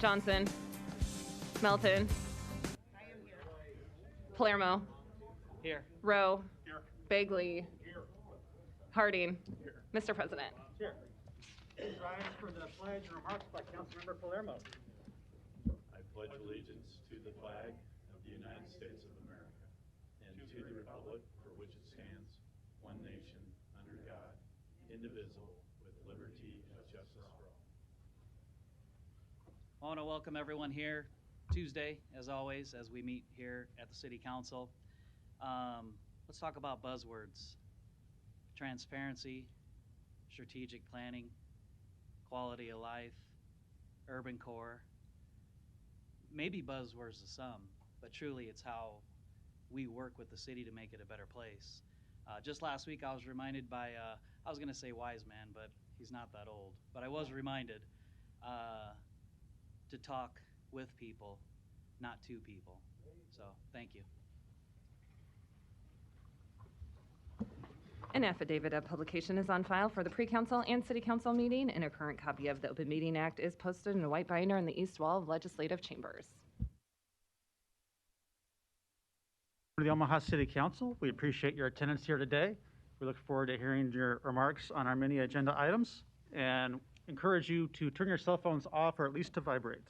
Johnson. Melton. Palermo. Here. Rowe. Here. Bagley. Here. Harding. Here. Mr. President. Here. Please rise for the pledge and remarks by Councilmember Palermo. I pledge allegiance to the flag of the United States of America and to the republic for which it stands, one nation, under God, indivisible, with liberty and justice for all. I want to welcome everyone here Tuesday, as always, as we meet here at the City Council. Let's talk about buzzwords: transparency, strategic planning, quality of life, urban core. Maybe buzzwords to some, but truly it's how we work with the city to make it a better place. Just last week I was reminded by, I was going to say wise man, but he's not that old, but I was reminded to talk with people, not to people. So thank you. An affidavit of publication is on file for the pre-council and city council meeting, and a current copy of the Open Meeting Act is posted in a white binder in the east wall of legislative chambers. For the Omaha City Council, we appreciate your attendance here today. We look forward to hearing your remarks on our many agenda items and encourage you to turn your cell phones off or at least to vibrate.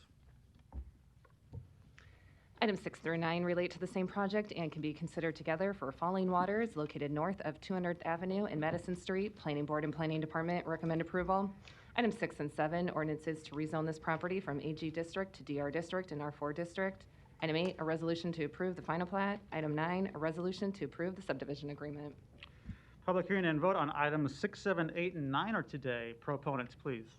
Items 6 through 9 relate to the same project and can be considered together for Falling Waters, located north of 200th Avenue and Madison Street. Planning Board and Planning Department recommend approval. Items 6 and 7, ordinances to rezone this property from AG District to DR District and R4 District. Item 8, a resolution to approve the final plat. Item 9, a resolution to approve the subdivision agreement. Public hearing and vote on items 6, 7, 8, and 9 are today. Proponents, please.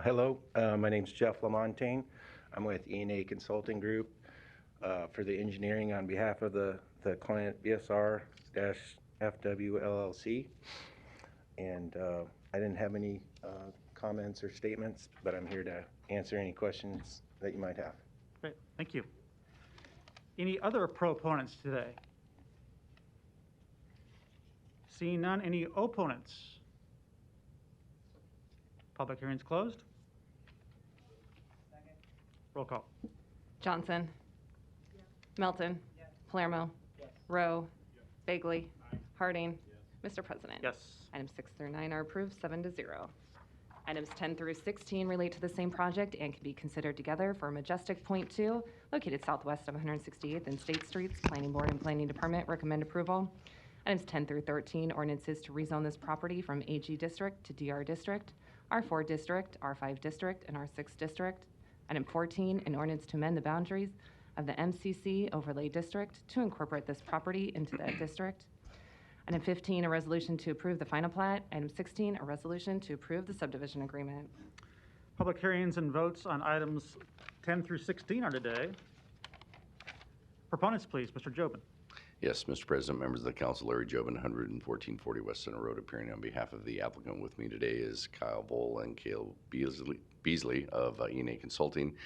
Hello, my name's Jeff Lamontagne. I'm with E&A Consulting Group for the engineering on behalf of the client BSR-FW LLC. And I didn't have any comments or statements, but I'm here to answer any questions that you might have. Great, thank you. Any other proponents today? Seeing none, any opponents? Public hearing's closed. Second. Roll call. Johnson. Yes. Melton. Yes. Palermo. Yes. Rowe. Bagley. Aye. Harding. Mr. President. Yes. Items 6 through 9 are approved 7-0. Items 10 through 16 relate to the same project and can be considered together for Majestic Point 2, located southwest of 168th and State Streets. Planning Board and Planning Department recommend approval. Items 10 through 13, ordinances to rezone this property from AG District to DR District, R4 District, R5 District, and R6 District. Item 14, an ordinance to amend the boundaries of the MCC Overlay District to incorporate this property into that district. Item 15, a resolution to approve the final plat. Item 16, a resolution to approve the subdivision agreement. Public hearings and votes on items 10 through 16 are today. Proponents, please. Mr. Jobin. Yes, Mr. President, members of the council, Larry Jobin, 11440 West Center Road, appearing on behalf of the applicant. With me today is Kyle Voll and Cale Beasley of E&A Consulting,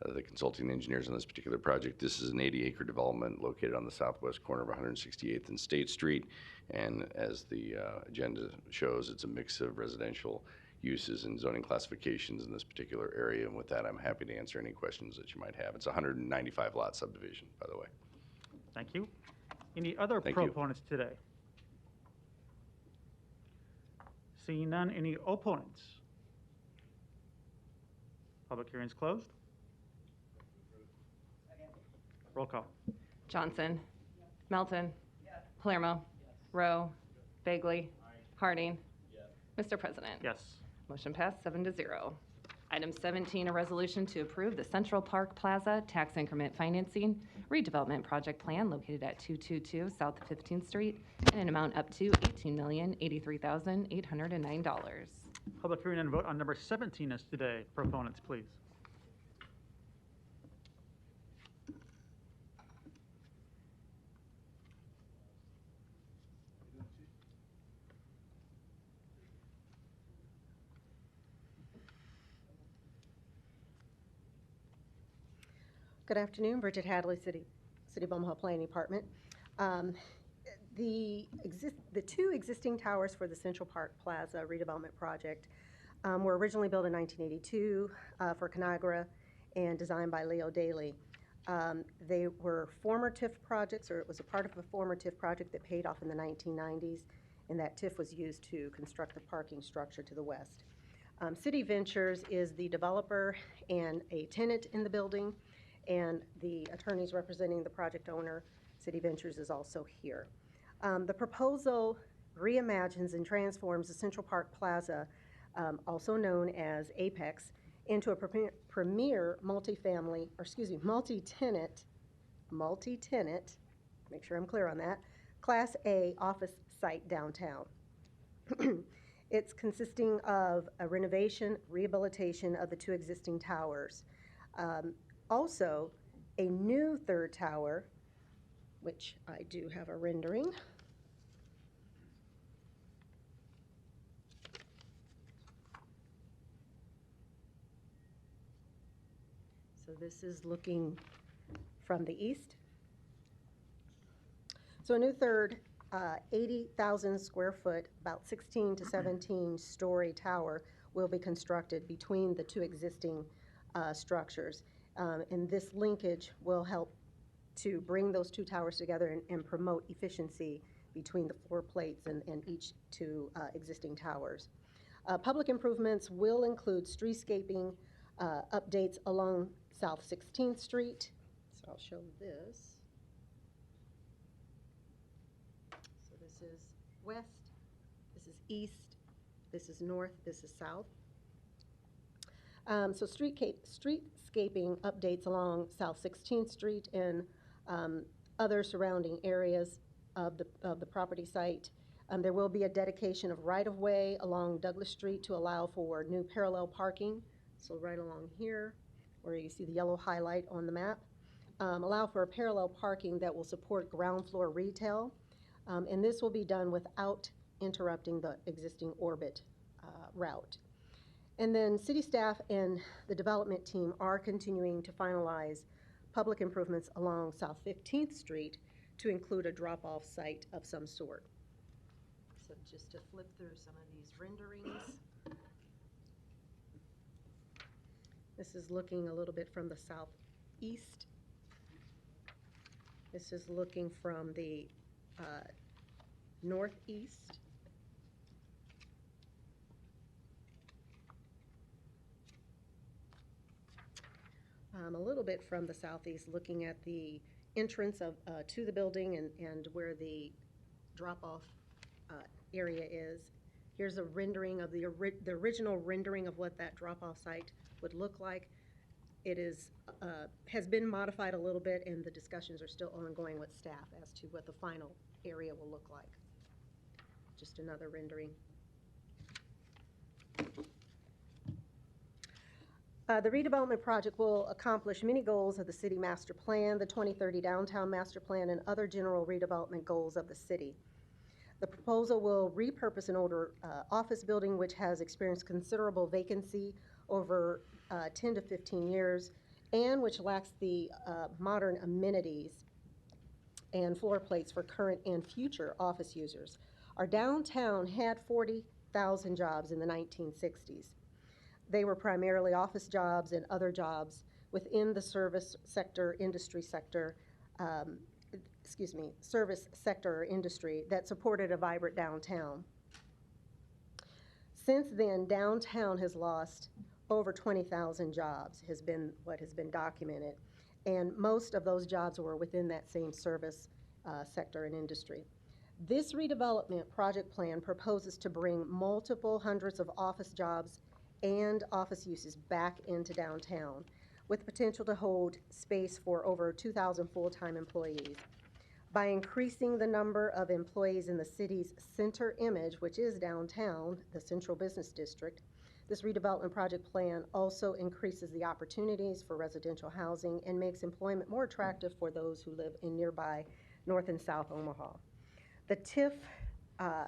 the consulting engineers on this particular project. This is an 80-acre development located on the southwest corner of 168th and State Street, and as the agenda shows, it's a mix of residential uses and zoning classifications in this particular area. And with that, I'm happy to answer any questions that you might have. It's a 195 lot subdivision, by the way. Thank you. Any other Thank you. proponents today? Seeing none, any opponents? Public hearing's closed. Second. Roll call. Johnson. Melton. Yes. Palermo. Rowe. Bagley. Harding. Mr. President. Yes. Motion passed 7-0. Item 17, a resolution to approve the Central Park Plaza Tax Increment Financing Redevelopment Project Plan located at 222 South 15th Street in an amount up to $18,083,809. Public hearing and vote on number 17 is today. Proponents, please. Good afternoon, Bridget Hadley, City of Omaha Planning Department. Um, The two existing towers for the Central Park Plaza redevelopment project were originally built in 1982 for Conagra and designed by Leo Daly. They were former TIF projects, or it was a part of a former TIF project that paid off in the 1990s, and that TIF was used to construct the parking structure to the west. City Ventures is the developer and a tenant in the building, and the attorneys representing the project owner, City Ventures, is also here. The proposal reimagines and transforms the Central Park Plaza, also known as Apex, into a premier multi-tenant, make sure I'm clear on that, Class A office site downtown. It's consisting of a renovation, rehabilitation of the two existing towers. Also, a new third tower, which I do have a rendering. So this is looking from the east. So a new third 80,000 square foot, about 16 to 17 story tower will be constructed between the two existing structures. And this linkage will help to bring those two towers together and promote efficiency between the floor plates and each two existing towers. Public improvements will include streetscaping updates along South 16th Street. So I'll show this. So this is west, this is east, this is north, this is south. So streetscaping updates along South 16th Street and other surrounding areas of the property site. There will be a dedication of right-of-way along Douglas Street to allow for new parallel parking. So right along here, where you see the yellow highlight on the map, allow for a parallel parking that will support ground floor retail. And this will be done without interrupting the existing orbit route. And then city staff and the development team are continuing to finalize public improvements along South 15th Street to include a drop-off site of some sort. So just to flip through some of these renderings. This is looking a little bit from the southeast. This is looking from the northeast. A little bit from the southeast, looking at the entrance of to the building and where the drop-off area is. Here's a rendering of the original rendering of what that drop-off site would look like. It is has been modified a little bit, and the discussions are still ongoing with staff as to what the final area will look like. Just another rendering. The redevelopment project will accomplish many goals of the city master plan, the 2030 downtown master plan, and other general redevelopment goals of the city. The proposal will repurpose an older office building which has experienced considerable vacancy over 10 to 15 years and which lacks the modern amenities and floor plates for current and future office users. Our downtown had 40,000 jobs in the 1960s. They were primarily office jobs and other jobs within the service sector, industry sector, service sector or industry that supported a vibrant downtown. Since then, downtown has lost over 20,000 jobs, has been what has been documented, and most of those jobs were within that same service sector and industry. This redevelopment project plan proposes to bring multiple hundreds of office jobs and office uses back into downtown, with potential to hold space for over 2,000 full-time employees. By increasing the number of employees in the city's center image, which is downtown, the central business district, this redevelopment project plan also increases the opportunities for residential housing and makes employment more attractive for those who live in nearby North and South Omaha. The TIF,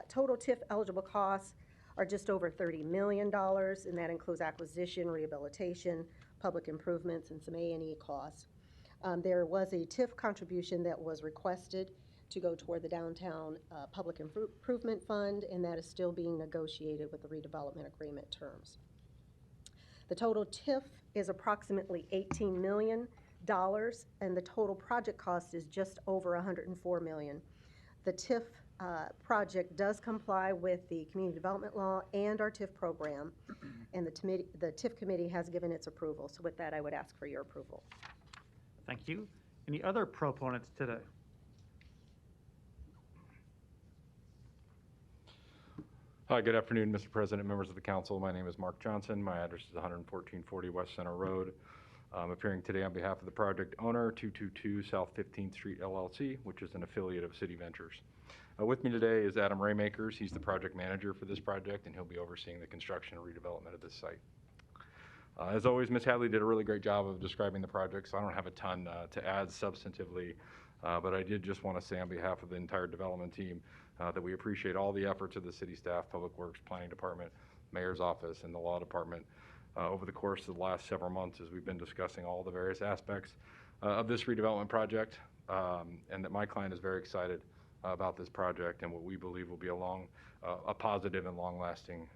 total TIF eligible costs are just over $30 million, and that includes acquisition, rehabilitation, public improvements, and some A&E costs. There was a TIF contribution that was requested to go toward the Downtown Public Improvement Fund, and that is still being negotiated with the redevelopment agreement terms. The total TIF is approximately $18 million, and the total project cost is just over $104 million. The TIF project does comply with the Community Development Law and our TIF program, and the TIF committee has given its approval. So with that, I would ask for your approval. Thank you. Any other proponents today? Hi, good afternoon, Mr. President, members of the council. My name is Mark Johnson. My address is 11440 West Center Road. I'm appearing today on behalf of the project owner, 222 South 15th Street LLC, which is an affiliate of City Ventures. With me today is Adam Raymakers. He's the project manager for this project, and he'll be overseeing the construction and redevelopment of this site. As always, Ms. Hadley did a really great job of describing the project, so I don't have a ton to add substantively, but I did just want to say on behalf of the entire development team that we appreciate all the efforts of the city staff, Public Works, Planning Department, Mayor's Office, and the Law Department over the course of the last several months as we've been discussing all the various aspects of this redevelopment project, and that my client is very excited about this project and what we believe will be a positive and long-lasting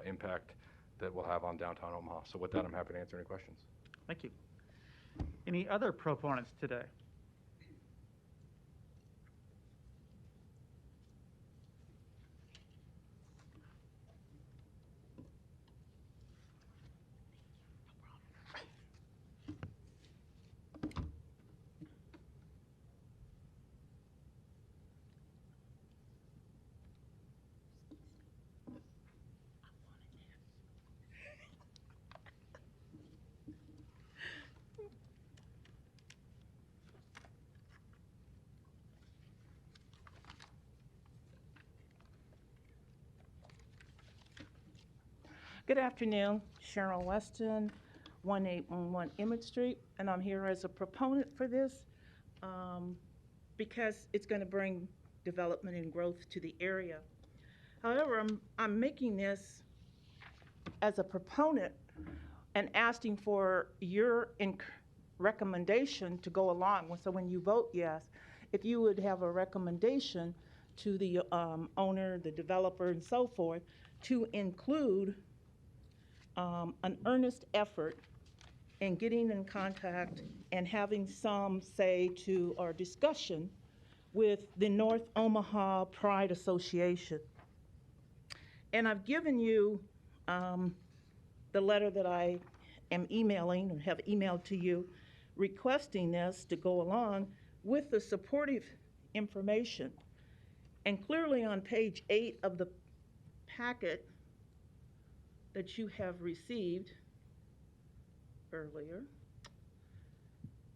impact that we'll have on downtown Omaha. So with that, I'm happy to answer any questions. Thank you. Any other proponents today? Good afternoon, Cheryl Weston, 1811 Emmett Street, and I'm here as a proponent for this because it's going to bring development and growth to the area. However, I'm making this as a proponent and asking for your recommendation to go along. So when you vote yes, if you would have a recommendation to the owner, the developer, and so forth, to include an earnest effort in getting in contact and having some say to our discussion with the North Omaha Pride Association. And I've given you the letter that I am emailing or have emailed to you requesting this to go along with the supportive information. And clearly on page 8 of the packet that you have received earlier,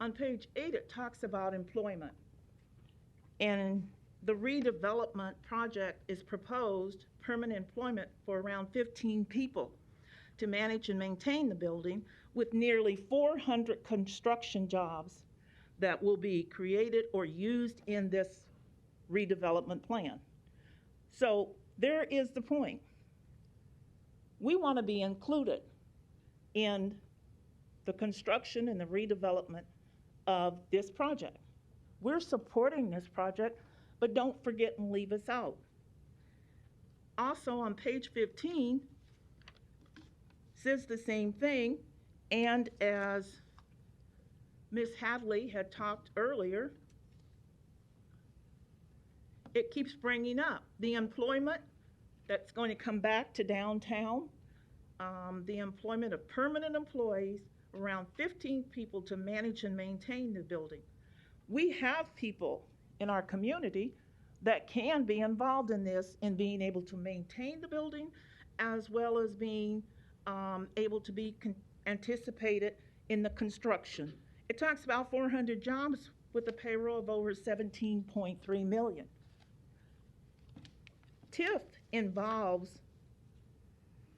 on page 8 it talks about employment. And the redevelopment project is proposed permanent employment for around 15 people to manage and maintain the building, with nearly 400 construction jobs that will be created or used in this redevelopment plan. So there is the point. We want to be included in the construction and the redevelopment of this project. We're supporting this project, but don't forget and leave us out. Also on page 15 says the same thing, and as Ms. Hadley had talked earlier, it keeps bringing up the employment that's going to come back to downtown, the employment of permanent employees, around 15 people to manage and maintain the building. We have people in our community that can be involved in this in being able to maintain the building, as well as being able to be anticipated in the construction. It talks about 400 jobs with a payroll of over 17.3 million. TIF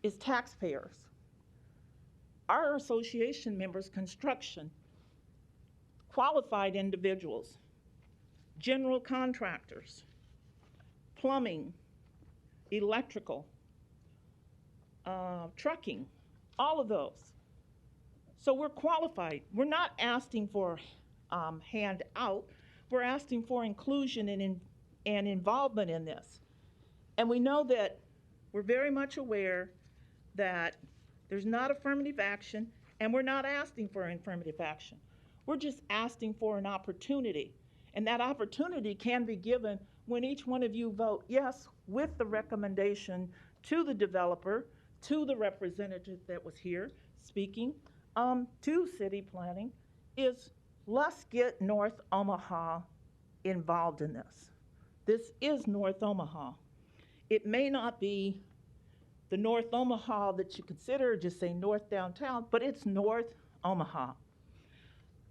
is taxpayers. Our association members, construction, qualified individuals, general contractors, plumbing, electrical, trucking, all of those. So we're qualified. We're not asking for hand out, we're asking for inclusion and involvement in this. And we know that we're very much aware that there's not affirmative action, and we're not asking for affirmative action. We're just asking for an opportunity. And that opportunity can be given when each one of you vote yes with the recommendation to the developer, to the representative that was here speaking, to city planning, is let's get North Omaha involved in this. This is North Omaha. It may not be the North Omaha that you consider, just say North Downtown, but it's North Omaha.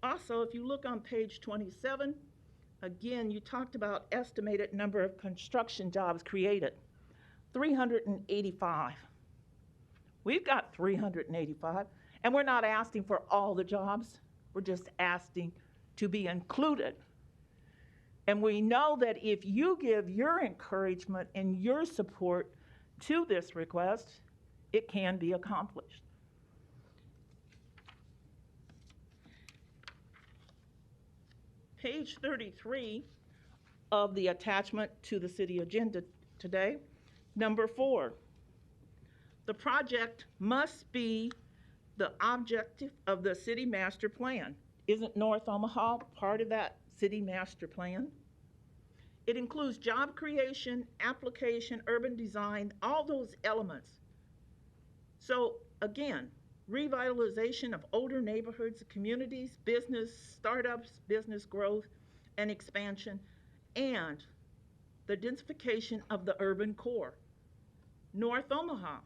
Also, if you look on page 27, again, you talked about estimated number of construction jobs created, 385. We've got 385, and we're not asking for all the jobs. We're just asking to be included. And we know that if you give your encouragement and your support to this request, it can be accomplished. Page 33 of the attachment to the city agenda today, number 4. The project must be the objective of the city master plan. Isn't North Omaha part of that city master plan? It includes job creation, application, urban design, all those elements. So again, revitalization of older neighborhoods, communities, business startups, business growth and expansion, and the densification of the urban core. North Omaha.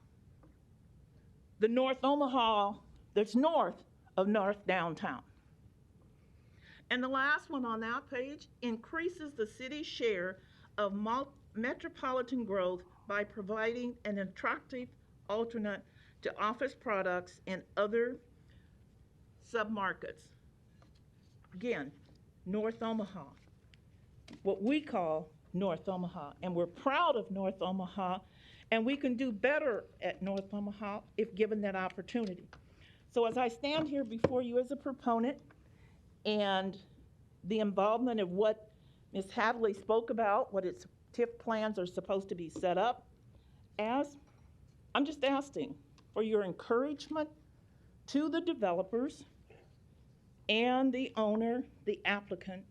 The North Omaha that's north of North Downtown. And the last one on that page increases the city's share of metropolitan growth by providing an attractive alternate to office products and other submarkets. Again, North Omaha, what we call North Omaha, and we're proud of North Omaha, and we can do better at North Omaha if given that opportunity. So as I stand here before you as a proponent, and the involvement of what Ms. Hadley spoke about, what its TIF plans are supposed to be set up as, I'm just asking for your encouragement to the developers and the owner, the applicant,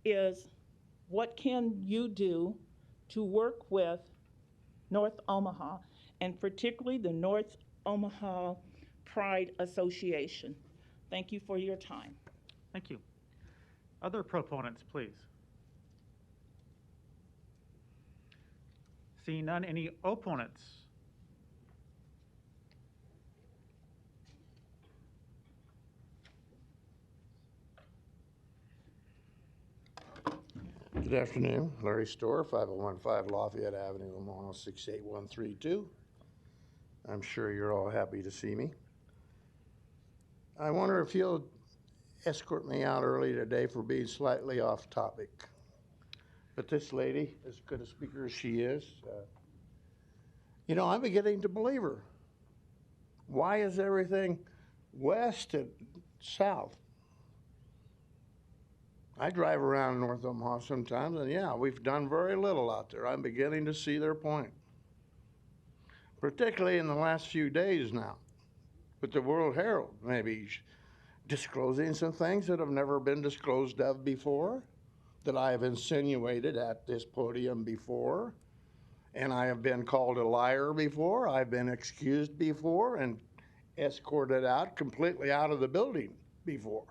is what can you do to work with North Omaha, and particularly the North Omaha Pride Association. Thank you for your time. Thank you. Other proponents, please. Seeing none, any opponents? Good afternoon, Larry Storr, 5015 Lafayette Avenue, Omaha 68132. I'm sure you're all happy to see me. I wonder if you'll escort me out early today for being slightly off topic. But this lady, as good a speaker as she is, you know, I'm beginning to believe her. Why is everything west and south? I drive around North Omaha sometimes, and yeah, we've done very little out there. I'm beginning to see their point. Particularly in the last few days now, with the World Herald maybe disclosing some things that have never been disclosed of before, that I have insinuated at this podium before, and I have been called a liar before, I've been excused before, and escorted out, completely out of the building before.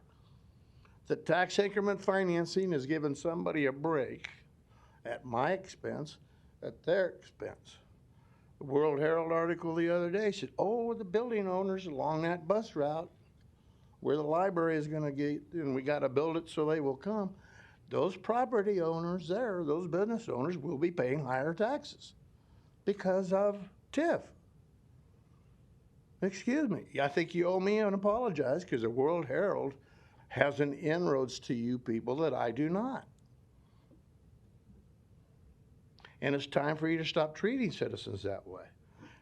The tax increment financing has given somebody a break at my expense, at their expense. The World Herald article the other day said, oh, the building owners along that bus route where the library is gonna get, and we gotta build it so they will come, those property owners there, those business owners will be paying higher taxes because of TIF. Excuse me, I think you owe me an apologize because the World Herald has an inroads to you people that I do not. And it's time for you to stop treating citizens that way.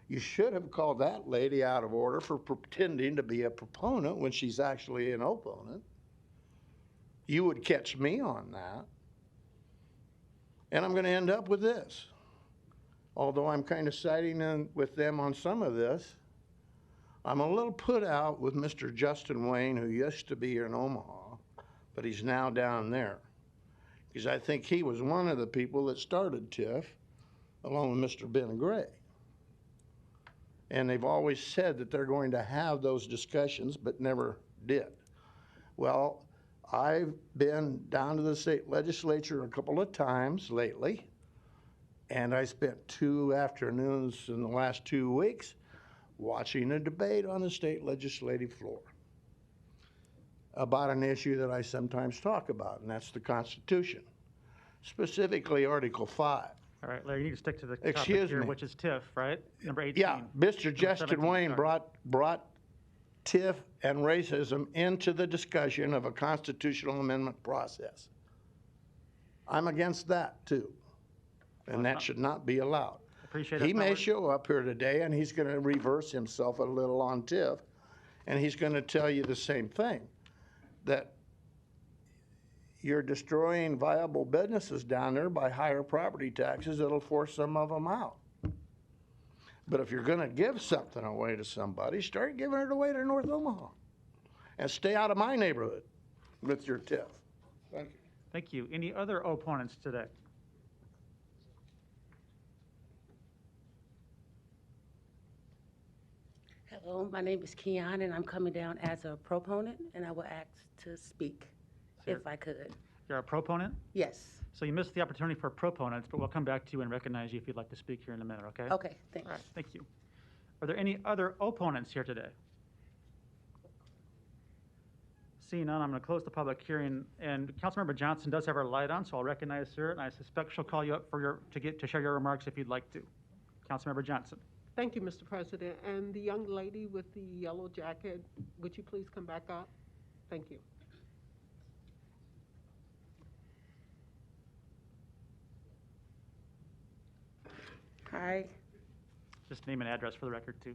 You should have called that lady out of order for pretending to be a proponent when she's actually an opponent. you would catch me on that. And I'm going to end up with this. Although I'm kind of siding in with them on some of this, I'm a little put out with Mr. Justin Wayne, who used to be here in Omaha, but he's now down there. Because I think he was one of the people that started TIF, along with Mr. Ben Gray. And they've always said that they're going to have those discussions, but never did. Well, I've been down to the state legislature a couple of times lately, and I spent 2 afternoons in the last 2 weeks watching a debate on the state legislative floor about an issue that I sometimes talk about, and that's the Constitution, specifically Article 5. All right, Larry, you need to stick to the topic Excuse here, me. which is TIF, right? Number 18. Yeah, Mr. Number Justin 17, Wayne sorry. brought TIF and racism into the discussion of a constitutional amendment process. I'm against that, too, Well, and that should not be allowed. Appreciate He it. may show up here today, and he's going to reverse himself a little on TIF, and he's going to tell you the same thing, that you're destroying viable businesses down there by higher property taxes that'll force some of them out. But if you're going to give something away to somebody, start giving it away to North Omaha. And stay out of my neighborhood with your TIF. Thank you. Thank you. Any other opponents today? Hello, my name is Keon, and I'm coming down as a proponent, and I will ask to speak Sure. if I could. You're a proponent? Yes. So you missed the opportunity for proponents, but we'll come back to you and recognize you if you'd like to speak here in a minute, okay? Okay, thanks. All right, thank you. Are there any other opponents here today? Seeing none, I'm going to close the public hearing, and Councilmember Johnson does have her light on, so I'll recognize her, and I suspect she'll call you up for to share your remarks if you'd like to. Councilmember Johnson. Thank you, Mr. President. And the young lady with the yellow jacket, would you please come back up? Thank you. Hi. Just name and address for the record, too.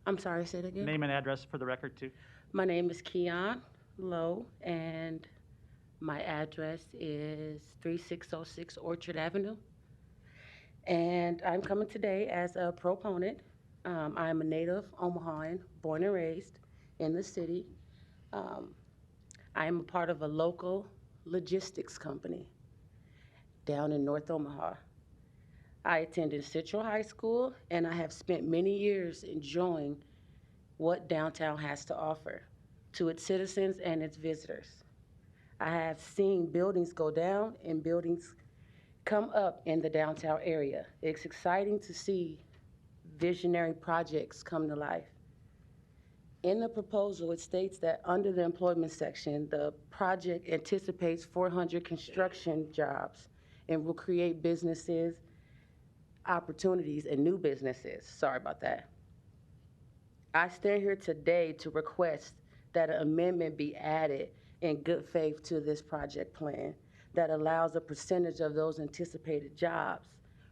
I'm sorry, say it again? Name and address for the record, too. My name is Keon Lowe, and my address is 3606 Orchard Avenue. And I'm coming today as a proponent. I'm a native Omahaan, born and raised in the city. I am a part of a local logistics company down in North Omaha. I attended Central High School, and I have spent many years enjoying what downtown has to offer to its citizens and its visitors. I have seen buildings go down and buildings come up in the downtown area. It's exciting to see visionary projects come to life. In the proposal, it states that under the employment section, the project anticipates 400 construction jobs and will create businesses, opportunities, and new businesses. Sorry about that. I stand here today to request that an amendment be added in good faith to this project plan that allows a percentage of those anticipated jobs,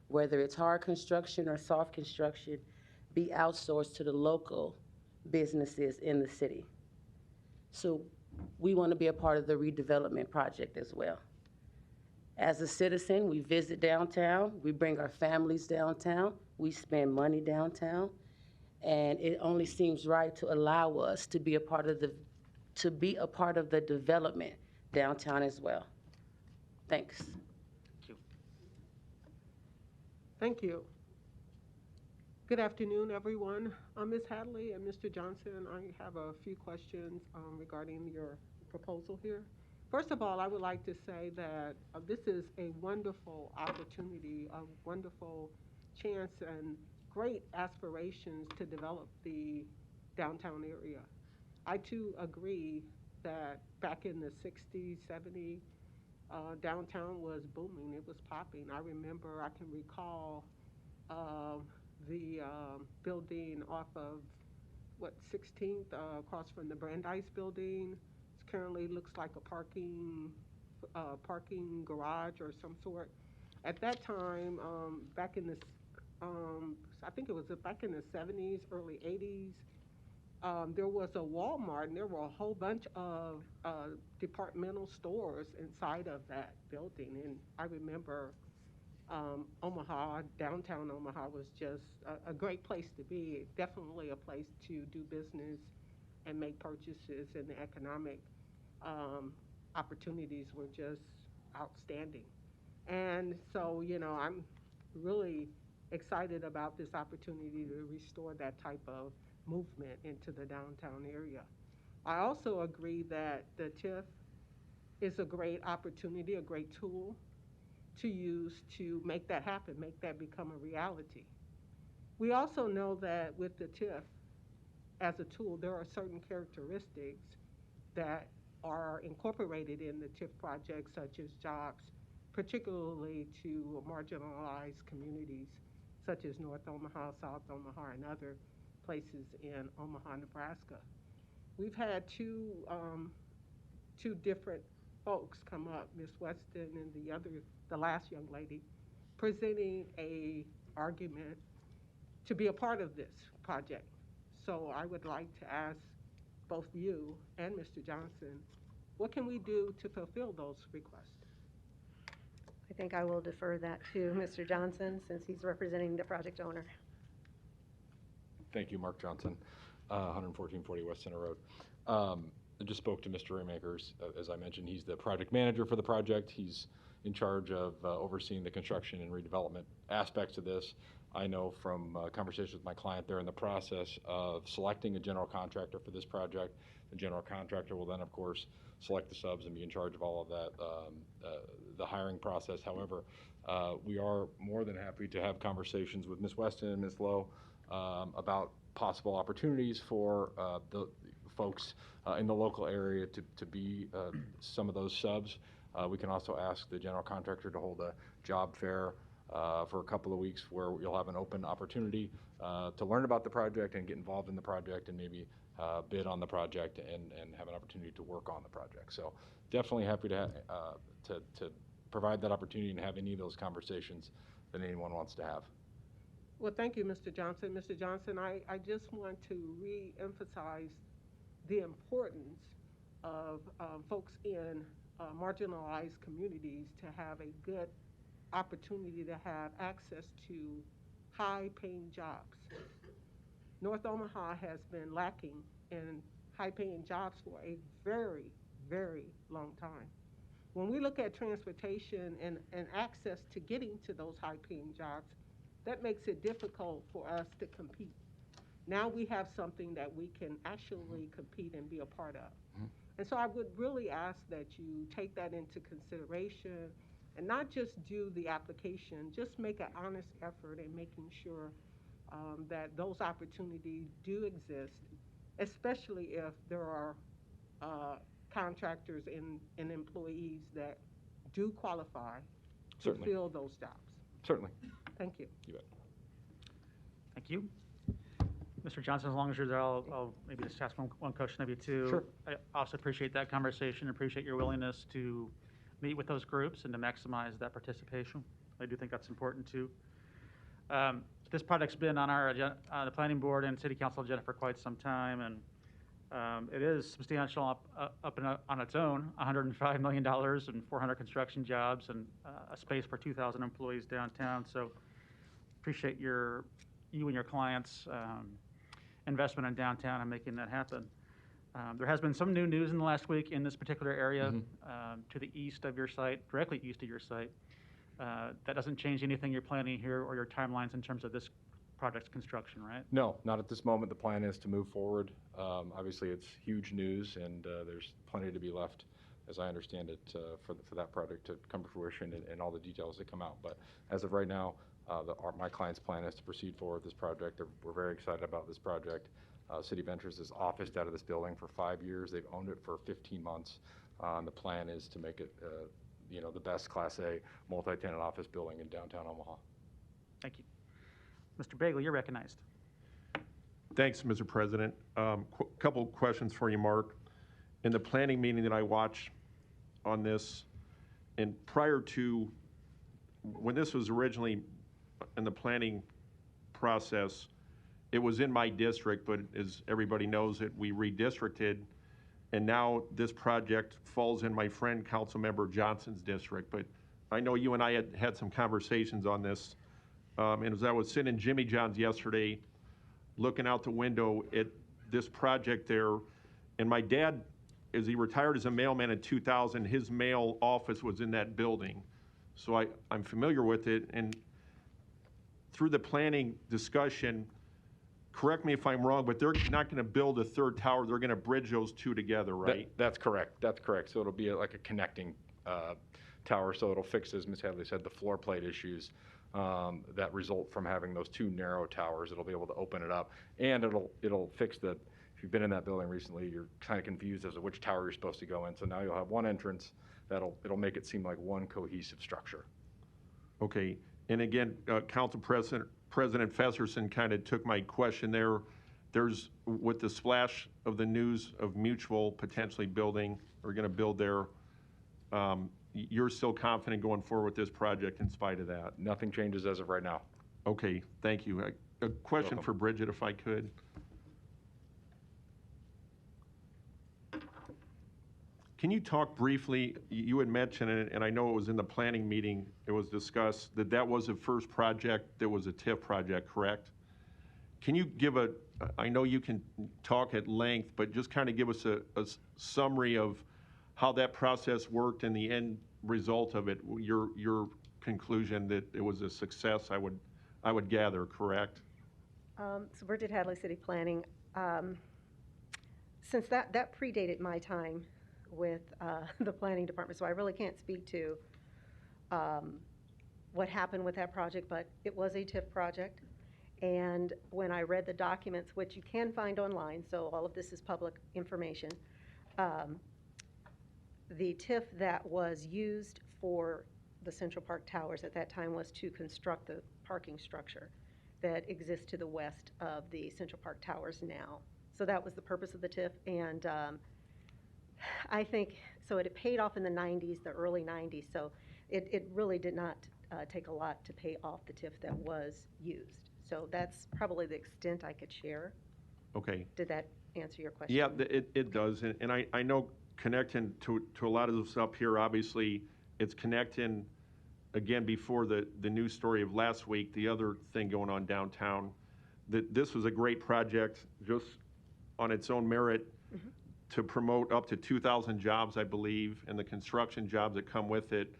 whether it's hard construction or soft construction, be outsourced to the local businesses in the city. So we want to be a part of the redevelopment project as well. As a citizen, we visit downtown, we bring our families downtown, we spend money downtown, and it only seems right to allow us to be a part of the development downtown as well. Thanks. Thank you. Thank you. Good afternoon, everyone. Ms. Hadley and Mr. Johnson, I have a few questions regarding your proposal here. First of all, I would like to say that this is a wonderful opportunity, a wonderful chance and great aspirations to develop the downtown area. I too agree that back in the 60s, 70s, downtown was booming, it was popping. I can recall the building off of, 16th, across from the Brandeis building. It currently looks like a parking garage or some sort. At that time, back in the, I think it was back in the 70s, early 80s, there was a Walmart, and there were a whole bunch of departmental stores inside of that building. And I remember Omaha, downtown Omaha, was just a great place to be. Definitely a place to do business and make purchases, and the economic opportunities were just outstanding. And so, I'm really excited about this opportunity to restore that type of movement into the downtown area. I also agree that the TIF is a great opportunity, a great tool to use to make that happen, make that become a reality. We also know that with the TIF as a tool, there are certain characteristics that are incorporated in the TIF project, such as jobs, particularly to marginalized communities, such as North Omaha, South Omaha, and other places in Omaha, Nebraska. We've had two different folks come up, Ms. Weston and the last young lady, presenting a argument to be a part of this project. So I would like to ask both you and Mr. Johnson, what can we do to fulfill those requests? I think I will defer that to Mr. Johnson, since he's representing the project owner. Thank you, Mark Johnson, 11440 West Center Road. I just spoke to Mr. Raymakers. As I mentioned, he's the project manager for the project. He's in charge of overseeing the construction and redevelopment aspects of this. I know from conversations with my client, they're in the process of selecting a general contractor for this project. The general contractor will then, of course, select the subs and be in charge of all of that, the hiring process. However, we are more than happy to have conversations with Ms. Weston and Ms. Lowe about possible opportunities for the folks in the local area to be some of those subs. We can also ask the general contractor to hold a job fair for a couple of weeks where you'll have an open opportunity to learn about the project and get involved in the project and maybe bid on the project and have an opportunity to work on the project. So definitely happy to provide that opportunity and have any of those conversations that anyone wants to have. Well, thank you, Mr. Johnson. Mr. Johnson, I just want to re-emphasize the importance of folks in marginalized communities to have a good opportunity to have access to high-paying jobs. North Omaha has been lacking in high-paying jobs for a very, very long time. When we look at transportation and access to getting to those high-paying jobs, that makes it difficult for us to compete. Now we have something that we can actually compete and be a part of. And so I would really ask that you take that into consideration and not just do the application, just make an honest effort in making sure that those opportunities do exist, especially if there are contractors and employees that do qualify to fill those jobs. Certainly. Thank you. You bet. Thank you. Mr. Johnson, as long as you're there, I'll maybe just ask one question of you too. Sure. I also appreciate that conversation, appreciate your willingness to meet with those groups and to maximize that participation. I do think that's important too. This project's been on our the planning board and city council agenda for quite some time, and it is substantial up on its own, $105 million and 400 construction jobs and a space for 2,000 employees downtown. So appreciate you and your clients' investment in downtown and making that happen. There has been some new news in the last week in this particular area to the east of your site, directly east of your site. That doesn't change anything you're planning here or your timelines in terms of this project's construction, right? No, not at this moment. The plan is to move forward. Obviously, it's huge news, and there's plenty to be left, as I understand it, for that project to come to fruition and all the details that come out. But as of right now, my client's plan is to proceed forward with this project. We're very excited about this project. City Ventures has officed out of this building for 5 years. They've owned it for 15 months. The plan is to make it, the best Class A multi-tenant office building in downtown Omaha. Thank you. Mr. Bagley, you're recognized. Thanks, Mr. President. Couple questions for you, Mark. In the planning meeting that I watched on this, and prior to when this was originally in the planning process, it was in my district, but as everybody knows it, we redistricted. And now this project falls in my friend Councilmember Johnson's district. But I know you and I had some conversations on this. And as I was sitting in Jimmy John's yesterday, looking out the window at this project there, and my dad, as he retired as a mailman in 2000, his mail office was in that building. So I'm familiar with it, and through the planning discussion, correct me if I'm wrong, but they're not going to build a third tower, they're going to bridge those two together, right? That's correct, that's correct. So it'll be like a connecting tower, so it'll fix, as Ms. Hadley said, the floor plate issues that result from having those two narrow towers. It'll be able to open it up, and it'll fix the, if you've been in that building recently, you're kind of confused as to which tower you're supposed to go in. So now you'll have one entrance it'll make it seem like one cohesive structure. Okay, and again, Council President Fesserson kind of took my question there. There's, with the splash of the news of Mutual potentially building, or going to build there, you're still confident going forward with this project in spite of that? Nothing changes as of right now. Okay, thank you. A question Welcome. for Bridget, if I could. Can you talk briefly, you had mentioned it, and I know it was in the planning meeting, it was discussed, that was the first project that was a TIF project, correct? Can you give I know you can talk at length, but just kind of give us a summary of how that process worked and the end result of it, your conclusion that it was a success, I would gather, correct? So Bridget Hadley, City Planning. Since that predated my time with the planning department, so I really can't speak to what happened with that project, but it was a TIF project. And when I read the documents, which you can find online, so all of this is public information, the TIF that was used for the Central Park Towers at that time was to construct the parking structure that exists to the west of the Central Park Towers now. So that was the purpose of the TIF, and I think, so it paid off in the 90s, the early 90s, so it really did not take a lot to pay off the TIF that was used. So that's probably the extent I could share. Okay. Did that answer your question? Yeah, it does, and I know connecting to a lot of this up here, obviously, it's connecting, again, before the news story of last week, the other thing going on downtown, that this was a great project just on its own merit. Mm-hmm. To promote up to 2,000 jobs, I believe, and the construction jobs that come with it.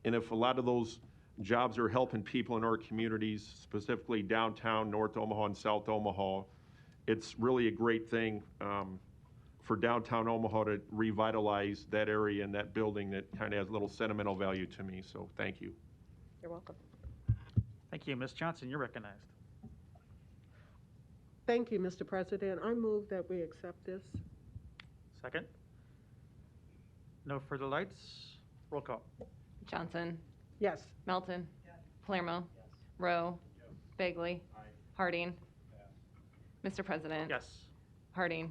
And if a lot of those jobs are helping people in our communities, specifically downtown, North Omaha and South Omaha, it's really a great thing for downtown Omaha to revitalize that area and that building that kind of has a little sentimental value to me. So thank you. You're welcome. Thank you. Ms. Johnson, you're recognized. Thank you, Mr. President. I move that we accept this. Second. No further lights. Roll call. Johnson. Yes. Melton. Palermo. Rowe. Bagley. Harding. Mr. President. Yes. Harding.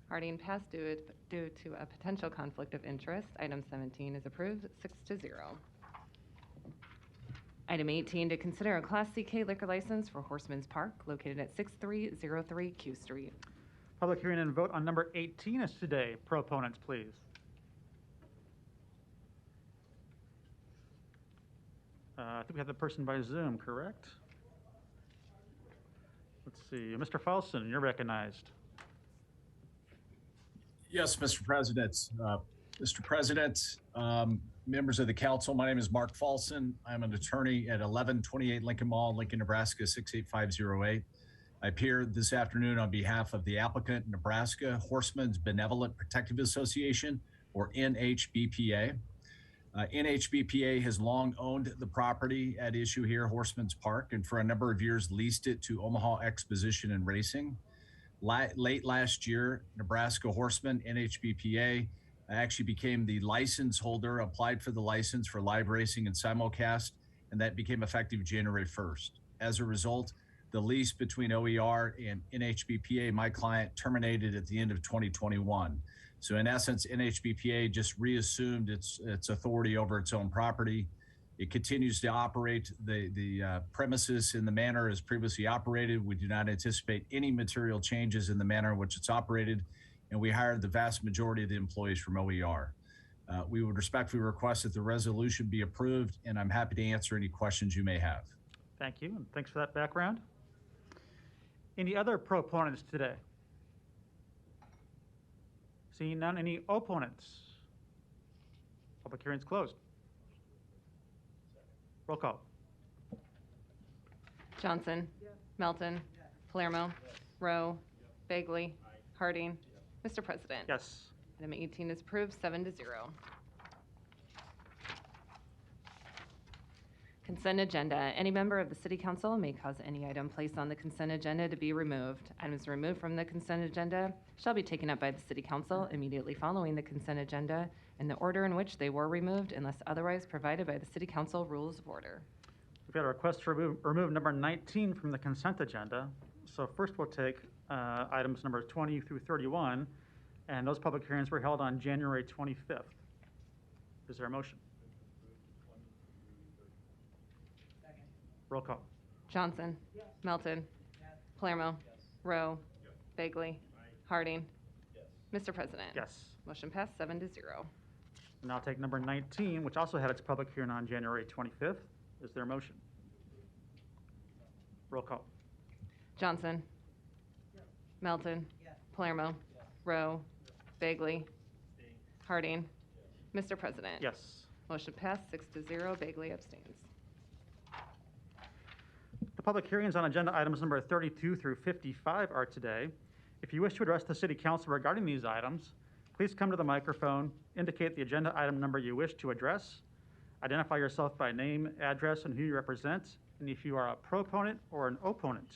Harding passed due to a potential conflict of interest. Item 17 is approved, 6-0. Item 18, to consider a Class CK liquor license for Horseman's Park located at 6303 Q Street. Public hearing and vote on number 18 is today. Proponents, please. I think we have the person by Zoom, correct? Let's see. Mr. Falson, you're recognized. Yes, Mr. President. Members of the council, my name is Mark Falson. I'm an attorney at 1128 Lincoln Mall, Lincoln, Nebraska, 68508. I appear this afternoon on behalf of the applicant, Nebraska Horsemen's Benevolent Protective Association, or NHBPA. NHBPA has long owned the property at issue here, Horseman's Park, and for a number of years leased it to Omaha Exposition and Racing. Late last year, Nebraska Horsemen, NHBPA, actually became the license holder, applied for the license for live racing and simulcast, and that became effective January 1st. As a result, the lease between OER and NHBPA, my client, terminated at the end of 2021. So in essence, NHBPA just reassumed its authority over its own property. It continues to operate the premises in the manner as previously operated. We do not anticipate any material changes in the manner in which it's operated, and we hired the vast majority of the employees from OER. We would respectfully request that the resolution be approved, and I'm happy to answer any questions you may have. Thank you, and thanks for that background. Any other proponents today? Seeing none, any opponents? Public hearing's closed. Roll call. Johnson. Melton. Palermo. Rowe. Bagley. Harding. Mr. President. Yes. Item 18 is approved, 7-0. Consent agenda. Any member of the City Council may cause any item placed on the consent agenda to be removed. Items removed from the consent agenda shall be taken up by the City Council immediately following the consent agenda in the order in which they were removed unless otherwise provided by the City Council Rules of Order. We've got a request to remove number 19 from the consent agenda. So first we'll take items numbers 20 through 31, and those public hearings were held on January 25th. Is there a motion? Roll call. Johnson. Melton. Palermo. Rowe. Bagley. Harding. Mr. President. Yes. Motion passed, 7-0. And I'll take number 19, which also had its public hearing on January 25th. Is there a motion? Roll call. Johnson. Melton. Palermo. Rowe. Bagley. Harding. Mr. President. Yes. Motion passed, 6-0. Bagley abstains. The public hearings on agenda items number 32 through 55 are today. If you wish to address the City Council regarding these items, please come to the microphone, indicate the agenda item number you wish to address, identify yourself by name, address, and who you represent, and if you are a proponent or an opponent.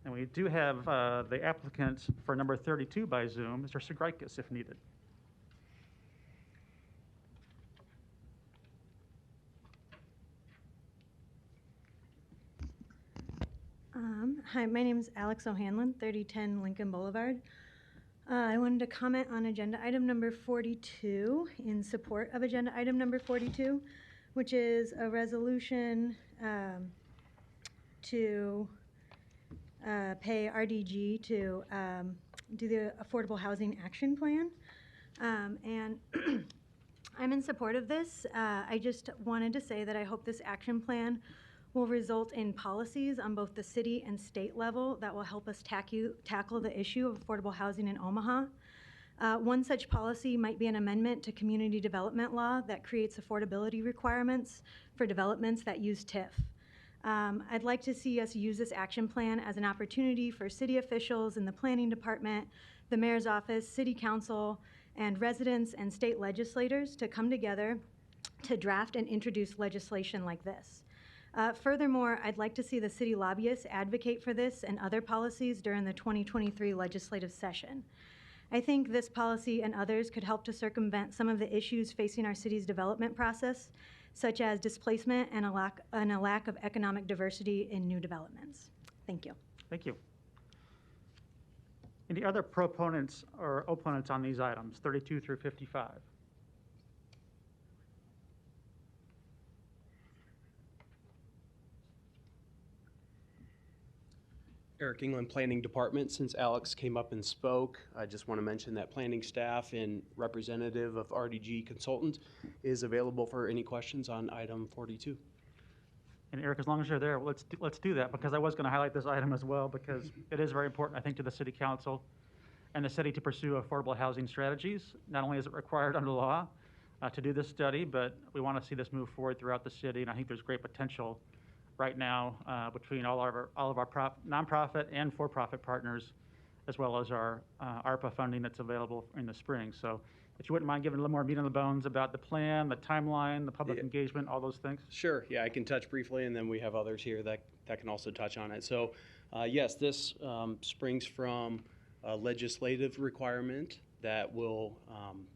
And we do have the applicant for number 32 by Zoom, Mr. Segrikis, if needed. Hi, my name is Alex O'Hanlon, 3010 Lincoln Boulevard. I wanted to comment on agenda item number 42 in support of agenda item number 42, which is a resolution to pay RDG to do the Affordable Housing Action Plan. And I'm in support of this. I just wanted to say that I hope this action plan will result in policies on both the city and state level that will help us tackle the issue of affordable housing in Omaha. One such policy might be an amendment to community development law that creates affordability requirements for developments that use TIF. I'd like to see us use this action plan as an opportunity for city officials in the planning department, the mayor's office, city council, and residents and state legislators to come together to draft and introduce legislation like this. Furthermore, I'd like to see the city lobbyists advocate for this and other policies during the 2023 legislative session. I think this policy and others could help to circumvent some of the issues facing our city's development process, such as displacement and a lack of economic diversity in new developments. Thank you. Thank you. Any other proponents or opponents on these items, 32 through 55? Eric England, Planning Department. Since Alex came up and spoke, I just want to mention that planning staff and representative of RDG Consultant is available for any questions on item 42. And Eric, as long as you're there, let's do that, because I was going to highlight this item as well, because it is very important, I think, to the City Council and the city to pursue affordable housing strategies. Not only is it required under law to do this study, but we want to see this move forward throughout the city, and I think there's great potential right now between all of our nonprofit and for-profit partners, as well as our ARPA funding that's available in the spring. So if you wouldn't mind giving a little more meat on the bones about the plan, the timeline, the public engagement, all those things. Sure, yeah, I can touch briefly, and then we have others here that can also touch on it. So yes, this springs from a legislative requirement that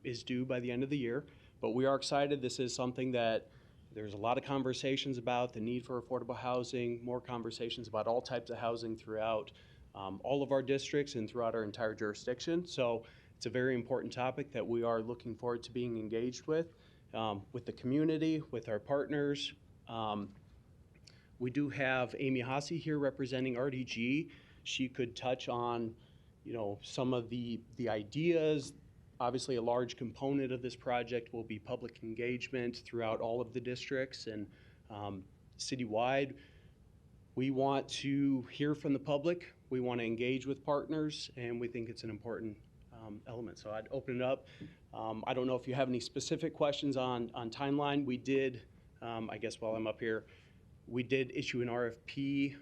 is due by the end of the year, but we are excited. This is something that there's a lot of conversations about the need for affordable housing, more conversations about all types of housing throughout all of our districts and throughout our entire jurisdiction. So it's a very important topic that we are looking forward to being engaged with. with the community, with our partners. We do have Amy Hasse here representing RDG. She could touch on, some of the ideas. Obviously, a large component of this project will be public engagement throughout all of the districts and citywide. We want to hear from the public. We want to engage with partners, and we think it's an important element. So I'd open it up. I don't know if you have any specific questions on timeline. We did, I guess while I'm up here, we did issue an RFP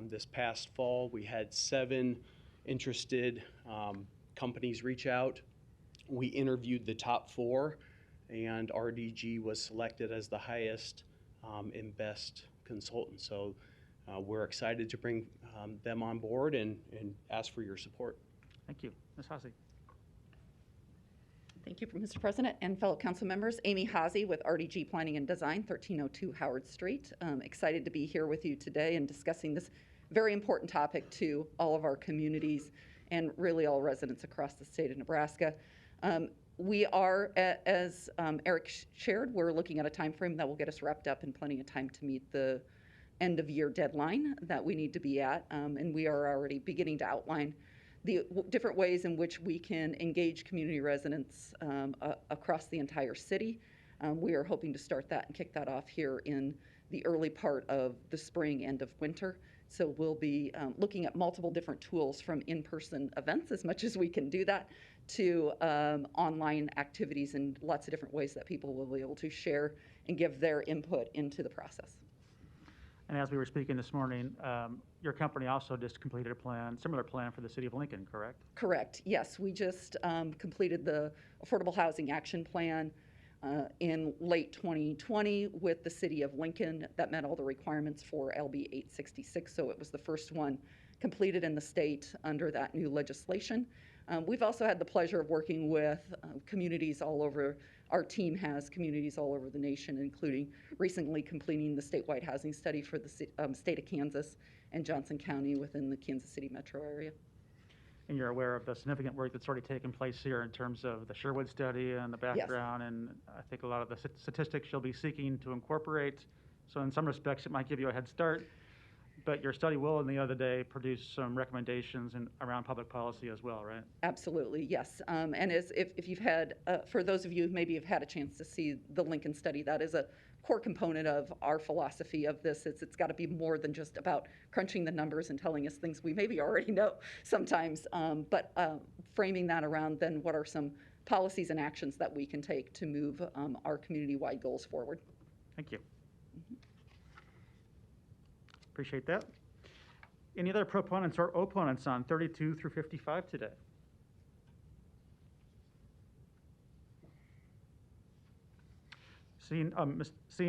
this past fall. We had 7 interested companies reach out. We interviewed the top 4, and RDG was selected as the highest and best consultant. So we're excited to bring them on board and ask for your support. Thank you. Ms. Hasse. Thank you, Mr. President and fellow council members. Amy Hasse with RDG Planning and Design, 1302 Howard Street. Excited to be here with you today and discussing this very important topic to all of our communities and really all residents across the state of Nebraska. We are, as Eric shared, we're looking at a time frame that will get us wrapped up in plenty of time to meet the end of year deadline that we need to be at, and we are already beginning to outline the different ways in which we can engage community residents across the entire city. We are hoping to start that and kick that off here in the early part of the spring, end of winter. So we'll be looking at multiple different tools, from in-person events, as much as we can do that, to online activities and lots of different ways that people will be able to share and give their input into the process. And as we were speaking this morning, your company also just completed a plan, similar plan for the city of Lincoln, correct? Correct, yes. We just completed the Affordable Housing Action Plan in late 2020 with the city of Lincoln. That met all the requirements for LB 866, so it was the first one completed in the state under that new legislation. We've also had the pleasure of working with communities all over. Our team has communities all over the nation, including recently completing the statewide housing study for the state of Kansas and Johnson County within the Kansas City metro area. And you're aware of the significant work that's already taken place here in terms of the Sherwood study and the background, yes. And I think a lot of the statistics you'll be seeking to incorporate. So in some respects, it might give you a head start, but your study will, in the other day, produce some recommendations around public policy as well, right? Absolutely, yes. And if you've had, for those of you who maybe have had a chance to see the Lincoln study, that is a core component of our philosophy of this. It's got to be more than just about crunching the numbers and telling us things we maybe already know sometimes, but framing that around then what are some policies and actions that we can take to move our community-wide goals forward. Thank you. Appreciate that. Any other proponents or opponents on 32 through 55 today? Seeing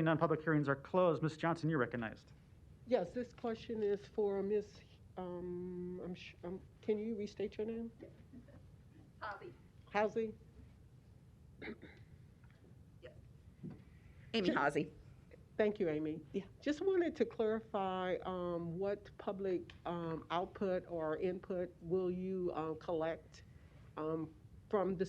none, public hearings are closed. Ms. Johnson, you're recognized. Yes, this question is for Ms. Can you restate your name? Hasse. Yes. Amy Hasse. Thank you, Amy. Yeah. Just wanted to clarify what public output or input will you collect from the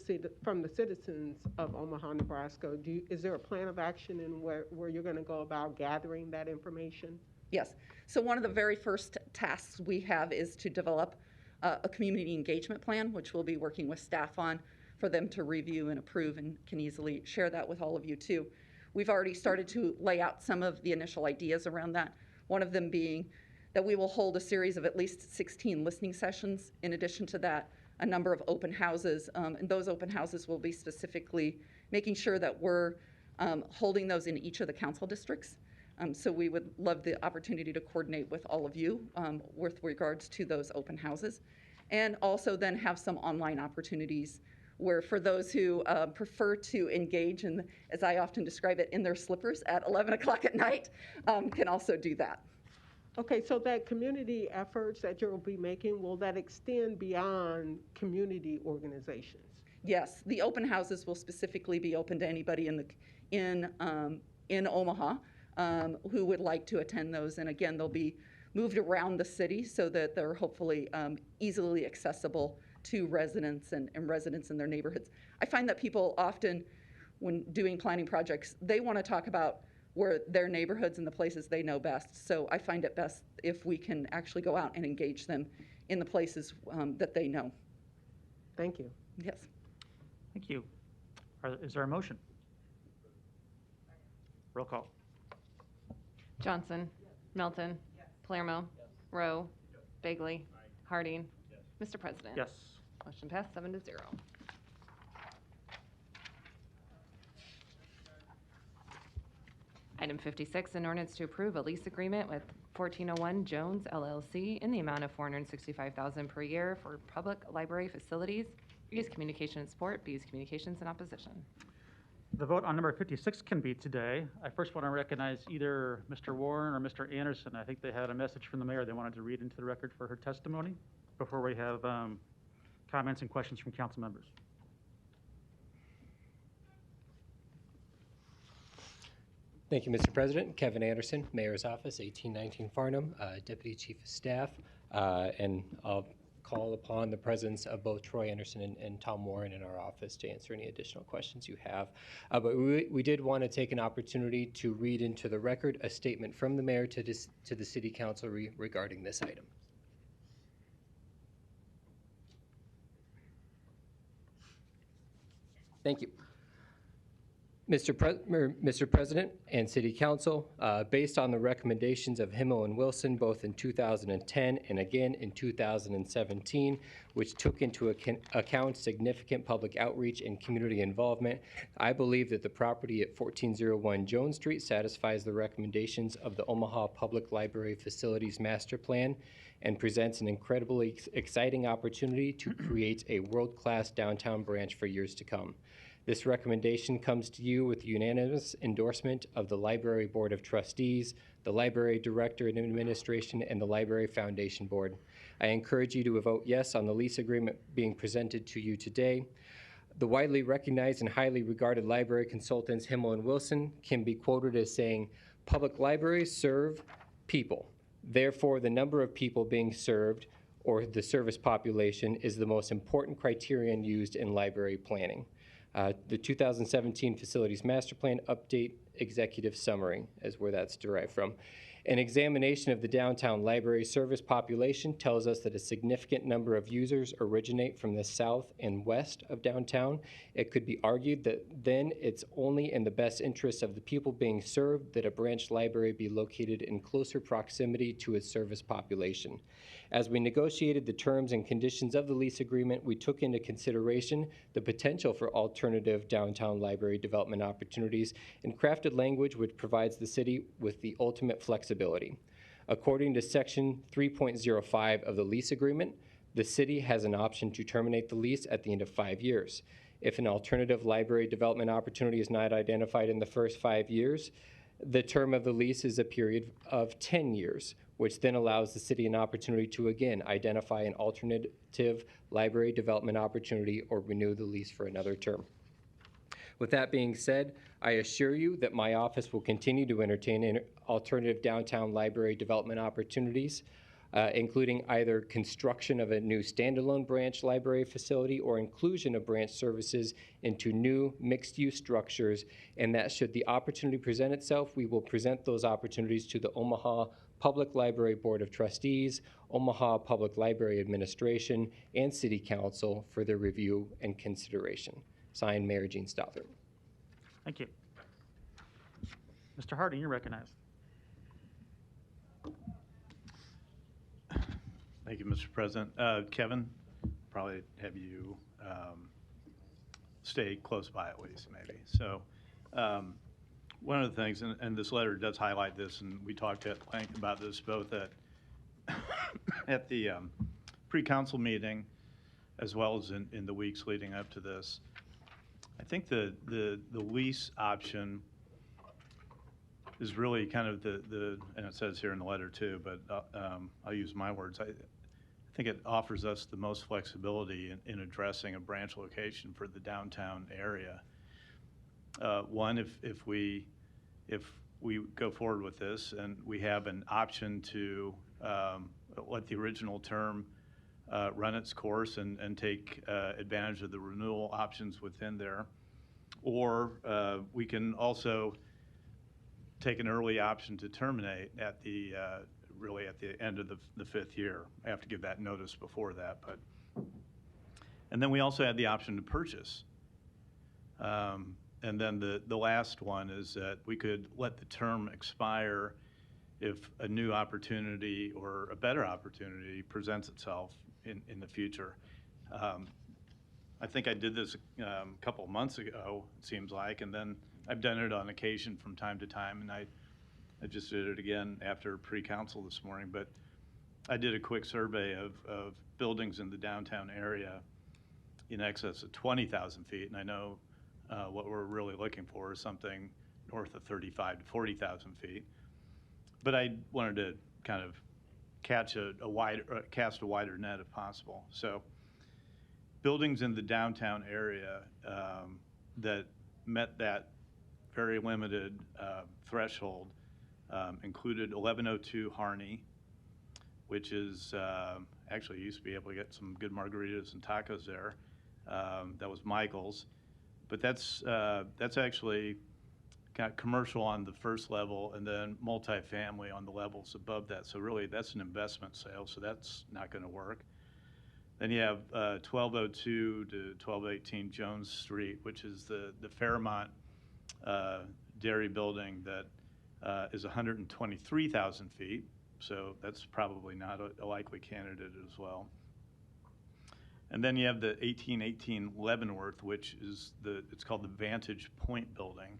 citizens of Omaha, Nebraska? Is there a plan of action in where you're going to go about gathering that information? Yes. So one of the very first tasks we have is to develop a community engagement plan, which we'll be working with staff on for them to review and approve, and can easily share that with all of you too. We've already started to lay out some of the initial ideas around that, one of them being that we will hold a series of at least 16 listening sessions. In addition to that, a number of open houses, and those open houses will be specifically making sure that we're holding those in each of the council districts. So we would love the opportunity to coordinate with all of you with regards to those open houses, and also then have some online opportunities where for those who prefer to engage in, as I often describe it, in their slippers at 11 o'clock at night, can also do that. Okay, so that community efforts that you'll be making, will that extend beyond community organizations? Yes, the open houses will specifically be open to anybody in Omaha who would like to attend those. And again, they'll be moved around the city so that they're hopefully easily accessible to residents and residents in their neighborhoods. I find that people often when doing planning projects, they want to talk about where their neighborhoods and the places they know best. So I find it best if we can actually go out and engage them in the places that they know. Thank you. Yes. Thank you. Is there a motion? Roll call. Johnson. Melton. Palermo. Rowe. Bagley. Harding. Mr. President. Yes. Motion passed 7-0. Item 56, an ordinance to approve a lease agreement with 1401 Jones LLC in the amount of $465,000 per year for public library facilities. A is communication and support, B is communications and opposition. The vote on number 56 can be today. I first want to recognize either Mr. Warren or Mr. Anderson. I think they had a message from the mayor they wanted to read into the record for her testimony before we have comments and questions from council members. Thank you, Mr. President. Kevin Anderson, Mayor's Office, 1819 Farnham, Deputy Chief of Staff, and I'll call upon the presence of both Troy Anderson and Tom Warren in our office to answer any additional questions you have. But we did want to take an opportunity to read into the record a statement from the mayor to the City Council regarding this item. Thank you. Mr. President and City Council, based on the recommendations of Himmel and Wilson both in 2010 and again in 2017, which took into account significant public outreach and community involvement, I believe that the property at 1401 Jones Street satisfies the recommendations of the Omaha Public Library Facilities Master Plan and presents an incredibly exciting opportunity to create a world-class downtown branch for years to come. This recommendation comes to you with unanimous endorsement of the Library Board of Trustees, the Library Director and Administration, and the Library Foundation Board. I encourage you to vote yes on the lease agreement being presented to you today. The widely recognized and highly regarded library consultants Himmel and Wilson can be quoted as saying, "Public libraries serve people. Therefore, the number of people being served or the service population is the most important criterion used in library planning." The 2017 Facilities Master Plan Update Executive Summary is where that's derived from. An examination of the downtown library service population tells us that a significant number of users originate from the south and west of downtown. It could be argued that then it's only in the best interest of the people being served that a branch library be located in closer proximity to its service population. As we negotiated the terms and conditions of the lease agreement, we took into consideration the potential for alternative downtown library development opportunities and crafted language which provides the city with the ultimate flexibility. According to Section 3.05 of the lease agreement, the city has an option to terminate the lease at the end of 5 years. If an alternative library development opportunity is not identified in the first 5 years, the term of the lease is a period of 10 years, which then allows the city an opportunity to again identify an alternative library development opportunity or renew the lease for another term. With that being said, I assure you that my office will continue to entertain alternative downtown library development opportunities, including either construction of a new standalone branch library facility or inclusion of branch services into new mixed-use structures, and that should the opportunity present itself, we will present those opportunities to the Omaha Public Library Board of Trustees, Omaha Public Library Administration, and City Council for their review and consideration. Signed, Mayor Gene Stothert. Thank you. Mr. Harding, you're recognized. Thank you, Mr. President. Kevin, probably have you stay close by at least, maybe. So one of the things, and this letter does highlight this, and we talked at length about this both at at the pre-council meeting as well as in the weeks leading up to this. I think the lease option is really kind of and it says here in the letter too, but I'll use my words. I think it offers us the most flexibility in addressing a branch location for the downtown area. One, if we go forward with this and we have an option to let the original term run its course and take advantage of the renewal options within there, Or we can also take an early option to terminate at the, really at the end of the 5th year. I have to give that notice before that, but. And then we also had the option to purchase. And then the last one is that we could let the term expire if a new opportunity or a better opportunity presents itself in the future. I think I did this a couple of months ago, it seems like, and then I've done it on occasion from time to time, and I just did it again after pre-council this morning. But I did a quick survey of buildings in the downtown area in excess of 20,000 feet, and I know what we're really looking for is something north of 35 to 40,000 feet. But I wanted to kind of cast a wider net if possible. So buildings in the downtown area that met that very limited threshold included 1102 Harney, which is actually used to be able to get some good margaritas and tacos there. That was Michael's, but that's actually kind of commercial on the first level and then multifamily on the levels above that. So really, that's an investment sale, so that's not going to work. Then you have 1202 to 1218 Jones Street, which is the Fairmont dairy building that is 123,000 feet. So that's probably not a likely candidate as well. And then you have the 1818 Leavenworth, which is it's called the Vantage Point building,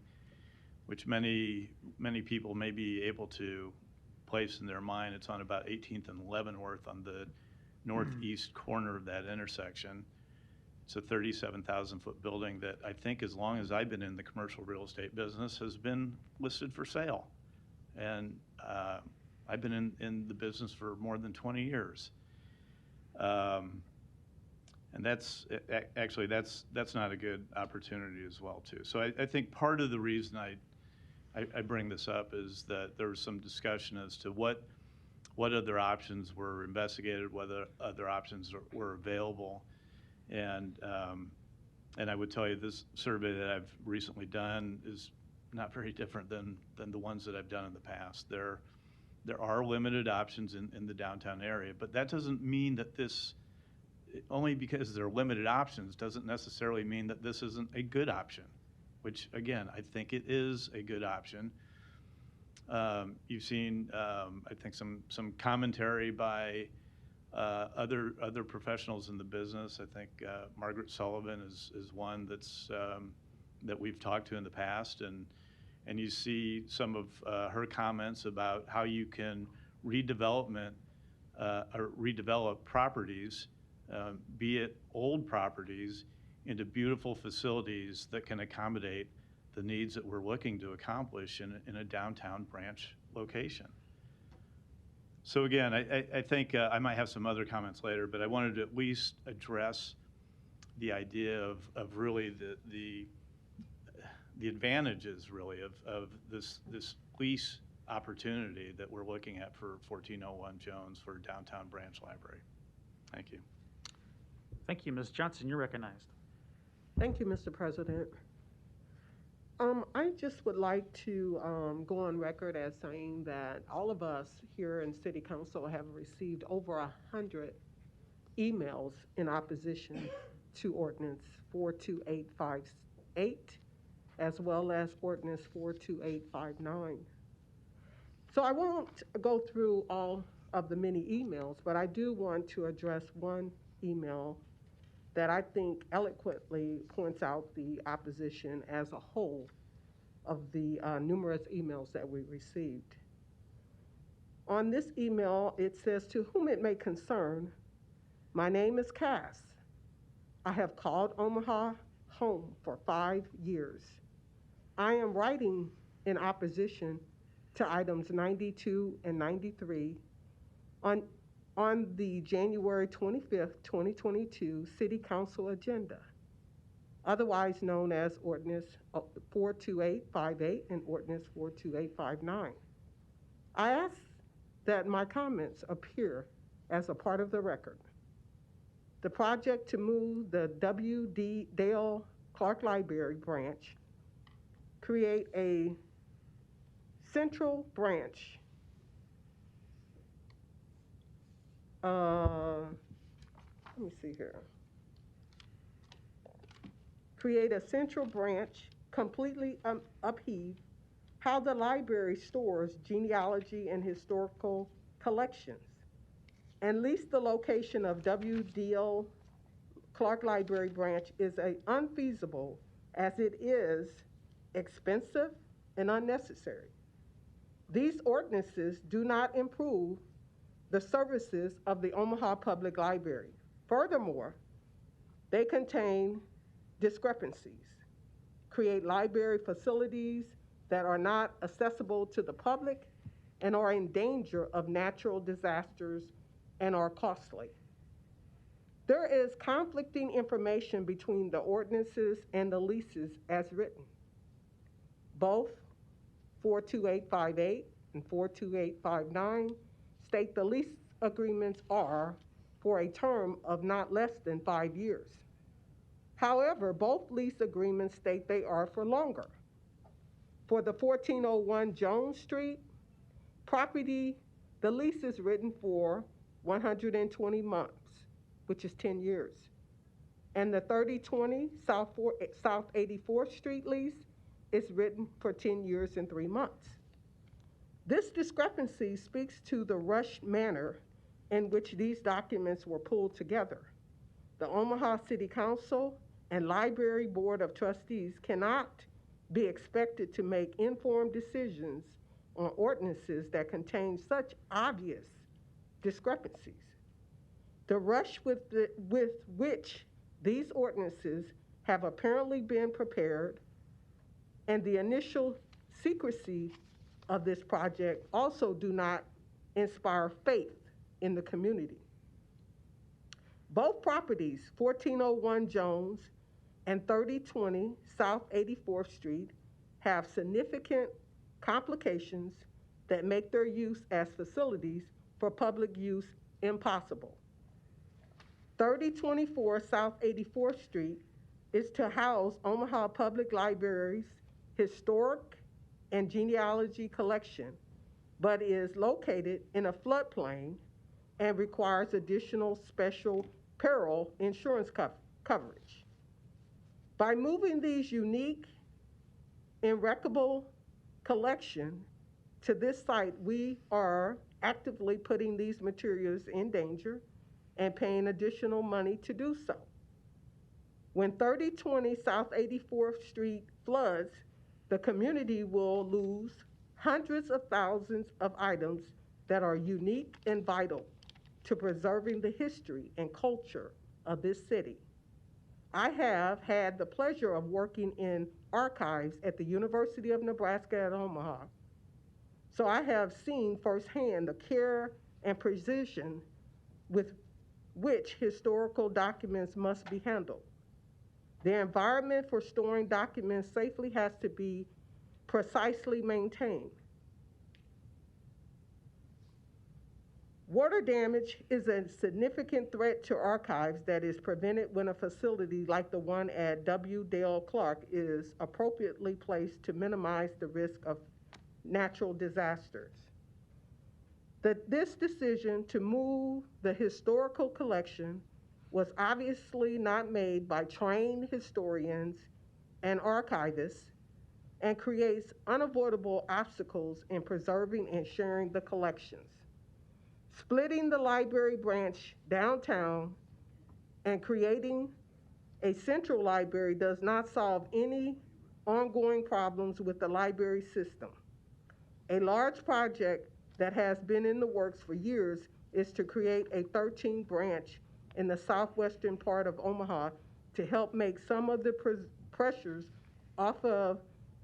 which many people may be able to place in their mind. It's on about 18th and Leavenworth on the northeast corner of that intersection. It's a 37,000-foot building that I think, as long as I've been in the commercial real estate business, has been listed for sale. And I've been in the business for more than 20 years. And that's actually that's not a good opportunity as well too. So I think part of the reason I bring this up is that there was some discussion as to what other options were investigated, whether other options were available, and I would tell you this survey that I've recently done is not very different than the ones that I've done in the past. There are limited options in the downtown area, but that doesn't mean that this, only because there are limited options doesn't necessarily mean that this isn't a good option, which again, I think it is a good option. You've seen, I think, some commentary by other professionals in the business. I think Margaret Sullivan is one that we've talked to in the past, and you see some of her comments about how you can redevelop properties, be it old properties, into beautiful facilities that can accommodate the needs that we're looking to accomplish in a downtown branch location. So again, I think I might have some other comments later, but I wanted to at least address the idea of really the advantages really of this lease opportunity that we're looking at for 1401 Jones for downtown branch library. Thank you. Thank you. Ms. Johnson, you're recognized. Thank you, Mr. President. I just would like to go on record as saying that all of us here in City Council have received over 100 emails in opposition to Ordinance 42858, as well as Ordinance 42859. So I won't go through all of the many emails, but I do want to address one email that I think eloquently points out the opposition as a whole of the numerous emails that we received. On this email, it says, "To whom it may concern, my name is Cass. I have called Omaha home for 5 years. I am writing in opposition to items 92 and 93 on the January 25th, 2022 City Council agenda, otherwise known as Ordinance 42858 and Ordinance 42859. I ask that my comments appear as a part of the record. The project to move the W.D. Dale Clark Library branch create a central branch. Let me see here. Create a central branch, completely upheave how the library stores genealogy and historical collections, and lease the location of WDL Clark Library branch is unfeasible as it is expensive and unnecessary. These ordinances do not improve the services of the Omaha Public Library. Furthermore, they contain discrepancies, create library facilities that are not accessible to the public and are in danger of natural disasters and are costly. There is conflicting information between the ordinances and the leases as written. Both 42858 and 42859 state the lease agreements are for a term of not less than 5 years. However, both lease agreements state they are for longer. For the 1401 Jones Street property, the lease is written for 120 months, which is 10 years. And the 3020 South 84th Street lease is written for 10 years and 3 months. This discrepancy speaks to the rushed manner in which these documents were pulled together. The Omaha City Council and Library Board of Trustees cannot be expected to make informed decisions on ordinances that contain such obvious discrepancies. The rush with which these ordinances have apparently been prepared and the initial secrecy of this project also do not inspire faith in the community. Both properties, 1401 Jones and 3020 South 84th Street, have significant complications that make their use as facilities for public use impossible. 3024 South 84th Street is to house Omaha Public Library's historic and genealogy collection, but is located in a floodplain and requires additional special peril insurance coverage. By moving these unique, irreparable collection to this site, we are actively putting these materials in danger and paying additional money to do so. When 3020 South 84th Street floods, the community will lose hundreds of thousands of items that are unique and vital to preserving the history and culture of this city. I have had the pleasure of working in archives at the University of Nebraska at Omaha, so I have seen firsthand the care and precision with which historical documents must be handled. The environment for storing documents safely has to be precisely maintained. Water damage is a significant threat to archives that is prevented when a facility like the one at W. Dale Clark is appropriately placed to minimize the risk of natural disasters. This decision to move the historical collection was obviously not made by trained historians and archivists and creates unavoidable obstacles in preserving and sharing the collections. Splitting the library branch downtown and creating a central library does not solve any ongoing problems with the library system. A large project that has been in the works for years is to create a 13th branch in the southwestern part of Omaha to help make some of the pressures off of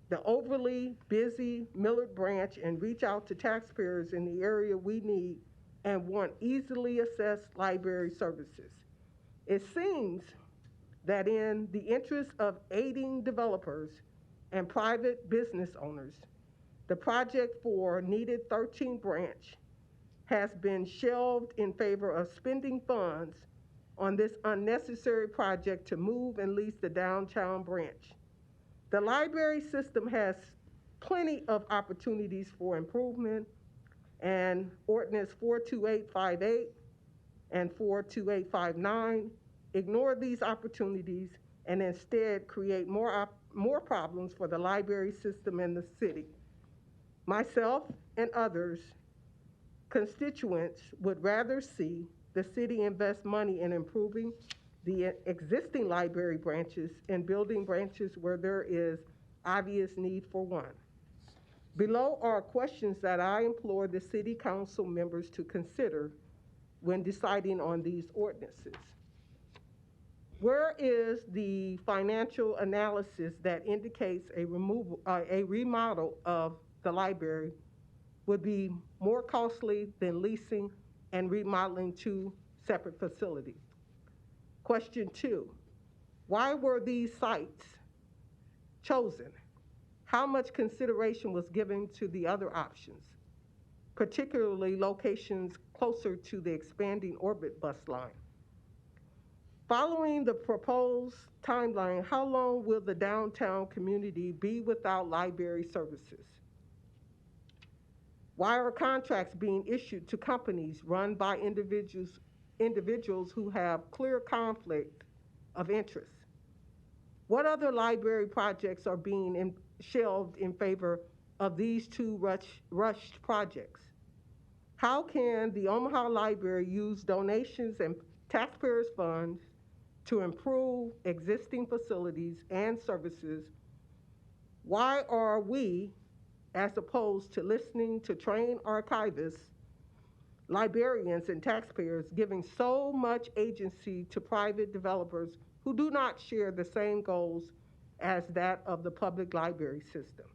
the overly busy Millard branch and reach out to taxpayers in the area we need and want easily accessed library services. It seems that in the interest of aiding developers and private business owners, the project for needed 13th branch has been shelved in favor of spending funds on this unnecessary project to move and lease the downtown branch. The library system has plenty of opportunities for improvement, and Ordinance 42858 and 42859 ignore these opportunities and instead create more problems for the library system and the city. Myself and others constituents would rather see the city invest money in improving the existing library branches and building branches where there is obvious need for one. Below are questions that I implore the city council members to consider when deciding on these ordinances. Where is the financial analysis that indicates a remodel of the library would be more costly than leasing and remodeling two separate facilities? Question 2, why were these sites chosen? How much consideration was given to the other options, particularly locations closer to the expanding Orbit bus line? Following the proposed timeline, how long will the downtown community be without library services? Why are contracts being issued to companies run by individuals who have clear conflict of interest? What other library projects are being shelved in favor of these two rushed projects? How can the Omaha Library use donations and taxpayers' funds to improve existing facilities and services? Why are we, as opposed to listening to trained archivists, librarians, and taxpayers, giving so much agency to private developers who do not share the same goals as that of the public library system?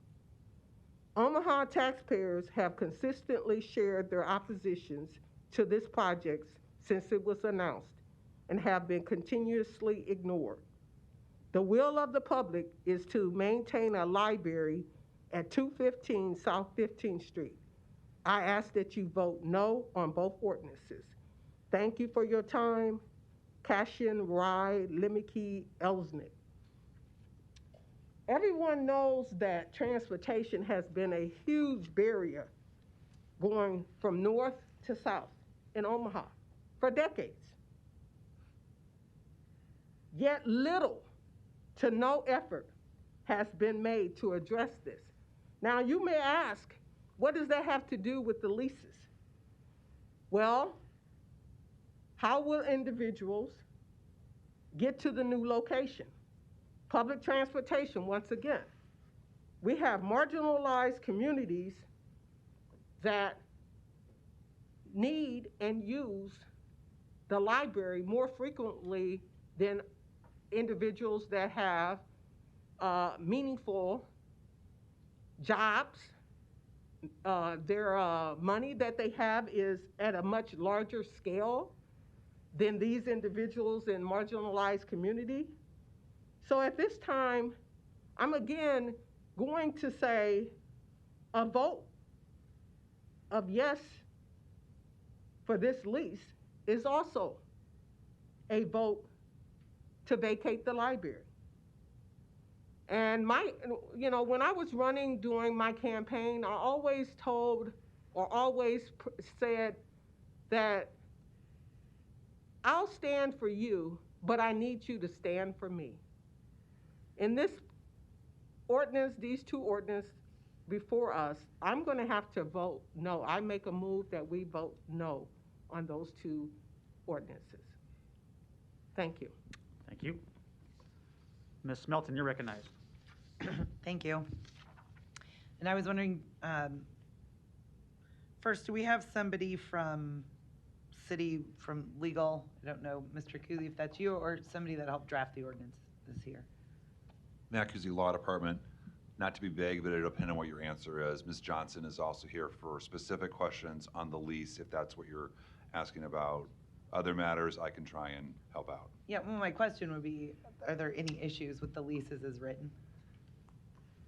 Omaha taxpayers have consistently shared their oppositions to this project since it was announced and have been continuously ignored. The will of the public is to maintain a library at 215 South 15th Street. I ask that you vote no on both ordinances. Thank you for your time. Cashin Rai Limiki Elsnick. Everyone knows that transportation has been a huge barrier going from north to south in Omaha for decades. Yet little to no effort has been made to address this. Now you may ask, what does that have to do with the leases? Well, how will individuals get to the new location? Public transportation, once again. We have marginalized communities that need and use the library more frequently than individuals that have meaningful jobs. Their money that they have is at a much larger scale than these individuals in marginalized community. So at this time, I'm again going to say a vote of yes for this lease is also a vote to vacate the library. And when I was running during my campaign, I always told or always said that I'll stand for you, but I need you to stand for me. In this ordinance, these two ordinances before us, I'm going to have to vote no. I make a move that we vote no on those two ordinances. Thank you. Thank you. Ms. Melton, you're recognized. Thank you. And I was wondering, first, do we have somebody from legal? I don't know, Mr. Cooley, if that's you or somebody that helped draft the ordinance this year. Matt Cooley, Law Department. Not to be vague, but it'll depend on what your answer is. Ms. Johnson is also here for specific questions on the lease, if that's what you're asking about. Other matters, I can try and help out. Yeah, well, my question would be, are there any issues with the leases as written?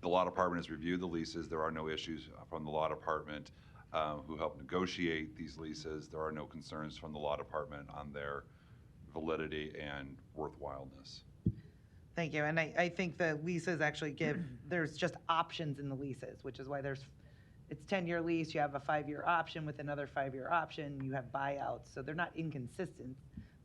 The Law Department has reviewed the leases. There are no issues from the Law Department who helped negotiate these leases. There are no concerns from the Law Department on their validity and worthwhileness. Thank you. And I think the leases actually there's just options in the leases, which is why it's 10-year lease, you have a 5-year option with another 5-year option, you have buyouts. So they're not inconsistent.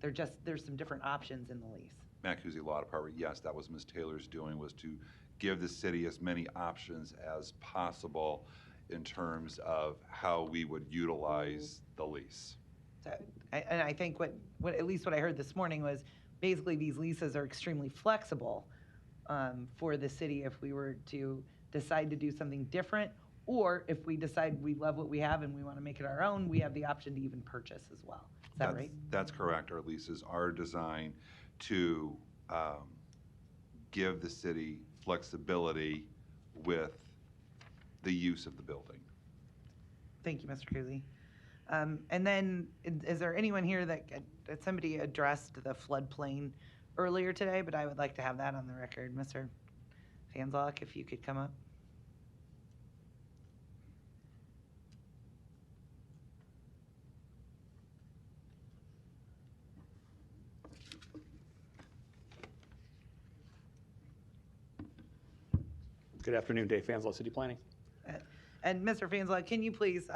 There's some different options in the lease. Macusi Law Department, yes, that was Ms. Taylor's doing, was to give the city as many options as possible in terms of how we would utilize the lease. So, and I think what at least what I heard this morning was basically these leases are extremely flexible for the city if we were to decide to do something different, or if we decide we love what we have and we want to make it our own, we have the option to even purchase as well. Is that right? That's correct. Our leases are designed to give the city flexibility with the use of the building. Thank you, Mr. Cooley. And then, is there anyone here that somebody addressed the floodplain earlier today, but I would like to have that on the record. Mr. Fanzlock, if you could come up. Good afternoon, Dave Fanslow, City Planning. And Mr. Fanslow, can you please,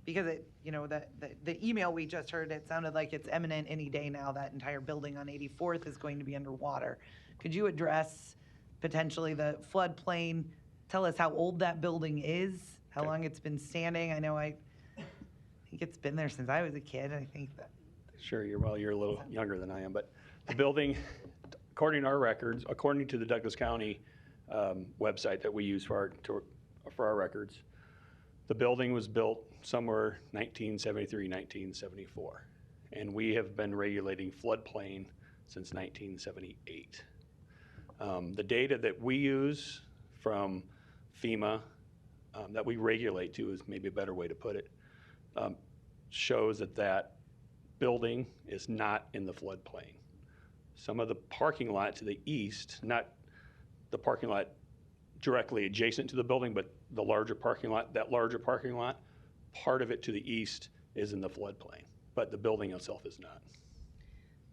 because the email we just heard, it sounded like it's imminent any day now, that entire building on 84th is going to be underwater. Could you address potentially the floodplain? Tell us how old that building is, how long it's been standing. I know I think it's been there since I was a kid. I think that. Sure, you're a little younger than I am, but the building, according to our records, according to the Douglas County website that we use for our records, the building was built somewhere 1973, 1974, and we have been regulating floodplain since 1978. The data that we use from FEMA that we regulate to is maybe a better way to put it, shows that building is not in the floodplain. Some of the parking lot to the east, not the parking lot directly adjacent to the building, but the larger parking lot, part of it to the east is in the floodplain, but the building itself is not.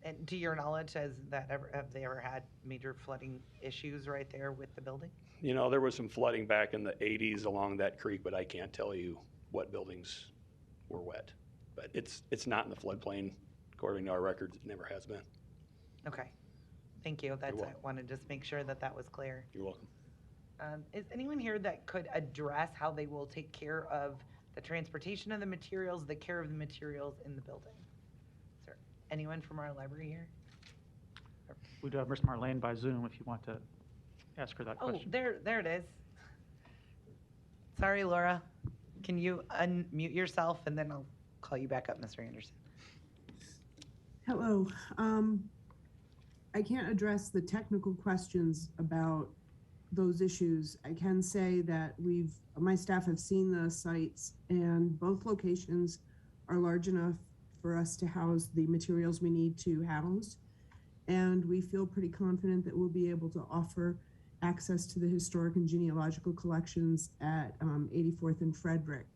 And to your knowledge, have they ever had major flooding issues right there with the building? You know, there was some flooding back in the 80s along that creek, but I can't tell you what buildings were wet. But it's not in the floodplain, according to our records. It never has been. Okay. Thank you. I wanted to just make sure that was clear. You're welcome. Is anyone here that could address how they will take care of the transportation of the materials, the care of the materials in the building? Is there anyone from our library here? We do have Ms. Marlene by Zoom if you want to ask her that question. Oh, there it is. Sorry, Laura. Can you unmute yourself and then I'll call you back up, Mr. Anderson. Hello. I can't address the technical questions about those issues. I can say that my staff have seen the sites, and both locations are large enough for us to house the materials we need to house. And we feel pretty confident that we'll be able to offer access to the historic and genealogical collections at 84th and Frederick.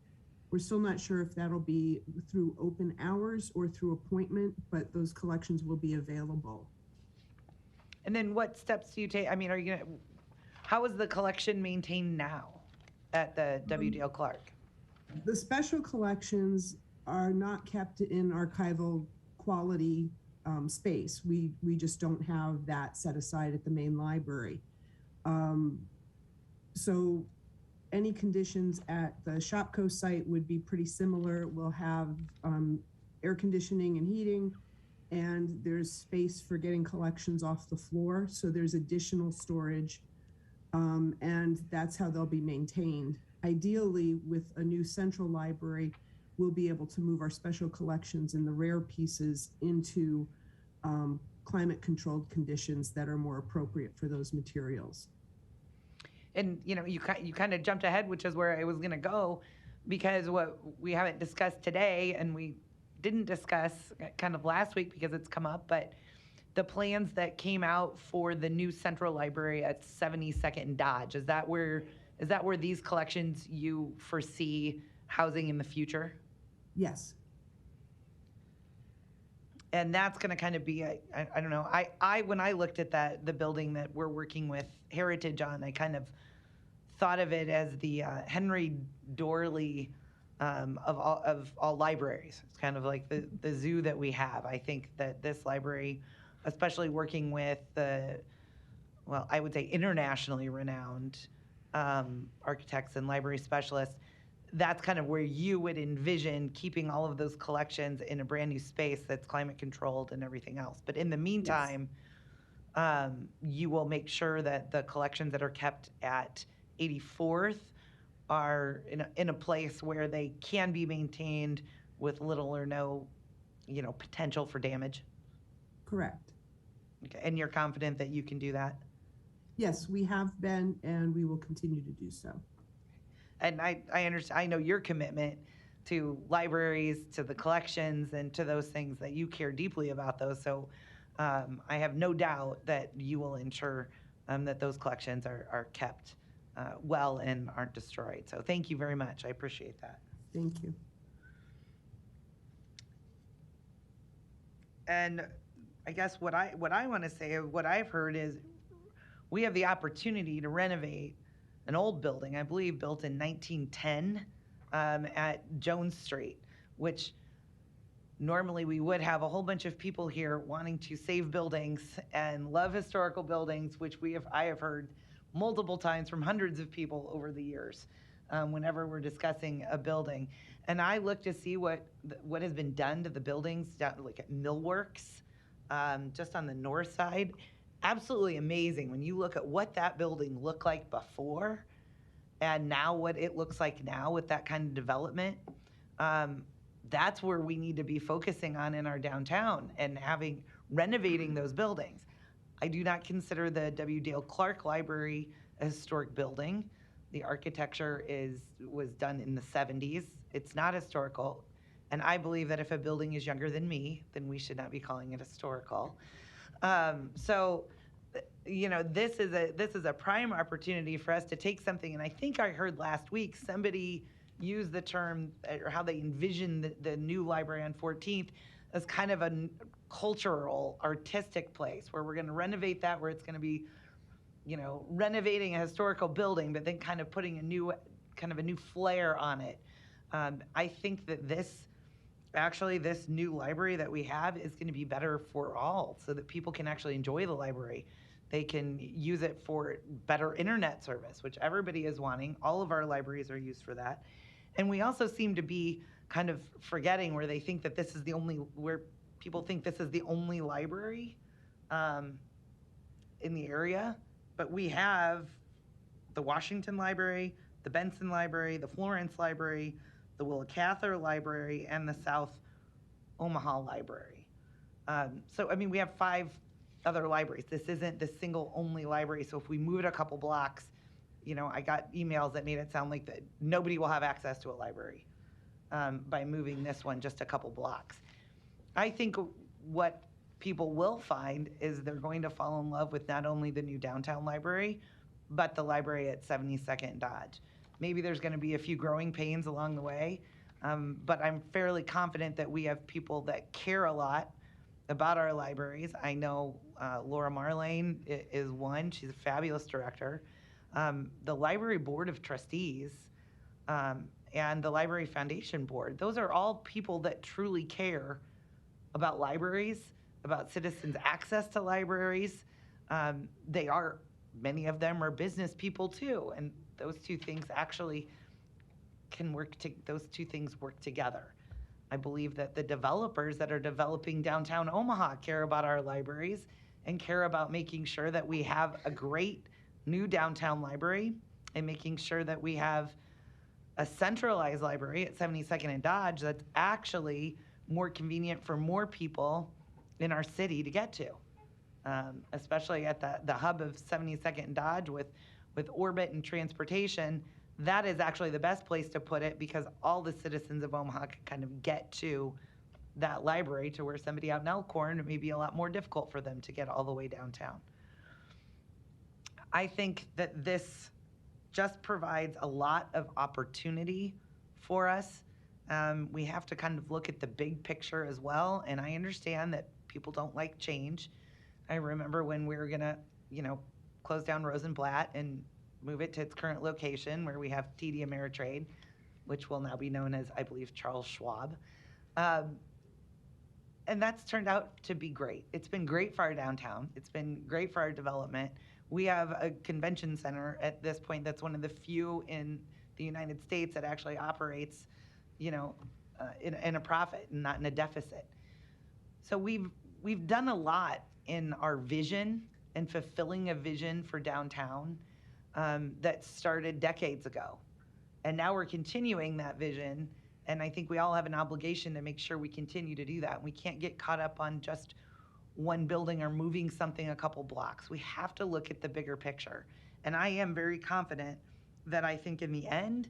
We're still not sure if that'll be through open hours or through appointment, but those collections will be available. And then what steps do you take? I mean, how is the collection maintained now at the W.D.L. Clark? The special collections are not kept in archival quality space. We just don't have that set aside at the main library. So any conditions at the Shopco site would be pretty similar. We'll have air conditioning and heating, and there's space for getting collections off the floor. So there's additional storage, and that's how they'll be maintained. Ideally, with a new central library, we'll be able to move our special collections and the rare pieces into climate-controlled conditions that are more appropriate for those materials. And you kind of jumped ahead, which is where I was going to go, because what we haven't discussed today, and we didn't discuss kind of last week because it's come up, but the plans that came out for the new central library at 72nd and Dodge, is that where these collections you foresee housing in the future? Yes. And that's going to kind of be, I don't know, when I looked at the building that we're working with Heritage on, I kind of thought of it as the Henry Dorley of all libraries. It's kind of like the zoo that we have. I think that this library, especially working with I would say internationally renowned architects and library specialists, that's kind of where you would envision keeping all of those collections in a brand new space that's climate controlled and everything else. But in the meantime, you will make sure that the collections that are kept at 84th are in a place where they can be maintained with little or no, potential for damage. Correct. Okay. And you're confident that you can do that? Yes, we have been, and we will continue to do so. And I understand, I know your commitment to libraries, to the collections, and to those things, that you care deeply about those. So I have no doubt that you will ensure that those collections are kept well and aren't destroyed. So thank you very much. I appreciate that. Thank you. And I guess what I want to say, what I've heard is we have the opportunity to renovate an old building, I believe built in 1910 at Jones Street, which normally we would have a whole bunch of people here wanting to save buildings and love historical buildings, which I have heard multiple times from hundreds of people over the years whenever we're discussing a building. And I look to see what has been done to the buildings down like at Millworks, just on the north side. Absolutely amazing when you look at what that building looked like before and now what it looks like now with that kind of development. That's where we need to be focusing on in our downtown and renovating those buildings. I do not consider the W. Dale Clark Library a historic building. The architecture was done in the 70s. It's not historical. And I believe that if a building is younger than me, then we should not be calling it historical. This is a prime opportunity for us to take something, and I think I heard last week somebody use the term, or how they envision the new library on 14th as kind of a cultural, artistic place where we're going to renovate that, where it's going to be, renovating a historical building, but then kind of putting a new flair on it. I think that this new library that we have is going to be better for all, so that people can actually enjoy the library. They can use it for better internet service, which everybody is wanting. All of our libraries are used for that. And we also seem to be kind of forgetting where people think this is the only library in the area. But we have the Washington Library, the Benson Library, the Florence Library, the Willa Cather Library, and the South Omaha Library. We have 5 other libraries. This isn't the single only library. So if we move it a couple blocks, I got emails that made it sound like that nobody will have access to a library by moving this one just a couple blocks. I think what people will find is they're going to fall in love with not only the new downtown library, but the library at 72nd and Dodge. Maybe there's going to be a few growing pains along the way, but I'm fairly confident that we have people that care a lot about our libraries. I know Laura Marlane is one. She's a fabulous director. The Library Board of Trustees and the Library Foundation Board, those are all people that truly care about libraries, about citizens' access to libraries. Many of them are business people too, and those two things actually those two things work together. I believe that the developers that are developing downtown Omaha care about our libraries and care about making sure that we have a great new downtown library and making sure that we have a centralized library at 72nd and Dodge that's actually more convenient for more people in our city to get to, especially at the hub of 72nd and Dodge with Orbit and transportation. That is actually the best place to put it because all the citizens of Omaha can kind of get to that library, to where somebody out in Elkhorn, it may be a lot more difficult for them to get all the way downtown. I think that this just provides a lot of opportunity for us We have to kind of look at the big picture as well. And I understand that people don't like change. I remember when we were gonna, close down Rosenblatt and move it to its current location where we have TD Ameritrade, which will now be known as, I believe, Charles Schwab. And that's turned out to be great. It's been great for our downtown. It's been great for our development. We have a convention center at this point that's one of the few in the United States that actually operates, in a profit and not in a deficit. So we've done a lot in our vision and fulfilling a vision for downtown that started decades ago. And now we're continuing that vision. And I think we all have an obligation to make sure we continue to do that. We can't get caught up on just one building or moving something a couple blocks. We have to look at the bigger picture. And I am very confident that I think in the end,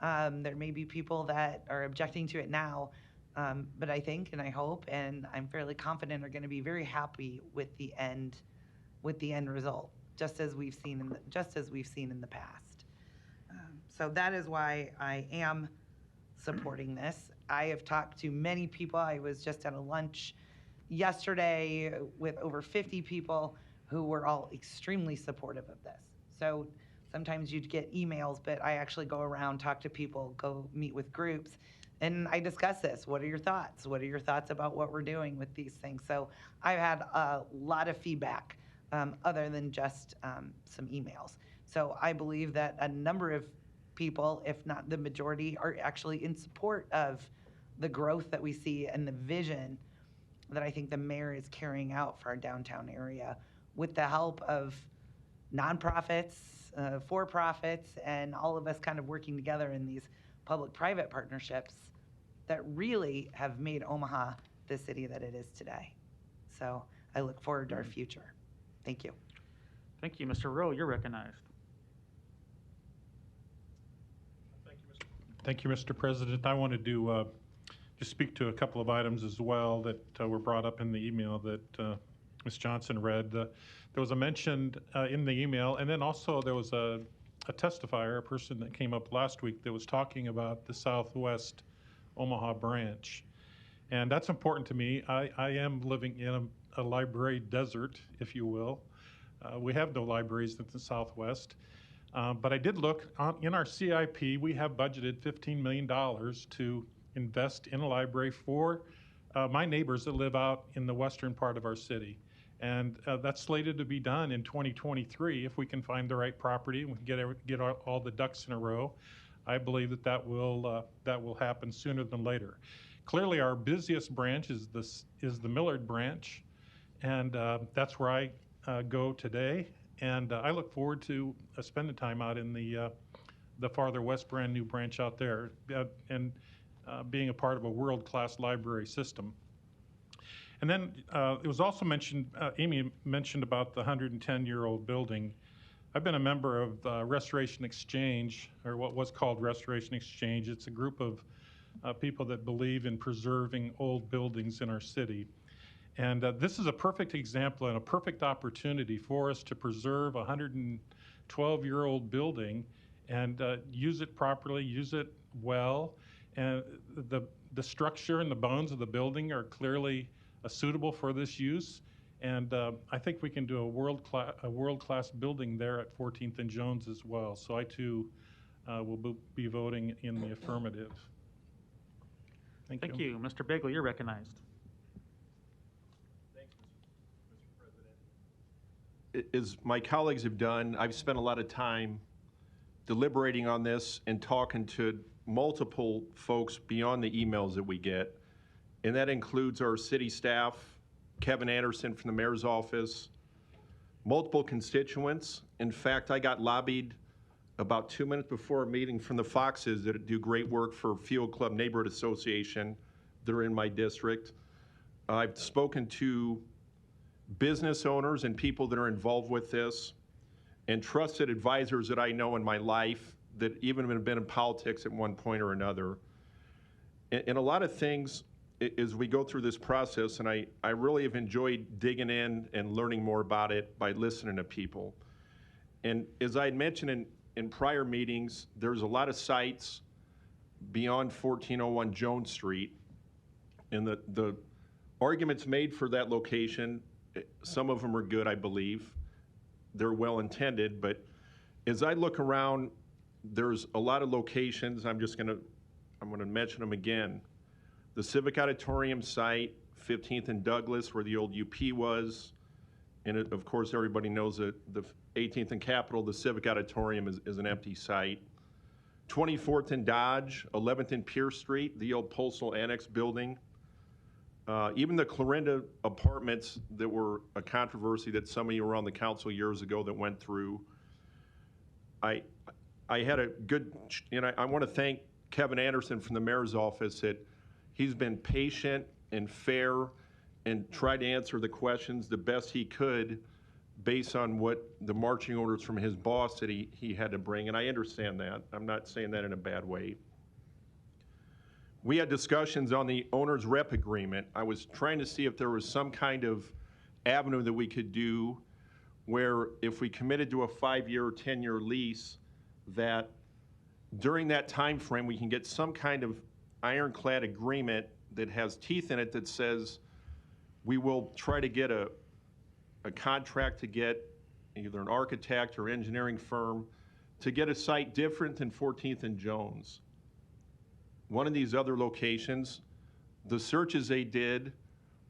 there may be people that are objecting to it now, but I think and I hope and I'm fairly confident are going to be very happy with the end result, just as we've seen in the past. So that is why I am supporting this. I have talked to many people. I was just at a lunch yesterday with over 50 people who were all extremely supportive of this. So sometimes you'd get emails, but I actually go around, talk to people, go meet with groups, and I discuss this. What are your thoughts? What are your thoughts about what we're doing with these things? So I've had a lot of feedback other than just some emails. So I believe that a number of people, if not the majority, are actually in support of the growth that we see and the vision that I think the mayor is carrying out for our downtown area with the help of nonprofits, for-profits, and all of us kind of working together in these public-private partnerships that really have made Omaha the city that it is today. So I look forward to our future. Thank you. Thank you. Mr. Rowe, you're recognized. Thank you, Mr. President. I wanted to just speak to a couple of items as well that were brought up in the email that Ms. Johnson read. There was a mention in the email, and then also there was a testifier, a person that came up last week that was talking about the Southwest Omaha branch. And that's important to me. I am living in a library desert, if you will. We have no libraries in the Southwest. But I did look, in our CIP, we have budgeted $15 million to invest in a library for my neighbors that live out in the western part of our city. And that's slated to be done in 2023 if we can find the right property and we can get all the ducks in a row. I believe that will happen sooner than later. Clearly, our busiest branch is the Millard branch, and that's where I go today. And I look forward to spending time out in the farther west brand new branch out there and being a part of a world-class library system. And then it was also mentioned, Amy mentioned about the 110-year-old building. I've been a member of Restoration Exchange, or what was called Restoration Exchange. It's a group of people that believe in preserving old buildings in our city. And this is a perfect example and a perfect opportunity for us to preserve a 112-year-old building and use it properly, use it well. And the structure and the bones of the building are clearly suitable for this use. And I think we can do a world-class building there at 14th and Jones as well. So I too will be voting in the affirmative. Thank you. Mr. Bagel, you're recognized. As my colleagues have done, I've spent a lot of time deliberating on this and talking to multiple folks beyond the emails that we get. And that includes our city staff, Kevin Anderson from the mayor's office, multiple constituents. In fact, I got lobbied about 2 minutes before a meeting from the Foxes that do great work for Field Club Neighborhood Association. They're in my district. I've spoken to business owners and people that are involved with this, and trusted advisors that I know in my life that even have been in politics at one point or another. And a lot of things, as we go through this process, and I really have enjoyed digging in and learning more about it by listening to people. And as I had mentioned in prior meetings, there's a lot of sites beyond 1401 Jones Street. And the arguments made for that location, some of them are good, I believe. They're well-intended, but as I look around, there's a lot of locations. I'm gonna mention them again. The Civic Auditorium site, 15th and Douglas, where the old UP was. And of course, everybody knows that the 18th and Capitol, the Civic Auditorium is an empty site. 24th and Dodge, 11th and Pierce Street, the old Postal Annex building. Even the Clarinda apartments that were a controversy that some of you were on the council years ago that went through. I had a good, and I want to thank Kevin Anderson from the mayor's office that he's been patient and fair and tried to answer the questions the best he could based on what the marching orders from his boss that he had to bring, and I understand that. I'm not saying that in a bad way. We had discussions on the owner's rep agreement. I was trying to see if there was some kind of avenue that we could do where if we committed to a 5-year or 10-year lease, that during that time frame we can get some kind of ironclad agreement that has teeth in it that says we will try to get a contract to get either an architect or engineering firm to get a site different than 14th and Jones. One of these other locations, the searches they did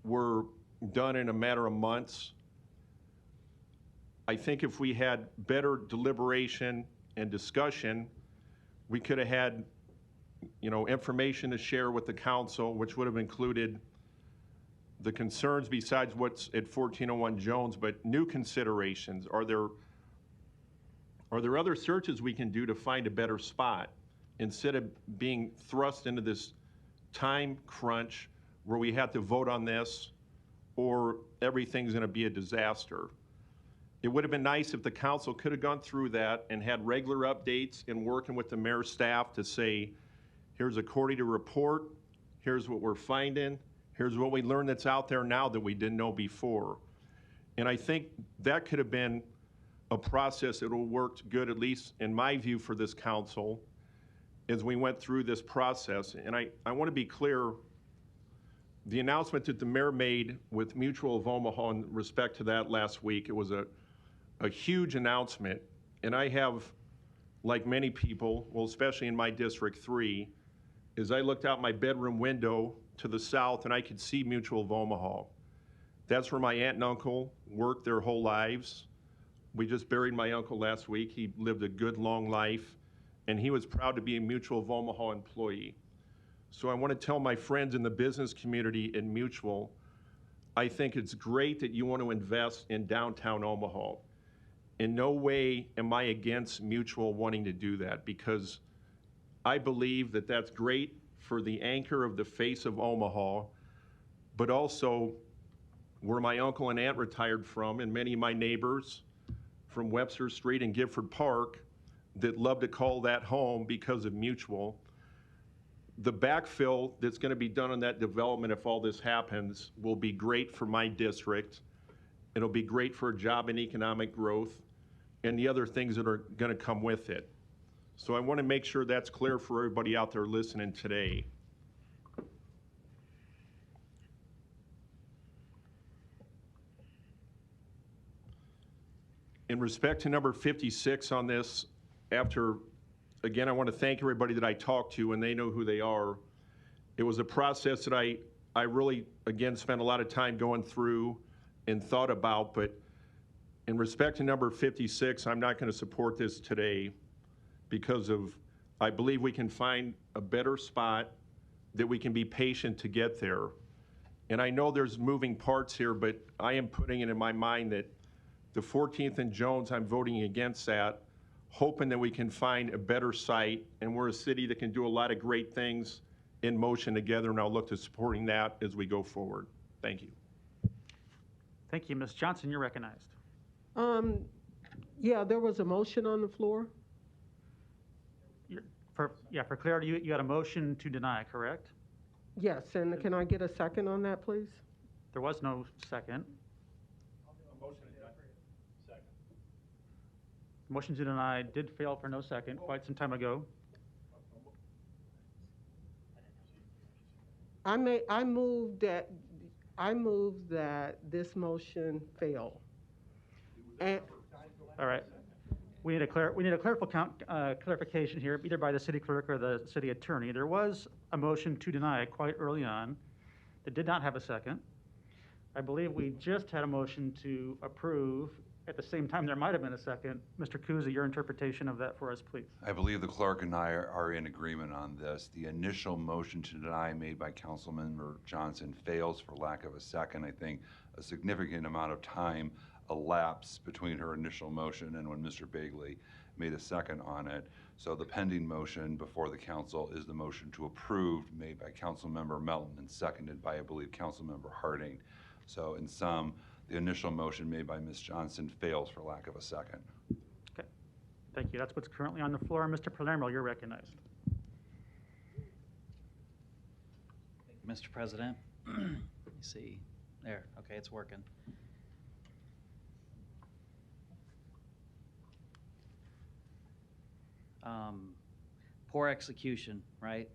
were done in a matter of months. I think if we had better deliberation and discussion, we could have had, information to share with the council, which would have included the concerns besides what's at 1401 Jones, but new considerations. Are there other searches we can do to find a better spot instead of being thrust into this time crunch where we have to vote on this or everything's going to be a disaster? It would have been nice if the council could have gone through that and had regular updates and working with the mayor's staff to say, here's according to report, here's what we're finding, here's what we learned that's out there now that we didn't know before. And I think that could have been a process that will work good, at least in my view, for this council as we went through this process. And I want to be clear, the announcement that the mayor made with Mutual of Omaha in respect to that last week, it was a huge announcement. And I have, like many people, well, especially in my District 3, is I looked out my bedroom window to the south and I could see Mutual of Omaha. That's where my aunt and uncle worked their whole lives. We just buried my uncle last week. He lived a good, long life, and he was proud to be a Mutual of Omaha employee. So I want to tell my friends in the business community in Mutual, I think it's great that you want to invest in downtown Omaha. In no way am I against Mutual wanting to do that, because I believe that that's great for the anchor of the face of Omaha, but also where my uncle and aunt retired from, and many of my neighbors from Webster Street and Gifford Park that love to call that home because of Mutual. The backfill that's going to be done on that development, if all this happens, will be great for my district. It'll be great for job and economic growth and the other things that are going to come with it. So I want to make sure that's clear for everybody out there listening today. In respect to number 56 on this, again, I want to thank everybody that I talked to, and they know who they are. It was a process that I really, again, spent a lot of time going through and thought about, but in respect to number 56, I'm not going to support this today because I believe we can find a better spot that we can be patient to get there. And I know there's moving parts here, but I am putting it in my mind that the 14th and Jones, I'm voting against that, hoping that we can find a better site, and we're a city that can do a lot of great things in motion together, and I'll look to supporting that as we go forward. Thank you. Thank you. Ms. Johnson, you're recognized. Yeah, there was a motion on the floor. For clarity, you had a motion to deny, correct? Yes, and can I get a second on that, please? There was no second. Motion to deny did fail for no second quite some time ago. I move that this motion fail. And All right. We need a clarification here, either by the city clerk or the city attorney. There was a motion to deny quite early on that did not have a second. I believe we just had a motion to approve. At the same time, there might have been a second. Mr. Kuza, your interpretation of that for us, please. I believe the clerk and I are in agreement on this. The initial motion to deny made by Councilmember Johnson fails for lack of a second. I think a significant amount of time elapsed between her initial motion and when Mr. Bagley made a second on it. So the pending motion before the council is the motion to approve made by Councilmember Melton and seconded by, I believe, Councilmember Harding. So in sum, the initial motion made by Ms. Johnson fails for lack of a second. Okay. Thank you. That's what's currently on the floor. Mr. Palermo, you're recognized. Mr. President, let me see. There, okay, it's working. Poor execution, right?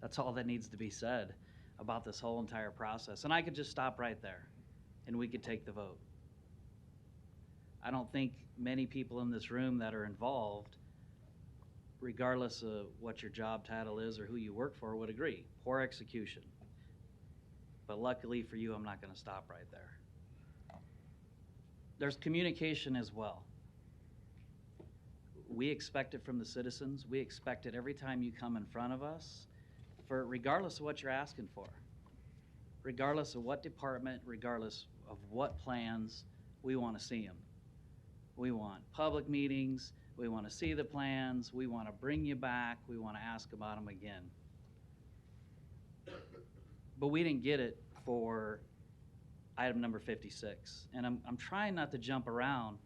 That's all that needs to be said about this whole entire process. And I could just stop right there and we could take the vote. I don't think many people in this room that are involved, regardless of what your job title is or who you work for, would agree. Poor execution. But luckily for you, I'm not going to stop right there. There's communication as well. We expect it from the citizens. We expect it every time you come in front of us, for regardless of what you're asking for, regardless of what department, regardless of what plans, we want to see them. We want public meetings. We want to see the plans. We want to bring you back. We want to ask about them again. But we didn't get it for item number 56. And I'm trying not to jump around,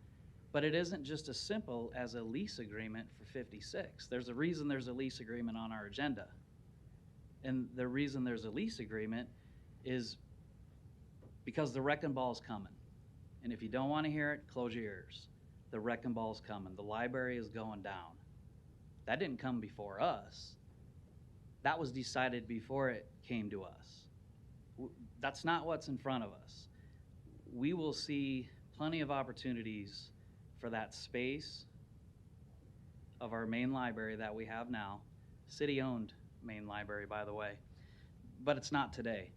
but it isn't just as simple as a lease agreement for 56. There's a reason there's a lease agreement on our agenda. And the reason there's a lease agreement is because the wrecking ball's coming. And if you don't want to hear it, close your ears. The wrecking ball's coming. The library is going down. That didn't come before us. That was decided before it came to us. That's not what's in front of us. We will see plenty of opportunities for that space of our main library that we have now, city-owned main library, by the way, but it's not today.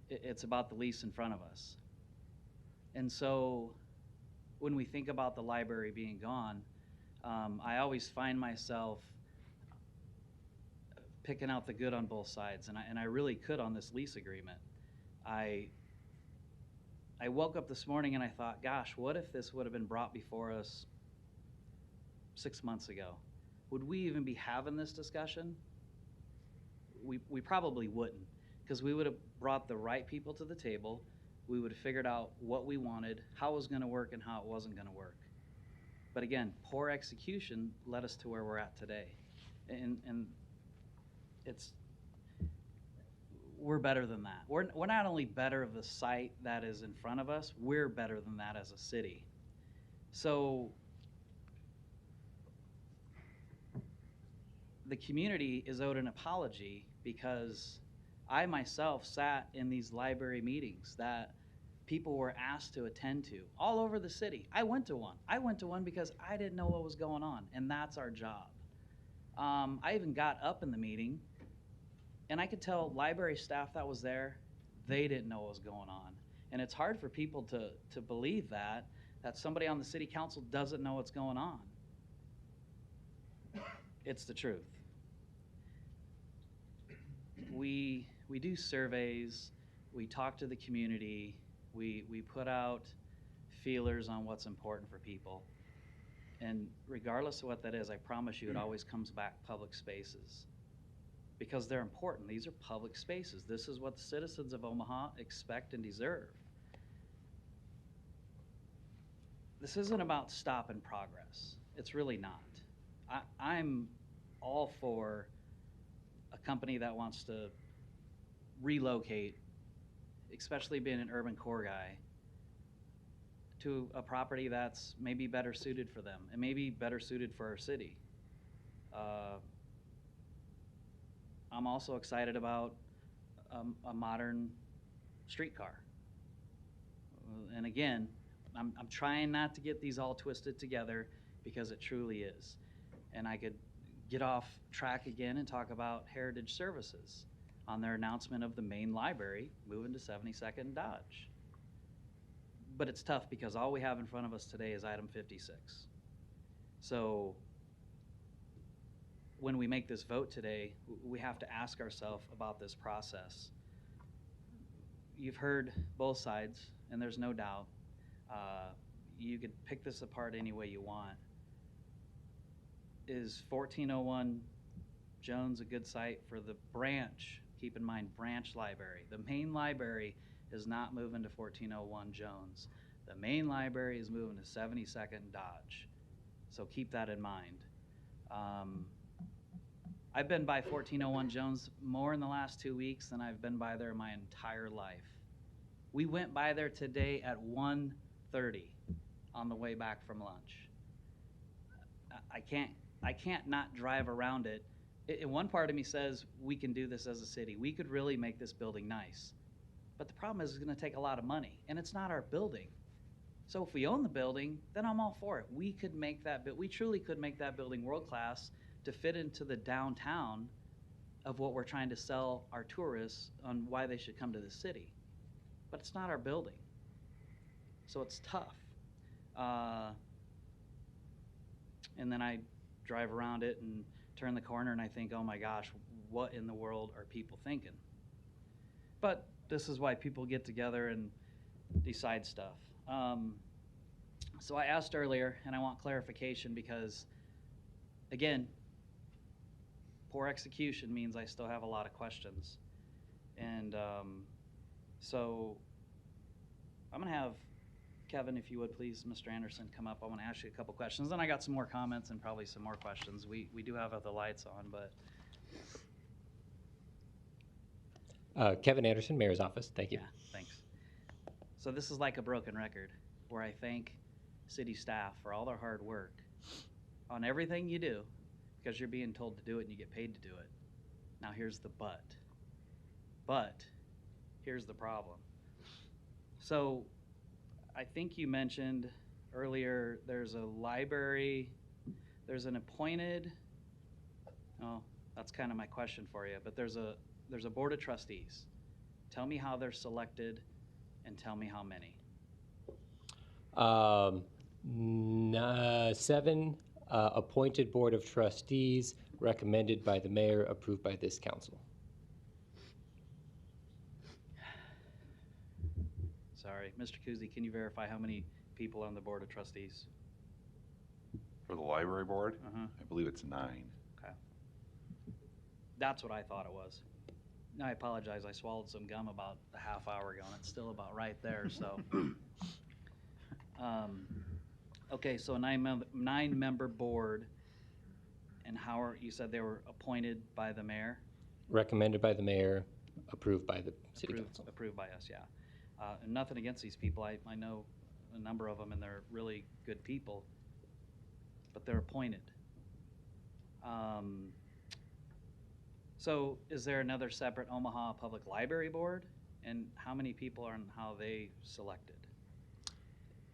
It's about the lease in front of us. And so when we think about the library being gone, I always find myself picking out the good on both sides, and I really could on this lease agreement. I woke up this morning and I thought, gosh, what if this would have been brought before us 6 months ago? Would we even be having this discussion? We probably wouldn't, because we would have brought the right people to the table. We would have figured out what we wanted, how it was going to work, and how it wasn't going to work. But again, poor execution led us to where we're at today. And we're better than that. We're not only better of the site that is in front of us, we're better than that as a city. So the community is owed an apology, because I myself sat in these library meetings that people were asked to attend to all over the city. I went to one. I went to one because I didn't know what was going on, and that's our job. I even got up in the meeting, and I could tell library staff that was there, they didn't know what was going on. And it's hard for people to believe that somebody on the city council doesn't know what's going on. It's the truth. We do surveys, we talk to the community, we put out feelers on what's important for people. And regardless of what that is, I promise you it always comes back public spaces, because they're important. These are public spaces. This is what the citizens of Omaha expect and deserve. This isn't about stopping progress. It's really not. I'm all for a company that wants to relocate, especially being an urban core guy, to a property that's maybe better suited for them and maybe better suited for our city. I'm also excited about a modern streetcar. And again, I'm trying not to get these all twisted together because it truly is. And I could get off track again and talk about Heritage Services on their announcement of the main library moving to 72nd and Dodge. But it's tough because all we have in front of us today is item 56. So when we make this vote today, we have to ask ourselves about this process. You've heard both sides, and there's no doubt. You could pick this apart any way you want. Is 1401 Jones a good site for the branch? Keep in mind, branch library. The main library is not moving to 1401 Jones. The main library is moving to 72nd Dodge. So keep that in mind. I've been by 1401 Jones more in the last 2 weeks than I've been by there my entire life. We went by there today at 1:30 on the way back from lunch. I can't not drive around it. And one part of me says we can do this as a city. We could really make this building nice. But the problem is it's going to take a lot of money, and it's not our building. So if we own the building, then I'm all for it. We could make we truly could make that building world class to fit into the downtown of what we're trying to sell our tourists on why they should come to the city. But it's not our building. So it's tough. And then I drive around it and turn the corner and I think, oh my gosh, what in the world are people thinking? But this is why people get together and decide stuff. So I asked earlier, and I want clarification because, again, poor execution means I still have a lot of questions. And so I'm going to have Kevin, if you would please, Mr. Anderson, come up. I want to ask you a couple questions. Then I got some more comments and probably some more questions. We do have the lights on, but. Kevin Anderson, Mayor's Office. Thank you. Yeah, thanks. So this is like a broken record where I thank city staff for all their hard work on everything you do because you're being told to do it and you get paid to do it. Now here's the but. But here's the problem. So I think you mentioned earlier there's a library, there's an appointed, oh, that's kind of my question for you, but there's a board of trustees. Tell me how they're selected and tell me how many. 7 appointed board of trustees recommended by the mayor, approved by this council. Sorry, Mr. Kuzy, can you verify how many people on the board of trustees? For the library board, I believe it's 9. Okay. That's what I thought it was. I apologize, I swallowed some gum about a half hour ago, and it's still about right there, so. Okay, so a 9-member board, and you said they were appointed by the mayor? Recommended by the mayor, approved by the city council. Approved by us, yeah. And nothing against these people. I know a number of them, and they're really good people, but they're appointed. So is there another separate Omaha Public Library Board? And how many people are and how they selected?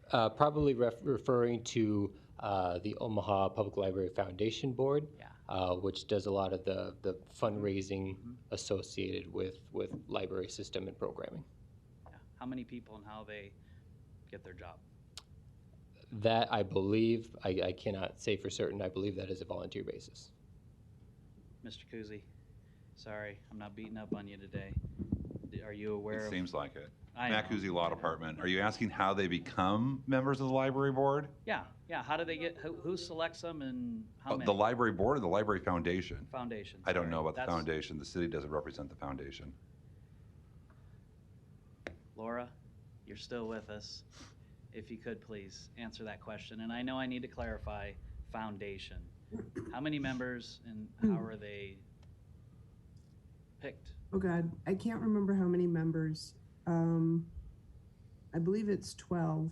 Probably referring to the Omaha Public Library Foundation Board, which does a lot of the fundraising associated with library system and programming. Yeah. How many people and how they get their job? That I believe, I cannot say for certain, I believe that is a volunteer basis. Mr. Kuzy, sorry, I'm not beating up on you today. Are you aware It of? seems like it. I Matt know. Kuzy Law Department. Are you asking how they become members of the library board? Yeah. How do they get, who selects them and how many? The library board or the library foundation? Foundation. I don't sorry. know about the That's- foundation. The city doesn't represent the foundation. Laura, you're still with us. If you could please answer that question. And I know I need to clarify foundation. How many members and how are they picked? Oh God, I can't remember how many members. I believe it's 12,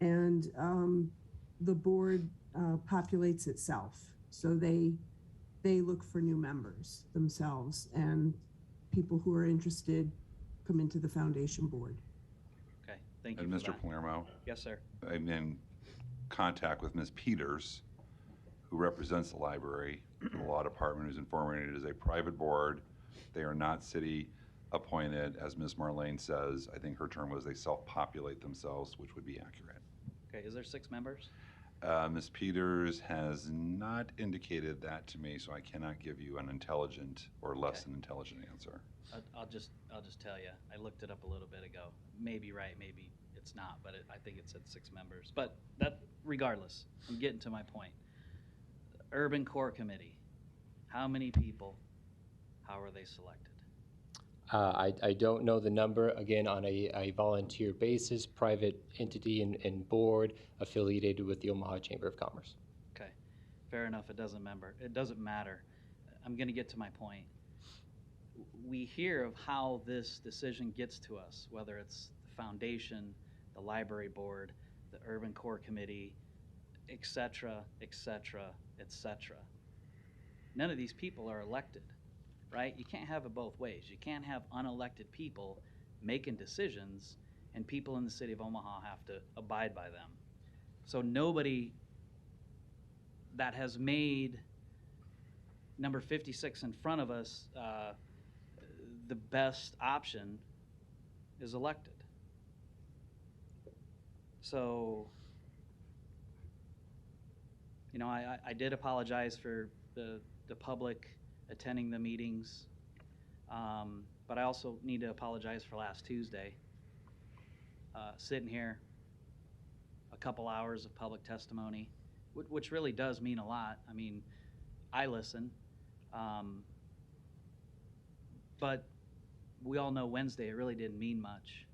and the board populates itself. So they look for new members themselves, and people who are interested come into the foundation board. Okay, thank you And for Mr. that. Palermo, Yes, sir. I'm in contact with Ms. Peters, who represents the library, the law department, who's informing it is a private board. They are not city appointed, as Ms. Marlene says. I think her term was they self-populate themselves, which would be accurate. Okay, is there 6 members? Ms. Peters has not indicated that to me, so I cannot give you an intelligent or less than intelligent answer. I'll just tell you, I looked it up a little bit ago. Maybe right, maybe it's not, but I think it said 6 members. But that, regardless, I'm getting to my point. Urban Core Committee, how many people, how are they selected? I don't know the number, again, on a volunteer basis, private entity and board affiliated with the Omaha Chamber of Commerce. Okay, fair enough, it doesn't matter. I'm gonna get to my point. We hear of how this decision gets to us, whether it's the foundation, the library board, the Urban Core Committee, et cetera, et cetera, et cetera. None of these people are elected, right? You can't have it both ways. You can't have unelected people making decisions and people in the city of Omaha have to abide by them. So nobody that has made number 56 in front of us the best option is elected. So, you know, I did apologize for the public attending the meetings, but I also need to apologize for last Tuesday. Sitting here, a couple hours of public testimony, which really does mean a lot. I mean, I listen, but we all know Wednesday, it really didn't mean much.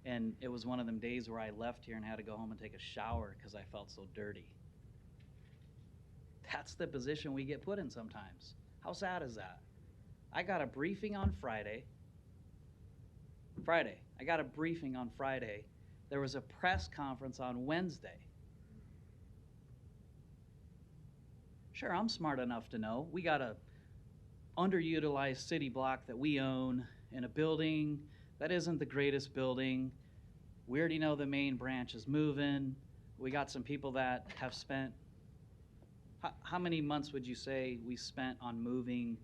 And it was one of them days where I left here and had to go home and take a shower because I felt so dirty. That's the position we get put in sometimes. How sad is that? I got a briefing on Friday. I got a briefing on Friday. There was a press conference on Wednesday. Sure, I'm smart enough to know we got a underutilized city block that we own in a building that isn't the greatest building. We already know the main branch is moving. We got some people that have spent, how many months would you say we spent on moving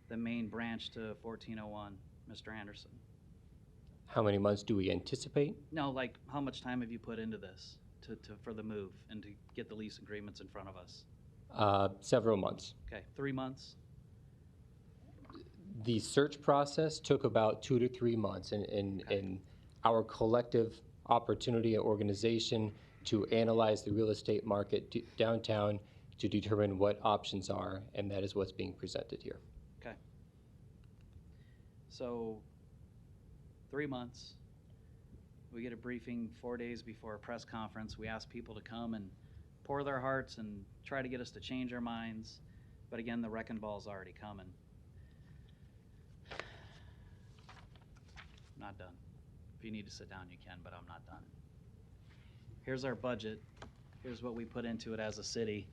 the main branch to 1401, Mr. Anderson? How many months do we anticipate? No, like how much time have you put into this for the move and to get the lease agreements in front of us? Several months. Okay, 3 months? The search process took about 2 to 3 months in our collective opportunity and organization to analyze the real estate market downtown to determine what options are, and that is what's being presented here. Okay. So 3 months, we get a briefing 4 days before a press conference. We ask people to come and pour their hearts and try to get us to change our minds. But again, the wrecking ball's already coming. I'm not done. If you need to sit down, you can, but I'm not done. Here's our budget. Here's what we put into it as a city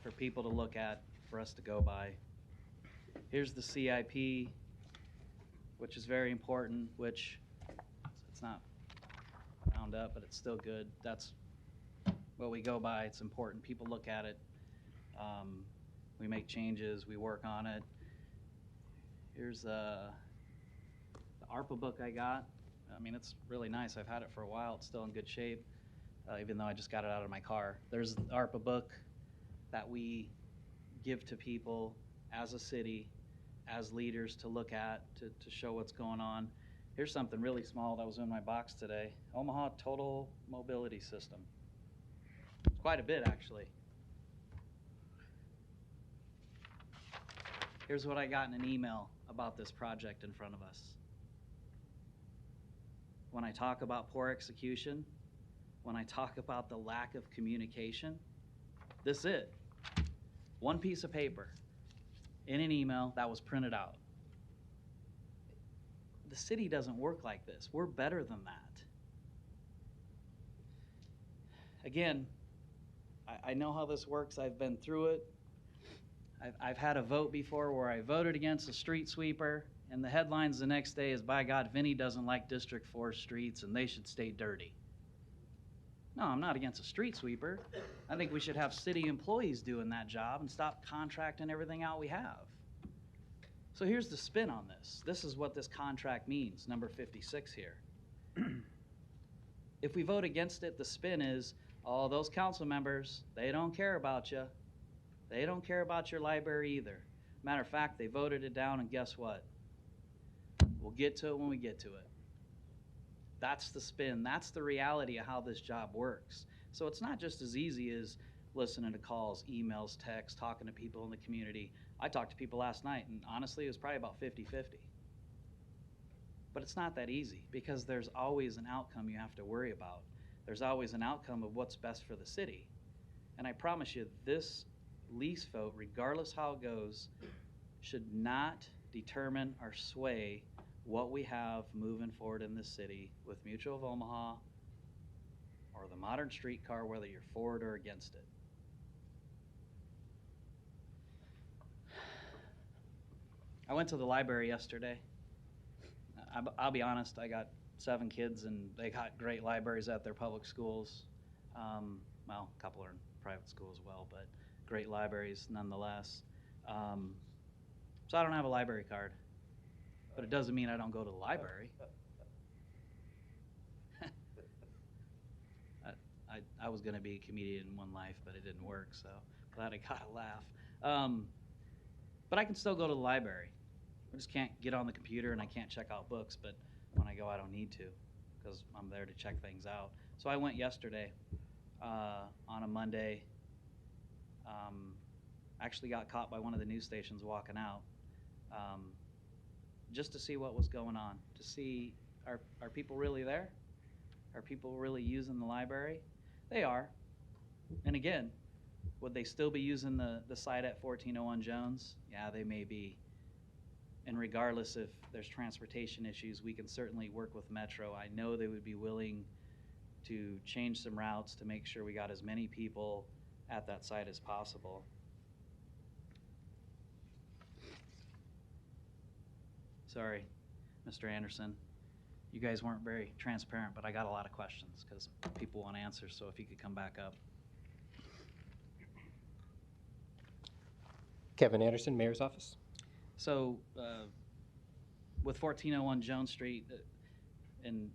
for people to look at, for us to go by. Here's the CIP, which is very important, which it's not round up, but it's still good. That's what we go by. It's important. People look at it. We make changes. We work on it. Here's the ARPA book I got. I mean, it's really nice. I've had it for a while. It's still in good shape, even though I just got it out of my car. There's the ARPA book that we give to people as a city, as leaders to look at, to show what's going on. Here's something really small that was in my box today. Omaha Total Mobility System. It's quite a bit, actually. Here's what I got in an email about this project in front of us. When I talk about poor execution, when I talk about the lack of communication, this is it. One piece of paper in an email that was printed out. The city doesn't work like this. We're better than that. Again, I know how this works. I've been through it. I've had a vote before where I voted against a street sweeper, and the headlines the next day is, by God, Vinny doesn't like District 4 streets and they should stay dirty. No, I'm not against a street sweeper. I think we should have city employees doing that job and stop contracting everything out we have. So here's the spin on this. This is what this contract means, number 56 here. If we vote against it, the spin is, oh, those council members, they don't care about you. They don't care about your library either. Matter of fact, they voted it down, and guess what? We'll get to it when we get to it. That's the spin. That's the reality of how this job works. So it's not just as easy as listening to calls, emails, texts, talking to people in the community. I talked to people last night, and honestly, it was probably about 50-50. But it's not that easy, because there's always an outcome you have to worry about. There's always an outcome of what's best for the city. And I promise you, this lease vote, regardless how it goes, should not determine or sway what we have moving forward in this city with Mutual of Omaha or the modern streetcar, whether you're for it or against it. I went to the library yesterday. I'll be honest, I got 7 kids, and they got great libraries at their public schools. Well, a couple are in private school as well, but great libraries nonetheless. So I don't have a library card, but it doesn't mean I don't go to the library. I was going to be a comedian in one life, but it didn't work, so glad I got a laugh. But I can still go to the library. I just can't get on the computer, and I can't check out books, but when I go, I don't need to, because I'm there to check things out. So I went yesterday on a Monday. Actually got caught by one of the news stations walking out, just to see what was going on, to see, are people really there? Are people really using the library? They are. And again, would they still be using the site at 1401 Jones? Yeah, they may be. And regardless if there's transportation issues, we can certainly work with Metro. I know they would be willing to change some routes to make sure we got as many people at that site as possible. Sorry, Mr. Anderson. You guys weren't very transparent, but I got a lot of questions because people want answers, so if you could come back up. Kevin Anderson, Mayor's Office. So with 1401 Jones Street, and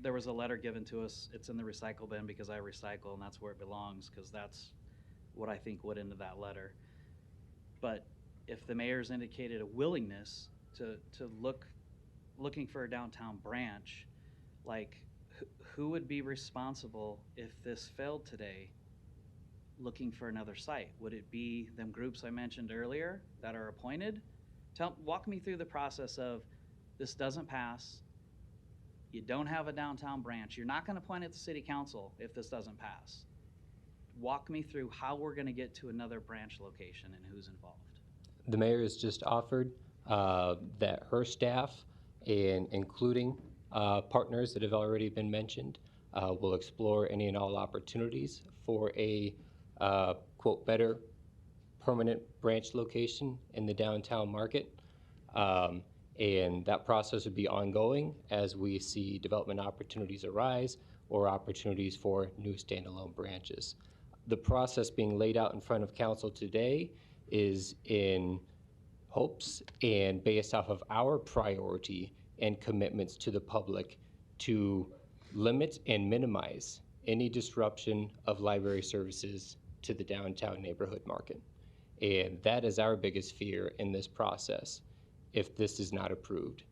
there was a letter given to us. It's in the recycle bin because I recycle, and that's where it belongs, because that's what I think went into that letter. But if the mayor's indicated a willingness to looking for a downtown branch, like who would be responsible if this failed today looking for another site? Would it be them groups I mentioned earlier that are appointed? Walk me through the process of this doesn't pass. You don't have a downtown branch. You're not going to appoint at the city council if this doesn't pass. Walk me through how we're going to get to another branch location and who's involved. The mayor has just offered that her staff, including partners that have already been mentioned, will explore any and all opportunities for a, quote, better permanent branch location in the downtown market. And that process would be ongoing as we see development opportunities arise or opportunities for new standalone branches. The process being laid out in front of council today is in hopes and based off of our priority and commitments to the public to limit and minimize any disruption of library services to the downtown neighborhood market. And that is our biggest fear in this process, if this is not approved,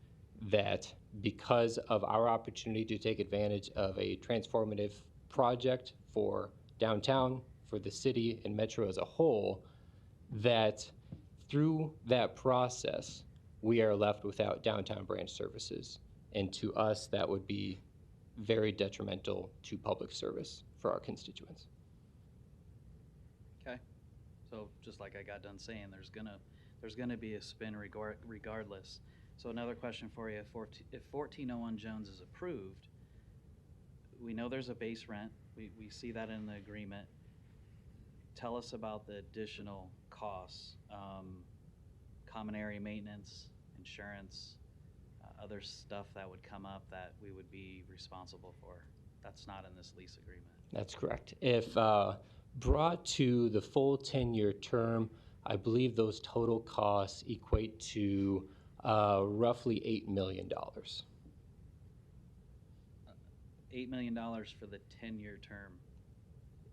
that because of our opportunity to take advantage of a transformative project for downtown, for the city and Metro as a whole, that through that process, we are left without downtown branch services. And to us, that would be very detrimental to public service for our constituents. Okay. So just like I got done saying, there's gonna be a spin regardless. So another question for you: if 1401 Jones is approved, we know there's a base rent. We see that in the agreement. Tell us about the additional costs, common area maintenance, insurance, other stuff that would come up that we would be responsible for. That's not in this lease agreement. That's correct. If brought to the full 10-year term, I believe those total costs equate to roughly $8 million. $8 million for the 10-year term.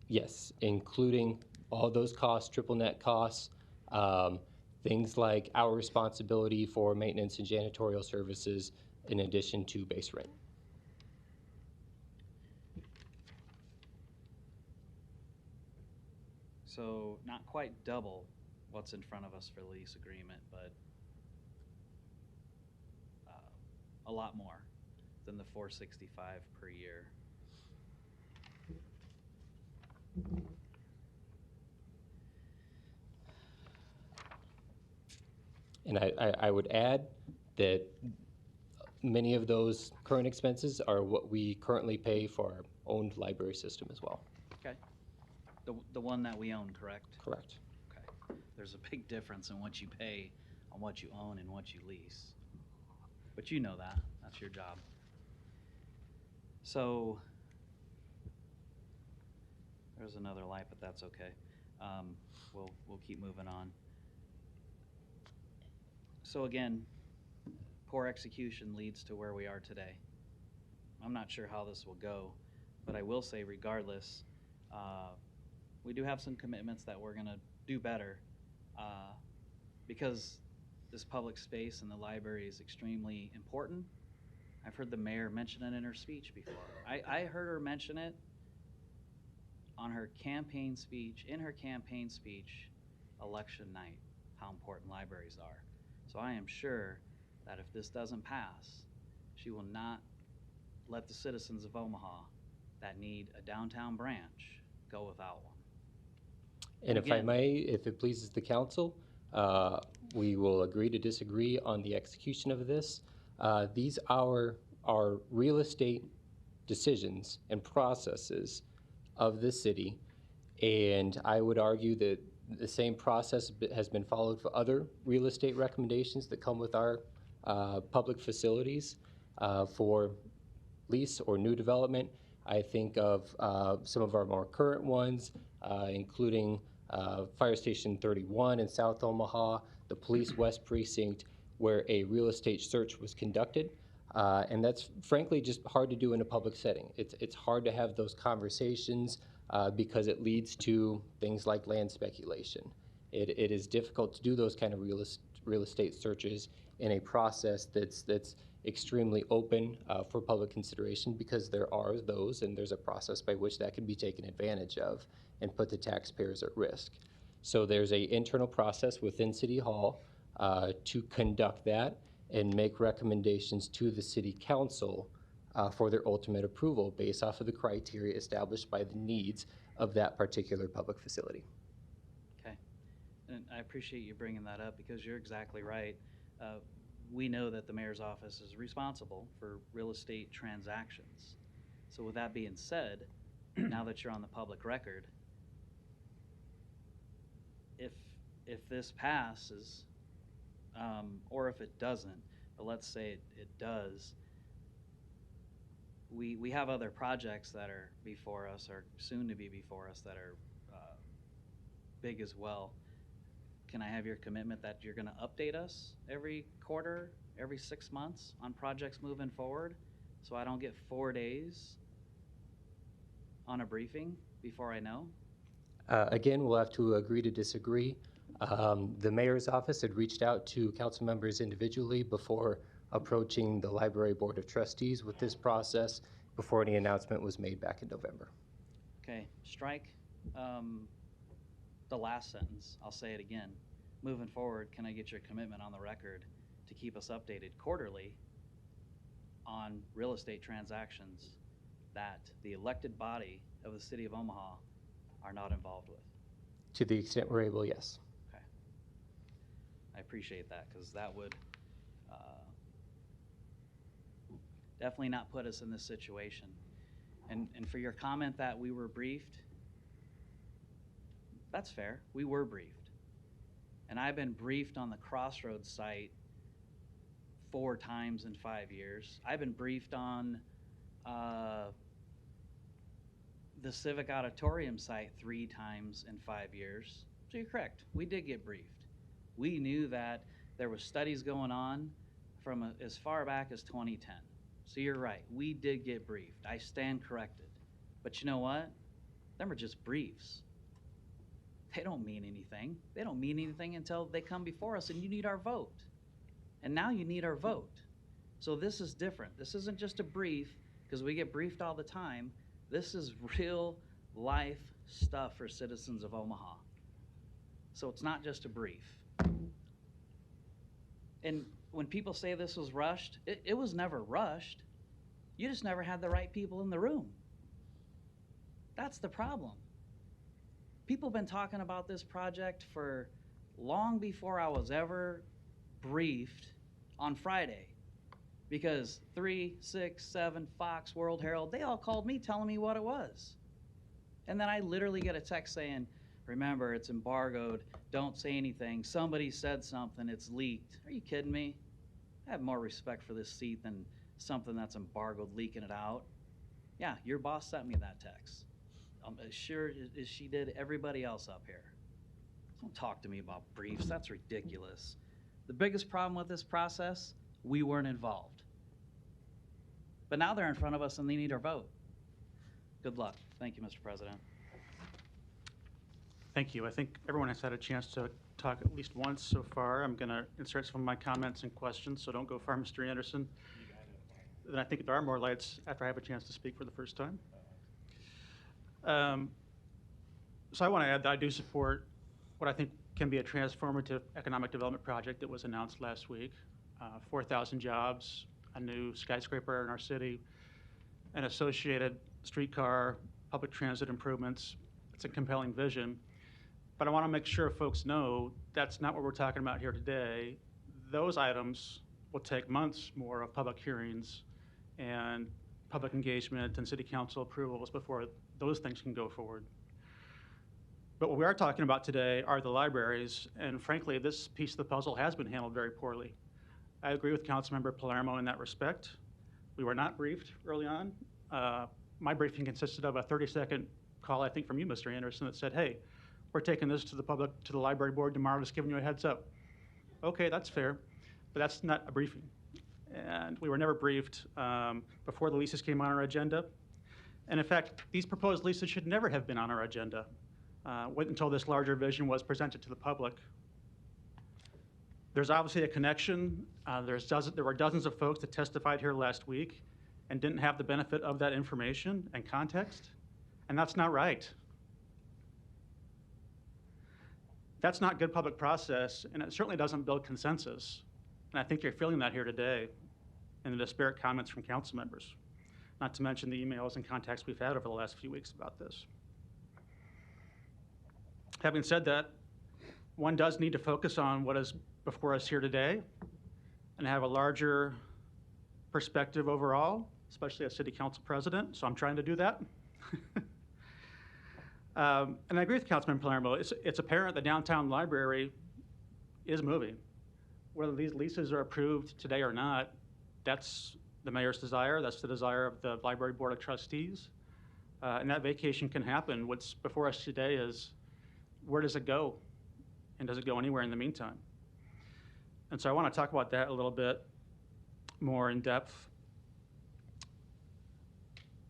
Yes, including all those costs, triple net costs, things like our responsibility for maintenance and janitorial services in addition to base rent. So not quite double what's in front of us for the lease agreement, but a lot more than the $465 per year. And I would add that many of those current expenses are what we currently pay for our owned library system as well. Okay. The one that we own, correct? Correct. Okay. There's a big difference in what you pay on what you own and what you lease. But you know that. That's your job. So there's another light, but that's okay. We'll keep moving on. So again, poor execution leads to where we are today. I'm not sure how this will go, but I will say regardless, we do have some commitments that we're gonna do better because this public space and the library is extremely important. I've heard the mayor mention it in her speech before. I heard her mention it on her campaign speech, election night, how important libraries are. So I am sure that if this doesn't pass, she will not let the citizens of Omaha that need a downtown branch go without one. And if I may, if it pleases the council, we will agree to disagree on the execution of this. These are real estate decisions and processes of the city, and I would argue that the same process has been followed for other real estate recommendations that come with our public facilities for lease or new development. I think of some of our more current ones, including Fire Station 31 in South Omaha, the Police West Precinct, where a real estate search was conducted. And that's frankly just hard to do in a public setting. It's hard to have those conversations because it leads to things like land speculation. It is difficult to do those kind of real estate searches in a process that's extremely open for public consideration, because there are those, and there's a process by which that can be taken advantage of and put the taxpayers at risk. So there's an internal process within City Hall to conduct that and make recommendations to the City Council for their ultimate approval based off of the criteria established by the needs of that particular public facility. Okay, and I appreciate you bringing that up because you're exactly right. We know that the mayor's office is responsible for real estate transactions. So with that being said, now that you're on the public record, if this passes, or if it doesn't, but let's say it does, we have other projects that are before us, or soon to be before us, that are big as well. Can I have your commitment that you're going to update us every quarter, every 6 months on projects moving forward, so I don't get 4 days on a briefing before I know? Again, we'll have to agree to disagree. The mayor's office had reached out to council members individually before approaching the Library Board of Trustees with this process before any announcement was made back in November. Okay, strike the last sentence. I'll say it again. Moving forward, can I get your commitment on the record to keep us updated quarterly on real estate transactions that the elected body of the city of Omaha are not involved with? To the extent we're able, yes. Okay. I appreciate that, because that would definitely not put us in this situation. And for your comment that we were briefed, that's fair. We were briefed. And I've been briefed on the Crossroads site 4 times in 5 years. I've been briefed on the Civic Auditorium site 3 times in 5 years. So you're correct, we did get briefed. We knew that there was studies going on from as far back as 2010. So you're right, we did get briefed. I stand corrected. But you know what? Them are just briefs. They don't mean anything. They don't mean anything until they come before us and you need our vote. And now you need our vote. So this is different. This isn't just a brief because we get briefed all the time. This is real life stuff for citizens of Omaha. So it's not just a brief. And when people say this was rushed, it was never rushed. You just never had the right people in the room. That's the problem. People have been talking about this project for long before I was ever briefed on Friday. Because 3, 6, 7, Fox, World Herald, they all called me telling me what it was. And then I literally get a text saying, remember, it's embargoed, don't say anything, somebody said something, it's leaked. Are you kidding me? I have more respect for this seat than something that's embargoed leaking it out. Yeah, your boss sent me that text. I'm as sure as she did everybody else up here. Don't talk to me about briefs, that's ridiculous. The biggest problem with this process, we weren't involved. But now they're in front of us and they need our vote. Good luck. Thank you, Mr. President. Thank you. I think everyone has had a chance to talk at least once so far. I'm going to insert some of my comments and questions, so don't go far, Mr. Anderson. Then I think there are more lights after I have a chance to speak for the first time. So I want to add that I do support what I think can be a transformative economic development project that was announced last week. 4,000 jobs, a new skyscraper in our city, an associated streetcar, public transit improvements. It's a compelling vision. But I want to make sure folks know that's not what we're talking about here today. Those items will take months more of public hearings and public engagement and city council approvals before those things can go forward. But what we are talking about today are the libraries, and frankly, this piece of the puzzle has been handled very poorly. I agree with Councilmember Palermo in that respect. We were not briefed early on. My briefing consisted of a 30-second call, I think, from you, Mr. Anderson, that said, hey, we're taking this to the library board tomorrow, just giving you a heads up. Okay, that's fair, but that's not a briefing. And we were never briefed before the leases came on our agenda. And in fact, these proposed leases should never have been on our agenda. Wait until this larger vision was presented to the public. There's obviously a connection. There were dozens of folks that testified here last week and didn't have the benefit of that information and context, and that's not right. That's not good public process, and it certainly doesn't build consensus. And I think you're feeling that here today in the disparate comments from council members, not to mention the emails and contacts we've had over the last few weeks about this. Having said that, one does need to focus on what is before us here today and have a larger perspective overall, especially as city council president, so I'm trying to do that. And I agree with Councilman Palermo. It's apparent the downtown library is moving. Whether these leases are approved today or not, that's the mayor's desire. That's the desire of the library board of trustees. And that vacation can happen. What's before us today is, where does it go? And does it go anywhere in the meantime? And so I want to talk about that a little bit more in depth,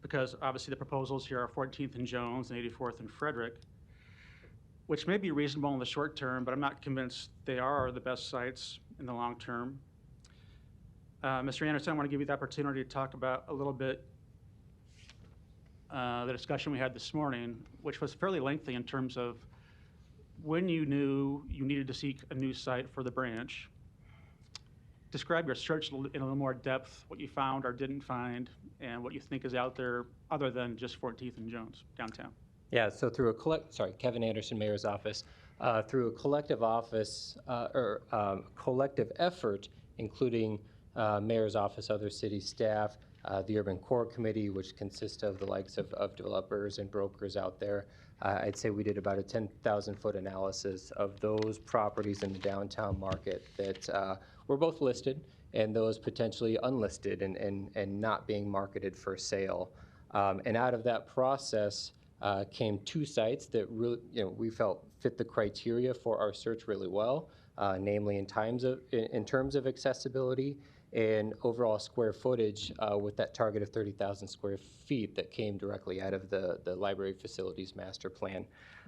because obviously the proposals here are 14th and Jones and 84th and Frederick, which may be reasonable in the short term, but I'm not convinced they are the best sites in the long term. Mr. Anderson, I want to give you the opportunity to talk about a little bit the discussion we had this morning, which was fairly lengthy in terms of when you knew you needed to seek a new site for the branch. Describe your search in a little more depth, what you found or didn't find, and what you think is out there other than just 14th and Jones downtown. Yeah, so through a Kevin Anderson, Mayor's Office, through a collective collective effort, including Mayor's Office, other city staff, the Urban Core Committee, which consists of the likes of developers and brokers out there, I'd say we did about a 10,000-foot analysis of those properties in the downtown market that were both listed and those potentially unlisted and not being marketed for sale. And out of that process came 2 sites that really, we felt fit the criteria for our search really well, namely in terms of accessibility and overall square footage with that target of 30,000 square feet that came directly out of the library facilities master plan.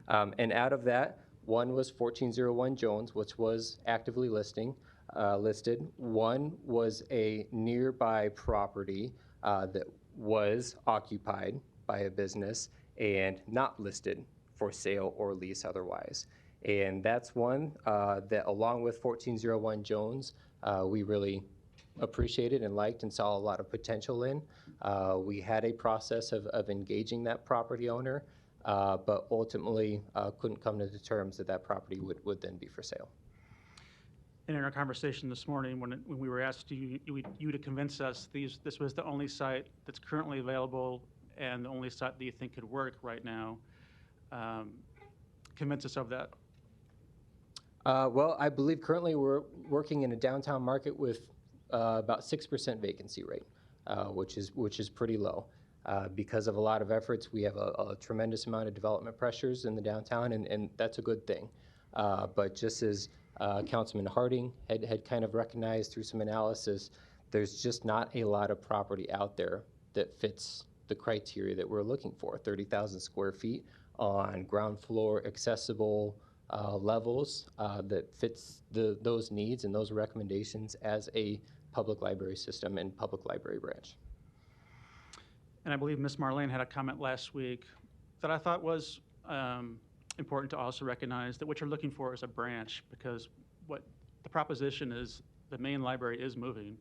And out of that, one was 1401 Jones, which was actively listed. One was a nearby property that was occupied by a business and not listed for sale or lease otherwise. And that's one that, along with 1401 Jones, we really appreciated and liked and saw a lot of potential in. We had a process of engaging that property owner, but ultimately couldn't come to the terms that that property would then be for sale. And in our conversation this morning, when we were asked you to convince us this was the only site that's currently available and the only site that you think could work right now, convince us of that. Well, I believe currently we're working in a downtown market with about 6% vacancy rate, which is pretty low. Because of a lot of efforts, we have a tremendous amount of development pressures in the downtown, and that's a good thing. But just as Councilman Harding had kind of recognized through some analysis, there's just not a lot of property out there that fits the criteria that we're looking for. 30,000 square feet on ground floor accessible levels that fits those needs and those recommendations as a public library system and public library branch. And I believe Ms. Marlene had a comment last week that I thought was important to also recognize, that what you're looking for is a branch, because what the proposition is, the main library is moving.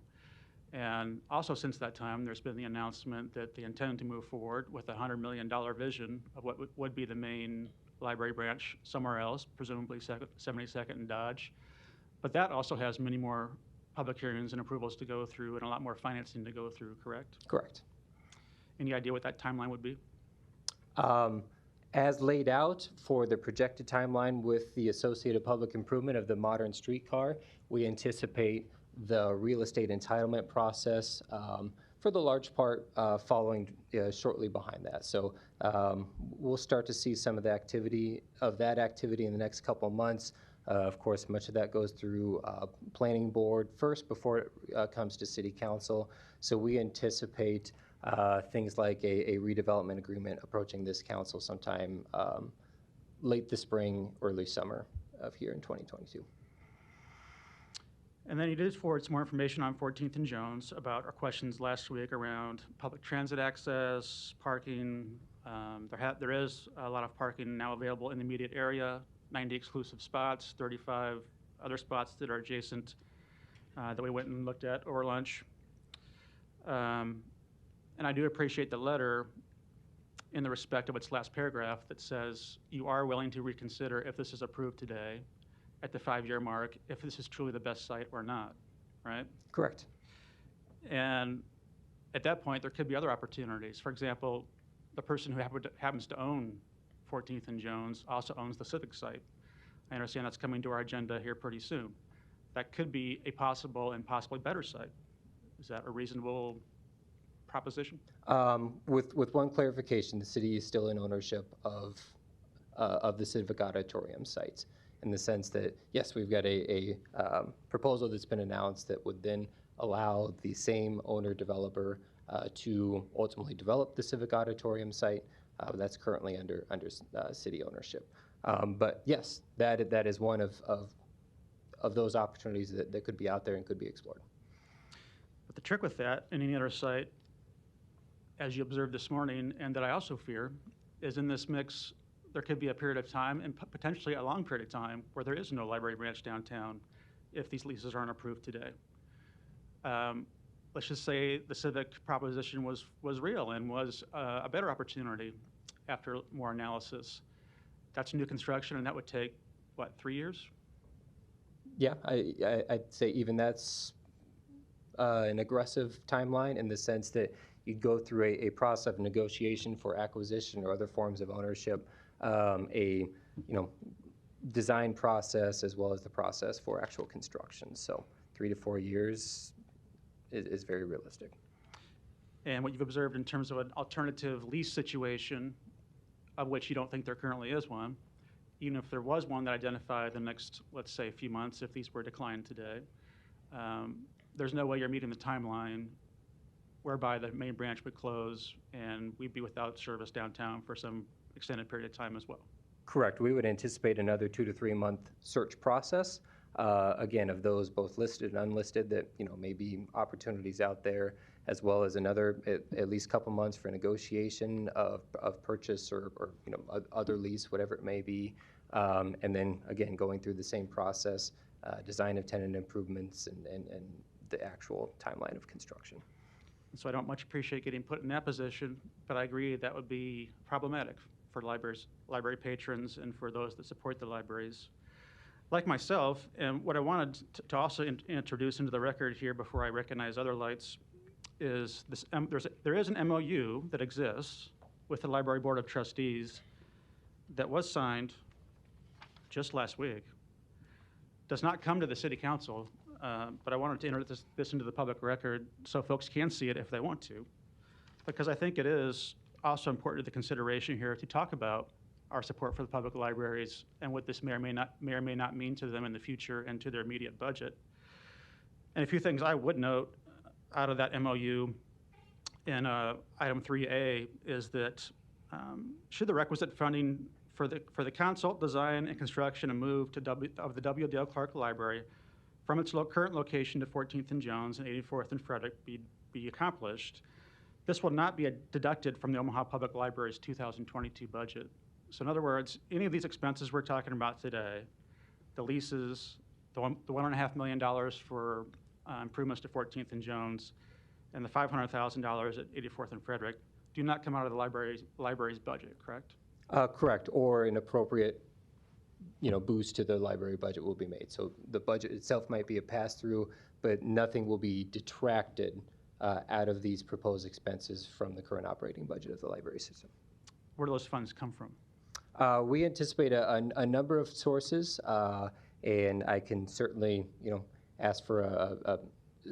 And also since that time, there's been the announcement that they intend to move forward with a $100 million vision of what would be the main library branch somewhere else, presumably 72nd and Dodge. But that also has many more public hearings and approvals to go through and a lot more financing to go through, correct? Correct. Any idea what that timeline would be? As laid out for the projected timeline with the associated public improvement of the modern streetcar, we anticipate the real estate entitlement process for the large part following shortly behind that. So we'll start to see some of the activity in the next couple of months. Of course, much of that goes through planning board first before it comes to city council. So we anticipate things like a redevelopment agreement approaching this council sometime late this spring, early summer of here in 2022. And then you did forward some more information on 14th and Jones about our questions last week around public transit access, parking. There is a lot of parking now available in the immediate area, 90 exclusive spots, 35 other spots that are adjacent that we went and looked at over lunch. And I do appreciate the letter in the respect of its last paragraph that says you are willing to reconsider if this is approved today at the 5-year mark, if this is truly the best site or not, right? Correct. And at that point, there could be other opportunities. For example, the person who happens to own 14th and Jones also owns the Civic site. I understand that's coming to our agenda here pretty soon. That could be a possible and possibly better site. Is that a reasonable proposition? With one clarification, the city is still in ownership of the Civic Auditorium sites, in the sense that, yes, we've got a proposal that's been announced that would then allow the same owner-developer to ultimately develop the Civic Auditorium site. That's currently under city ownership. But yes, that is one of those opportunities that could be out there and could be explored. But the trick with that and any other site, as you observed this morning, and that I also fear, is in this mix, there could be a period of time, and potentially a long period of time, where there is no library branch downtown if these leases aren't approved today. Let's just say the Civic proposition was real and was a better opportunity after more analysis. That's new construction, and that would take, what, 3 years? Yeah, I'd say even that's an aggressive timeline, in the sense that you'd go through a process of negotiation for acquisition or other forms of ownership a, design process as well as the process for actual construction. So 3 to 4 years is very realistic. And what you've observed in terms of an alternative lease situation, of which you don't think there currently is one, even if there was one that identified the next, let's say, few months, if these were declined today, there's no way you're meeting the timeline whereby the main branch would close and we'd be without service downtown for some extended period of time as well. Correct. We would anticipate another 2 to 3 month search process. Again, of those both listed and unlisted, that may be opportunities out there, as well as another at least couple months for negotiation of purchase or other lease, whatever it may be, and then again going through the same process, design of tenant improvements and the actual timeline of construction. So I don't much appreciate getting put in that position, but I agree that would be problematic for library patrons and for those that support the libraries. Like myself, and what I wanted to also introduce into the record here before I recognize other lights is this, there is an MOU that exists with the Library Board of Trustees that was signed just last week. Does not come to the City Council, but I wanted to enter this into the public record so folks can see it if they want to, because I think it is also important to the consideration here to talk about our support for the public libraries and what this may or may not mean to them in the future and to their immediate budget. And a few things I would note out of that MOU in item 3A is that should the requisite funding for the consult, design, and construction and move of the W.Dale Clark Library from its current location to 14th and Jones and 84th and Frederick be accomplished, this will not be deducted from the Omaha Public Library's 2022 budget. So in other words, any of these expenses we're talking about today, the leases, the $1.5 million for improvements to 14th and Jones, and the $500,000 at 84th and Frederick, do not come out of the library's budget, correct? Correct, or an appropriate boost to the library budget will be made. So the budget itself might be a pass-through, but nothing will be detracted out of these proposed expenses from the current operating budget of the library system. Where do those funds come from? We anticipate a number of sources, and I can certainly, ask for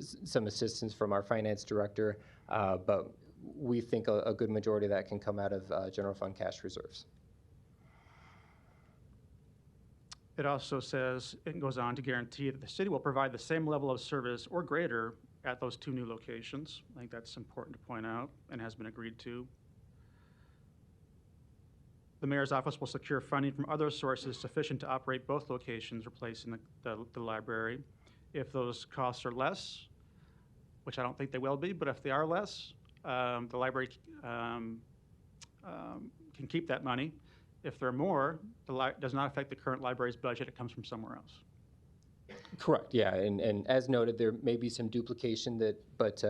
some assistance from our finance director, but we think a good majority of that can come out of general fund cash reserves. It also says, it goes on to guarantee that the city will provide the same level of service or greater at those 2 new locations. I think that's important to point out and has been agreed to. The mayor's office will secure funding from other sources sufficient to operate both locations replacing the library. If those costs are less, which I don't think they will be, but if they are less, the library can keep that money. If they're more, does not affect the current library's budget, it comes from somewhere else. Correct, yeah, and as noted, there may be some duplication but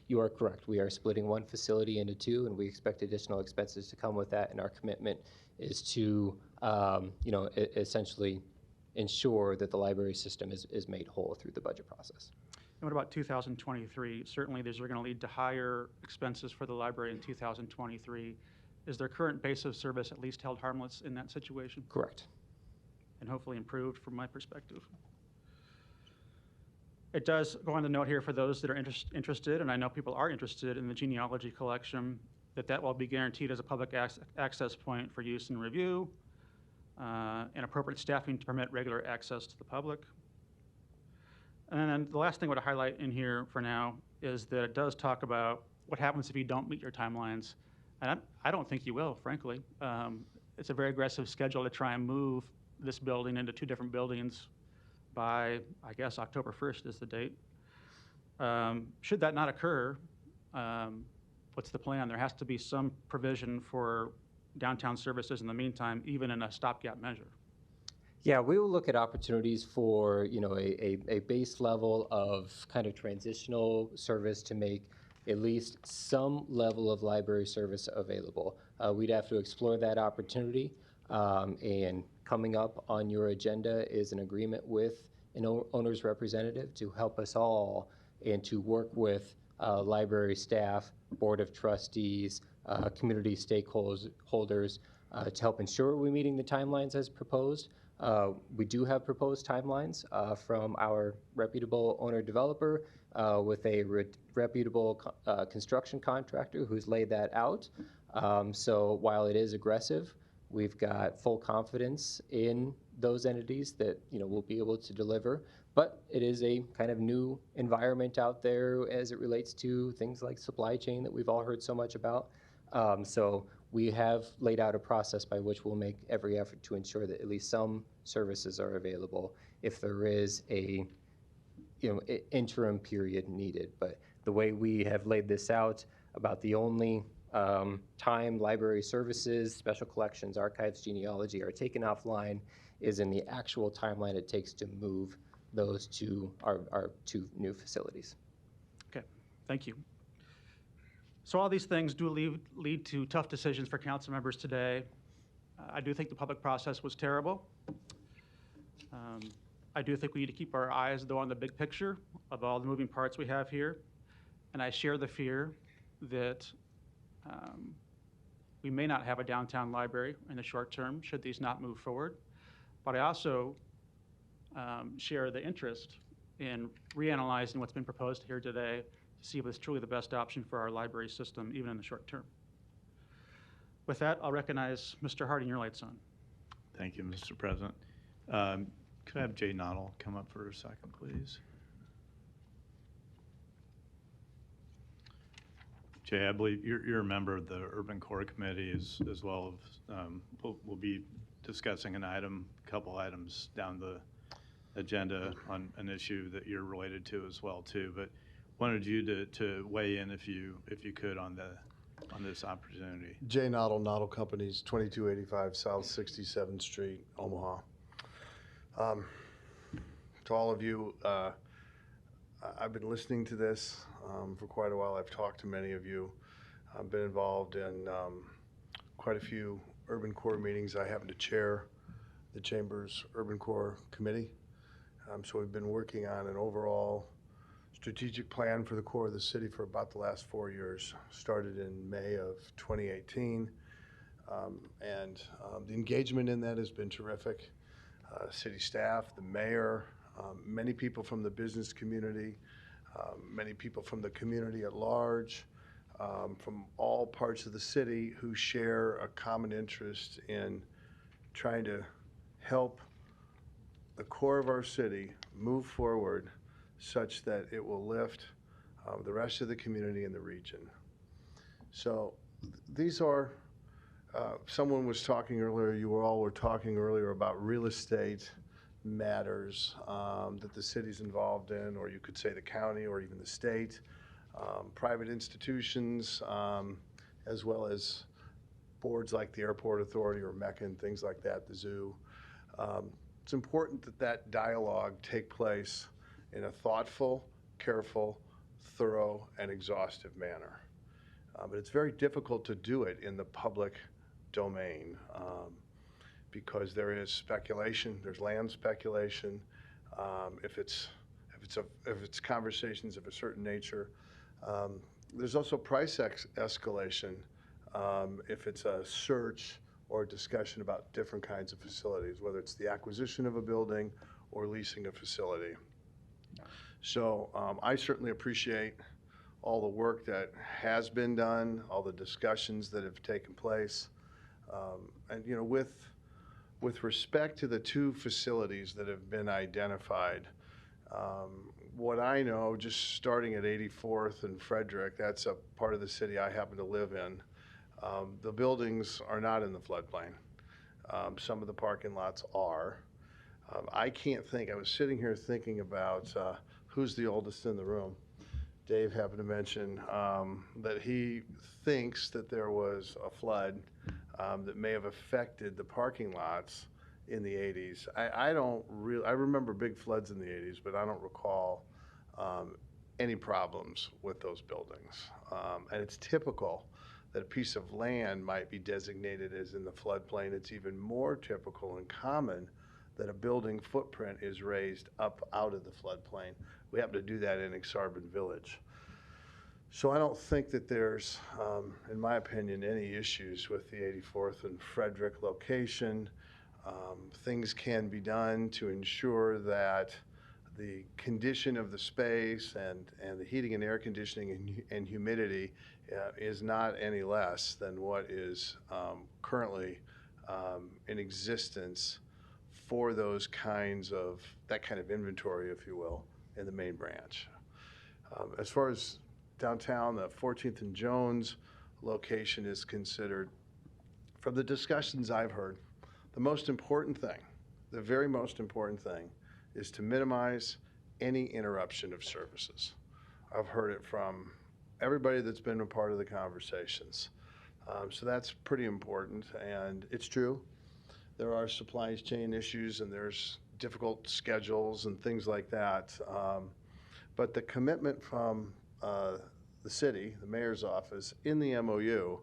you are correct. We are splitting one facility into 2, and we expect additional expenses to come with that, and our commitment is to, essentially ensure that the library system is made whole through the budget process. And what about 2023? Certainly these are going to lead to higher expenses for the library in 2023. Is their current base of service at least held harmless in that situation? Correct. And hopefully improved from my perspective. It does go on to note here for those that are interested, and I know people are interested in the genealogy collection, that will be guaranteed as a public access point for use and review, and appropriate staffing to permit regular access to the public. And then the last thing I would highlight in here for now is that it does talk about what happens if you don't meet your timelines. And I don't think you will, frankly. It's a very aggressive schedule to try and move this building into 2 different buildings by, I guess, October 1st is the date. Should that not occur, what's the plan? There has to be some provision for downtown services in the meantime, even in a stopgap measure. Yeah, we will look at opportunities for, a base level of kind of transitional service to make at least some level of library service available. We'd have to explore that opportunity, and coming up on your agenda is an agreement with an owner's representative to help us all and to work with library staff, board of trustees, community stakeholders to help ensure we're meeting the timelines as proposed. We do have proposed timelines from our reputable owner-developer with a reputable construction contractor who's laid that out. So while it is aggressive, we've got full confidence in those entities that will be able to deliver. But it is a kind of new environment out there as it relates to things like supply chain that we've all heard so much about. So we have laid out a process by which we'll make every effort to ensure that at least some services are available if there is a interim period needed. But the way we have laid this out, about the only time library services, special collections, archives, genealogy are taken offline is in the actual timeline it takes to move those to our two new facilities. Okay, thank you. So all these things do lead to tough decisions for council members today. I do think the public process was terrible. I do think we need to keep our eyes, though, on the big picture of all the moving parts we have here. And I share the fear that we may not have a downtown library in the short term should these not move forward. But I also share the interest in reanalyzing what's been proposed here today to see if it's truly the best option for our library system, even in the short term. With that, I'll recognize Mr. Harding. Your light's on. Thank you, Mr. President. Could I have Jay Noddle come up for a second, please? Jay, I believe you're a member of the Urban Core Committee as well as we'll be discussing a couple items down the agenda on an issue that you're related to as well too. But wanted you to weigh in if you could on this opportunity. Jay Noddle, Noddle Companies, 2285 South 67th Street, Omaha. To all of you, I've been listening to this for quite a while. I've talked to many of you. I've been involved in quite a few Urban Core meetings. I happen to chair the Chamber's Urban Core Committee. So we've been working on an overall strategic plan for the core of the city for about the last 4 years. Started in May of 2018. The engagement in that has been terrific. City staff, the mayor, many people from the business community, many people from the community at large, from all parts of the city who share a common interest in trying to help the core of our city move forward such that it will lift the rest of the community in the region. So these are, someone was talking earlier, you all were talking earlier about real estate matters that the city's involved in, or you could say the county or even the state, private institutions, as well as boards like the Airport Authority or Mecca and things like that, the zoo. It's important that that dialogue take place in a thoughtful, careful, thorough, and exhaustive manner. But it's very difficult to do it in the public domain because there is speculation, there's land speculation. If it's conversations of a certain nature, there's also price escalation if it's a search or a discussion about different kinds of facilities, whether it's the acquisition of a building or leasing a facility. So I certainly appreciate all the work that has been done, all the discussions that have taken place. And you know, with respect to the two facilities that have been identified, what I know, just starting at 84th and Frederick, that's a part of the city I happen to live in, the buildings are not in the floodplain. Some of the parking lots are. I can't think, I was sitting here thinking about who's the oldest in the room. Dave happened to mention that he thinks that there was a flood that may have affected the parking lots in the 80s. I remember big floods in the 80s, but I don't recall any problems with those buildings. And it's typical that a piece of land might be designated as in the floodplain. It's even more typical and common that a building footprint is raised up out of the floodplain. We happen to do that in Exarban Village. So I don't think that there's, in my opinion, any issues with the 84th and Frederick location. Things can be done to ensure that the condition of the space and the heating and air conditioning and humidity is not any less than what is currently in existence for that kind of inventory, if you will, in the main branch. As far as downtown, the 14th and Jones location is considered, from the discussions I've heard, the most important thing, the very most important thing, is to minimize any interruption of services. I've heard it from everybody that's been a part of the conversations. So that's pretty important, and it's true. There are supply chain issues, and there's difficult schedules and things like that. But the commitment from the city, the mayor's office, in the MOU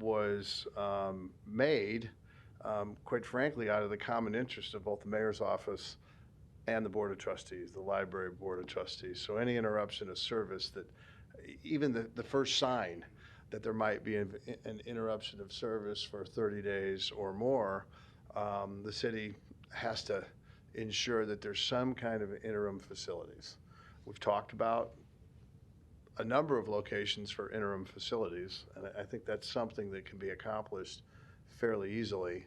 was made, quite frankly, out of the common interest of both the mayor's office and the Board of Trustees, the library Board of Trustees. So any interruption of service, that even the first sign that there might be an interruption of service for 30 days or more, the city has to ensure that there's some kind of interim facilities. We've talked about a number of locations for interim facilities, and I think that's something that can be accomplished fairly easily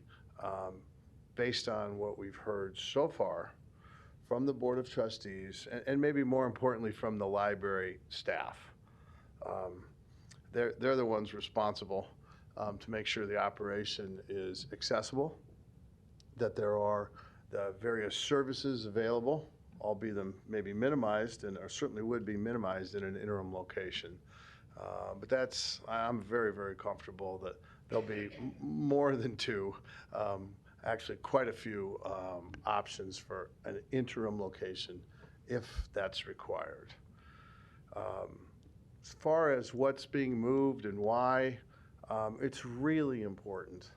based on what we've heard so far from the Board of Trustees and maybe more importantly from the library staff. They're the ones responsible to make sure the operation is accessible, that there are the various services available, albeit them maybe minimized, and or certainly would be minimized in an interim location. But I'm very, very comfortable that there'll be more than two, actually quite a few options for an interim location if that's required. As far as what's being moved and why, it's really important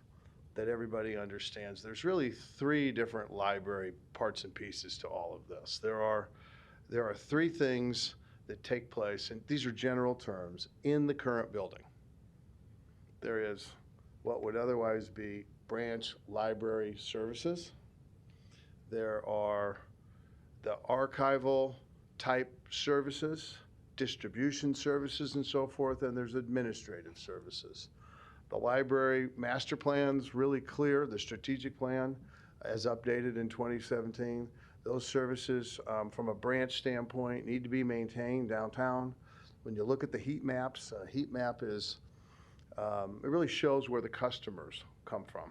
that everybody understands there's really three different library parts and pieces to all of this. There are three things that take place, and these are general terms, in the current building. There is what would otherwise be branch library services. There are the archival type services, distribution services and so forth, and there's administrative services. The library master plan's really clear, the strategic plan as updated in 2017. Those services from a branch standpoint need to be maintained downtown. When you look at the heat maps, a heat map is, it really shows where the customers come from.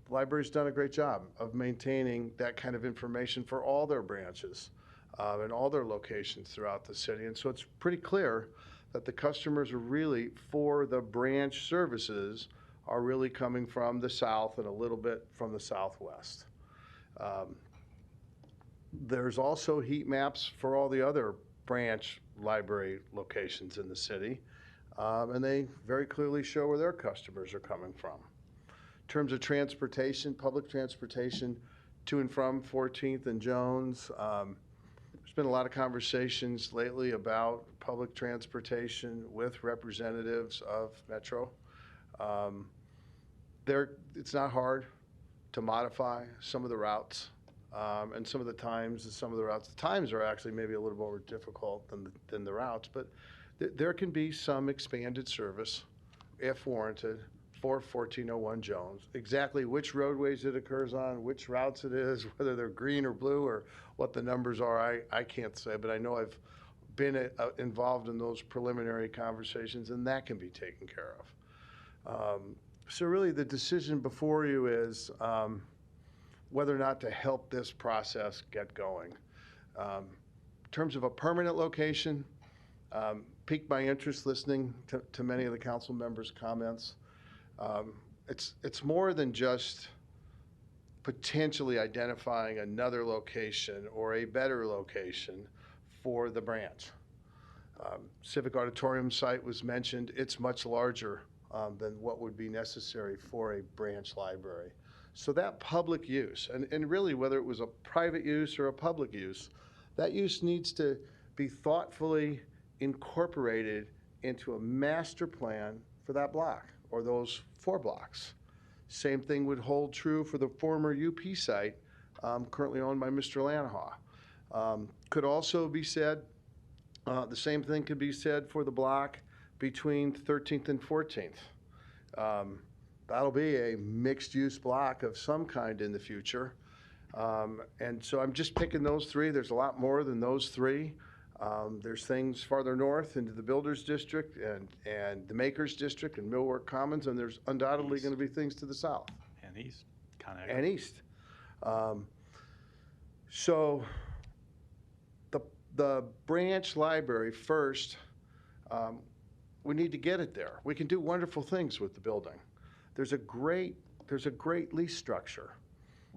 The library's done a great job of maintaining that kind of information for all their branches and all their locations throughout the city. And so it's pretty clear that the customers are really, for the branch services, are really coming from the south and a little bit from the southwest. There's also heat maps for all the other branch library locations in the city, and they very clearly show where their customers are coming from. In terms of transportation, public transportation to and from 14th and Jones, there's been a lot of conversations lately about public transportation with representatives of Metro. It's not hard to modify some of the routes and some of the times and some of the routes. The times are actually maybe a little more difficult than the routes, but there can be some expanded service if warranted for 1401 Jones. Exactly which roadways it occurs on, which routes it is, whether they're green or blue or what the numbers are, I can't say, but I know I've been involved in those preliminary conversations, and that can be taken care of. So really the decision before you is whether or not to help this process get going. In terms of a permanent location, piqued my interest listening to many of the council members' comments. It's more than just potentially identifying another location or a better location for the branch. Civic Auditorium site was mentioned. It's much larger than what would be necessary for a branch library. So that public use, and really whether it was a private use or a public use, that use needs to be thoughtfully incorporated into a master plan for that block or those 4 blocks. Same thing would hold true for the former UP site, currently owned by Mr. Lanahaw. Could also be said, the same thing could be said for the block between 13th and 14th. That'll be a mixed-use block of some kind in the future. And so I'm just picking those 3. There's a lot more than those 3. There's things farther north into the Builders District and the Makers District and Millwork Commons, and there's undoubtedly going to be things to the south. And east, kind of. And east. So the branch library first, we need to get it there. We can do wonderful things with the building. There's a great lease structure.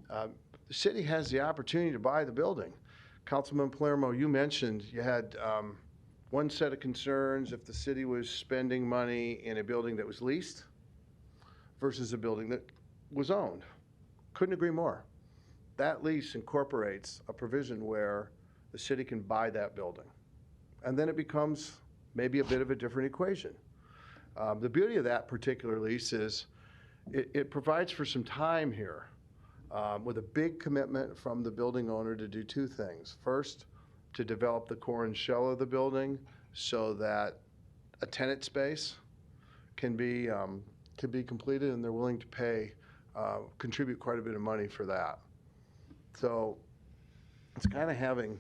The city has the opportunity to buy the building. Councilman Palermo, you mentioned you had one set of concerns if the city was spending money in a building that was leased versus a building that was owned. Couldn't agree more. That lease incorporates a provision where the city can buy that building. And then it becomes maybe a bit of a different equation. The beauty of that particular lease is it provides for some time here with a big commitment from the building owner to do 2 things. First, to develop the core and shell of the building so that a tenant space can be completed, and they're willing to contribute quite a bit of money for that. So it's kind of having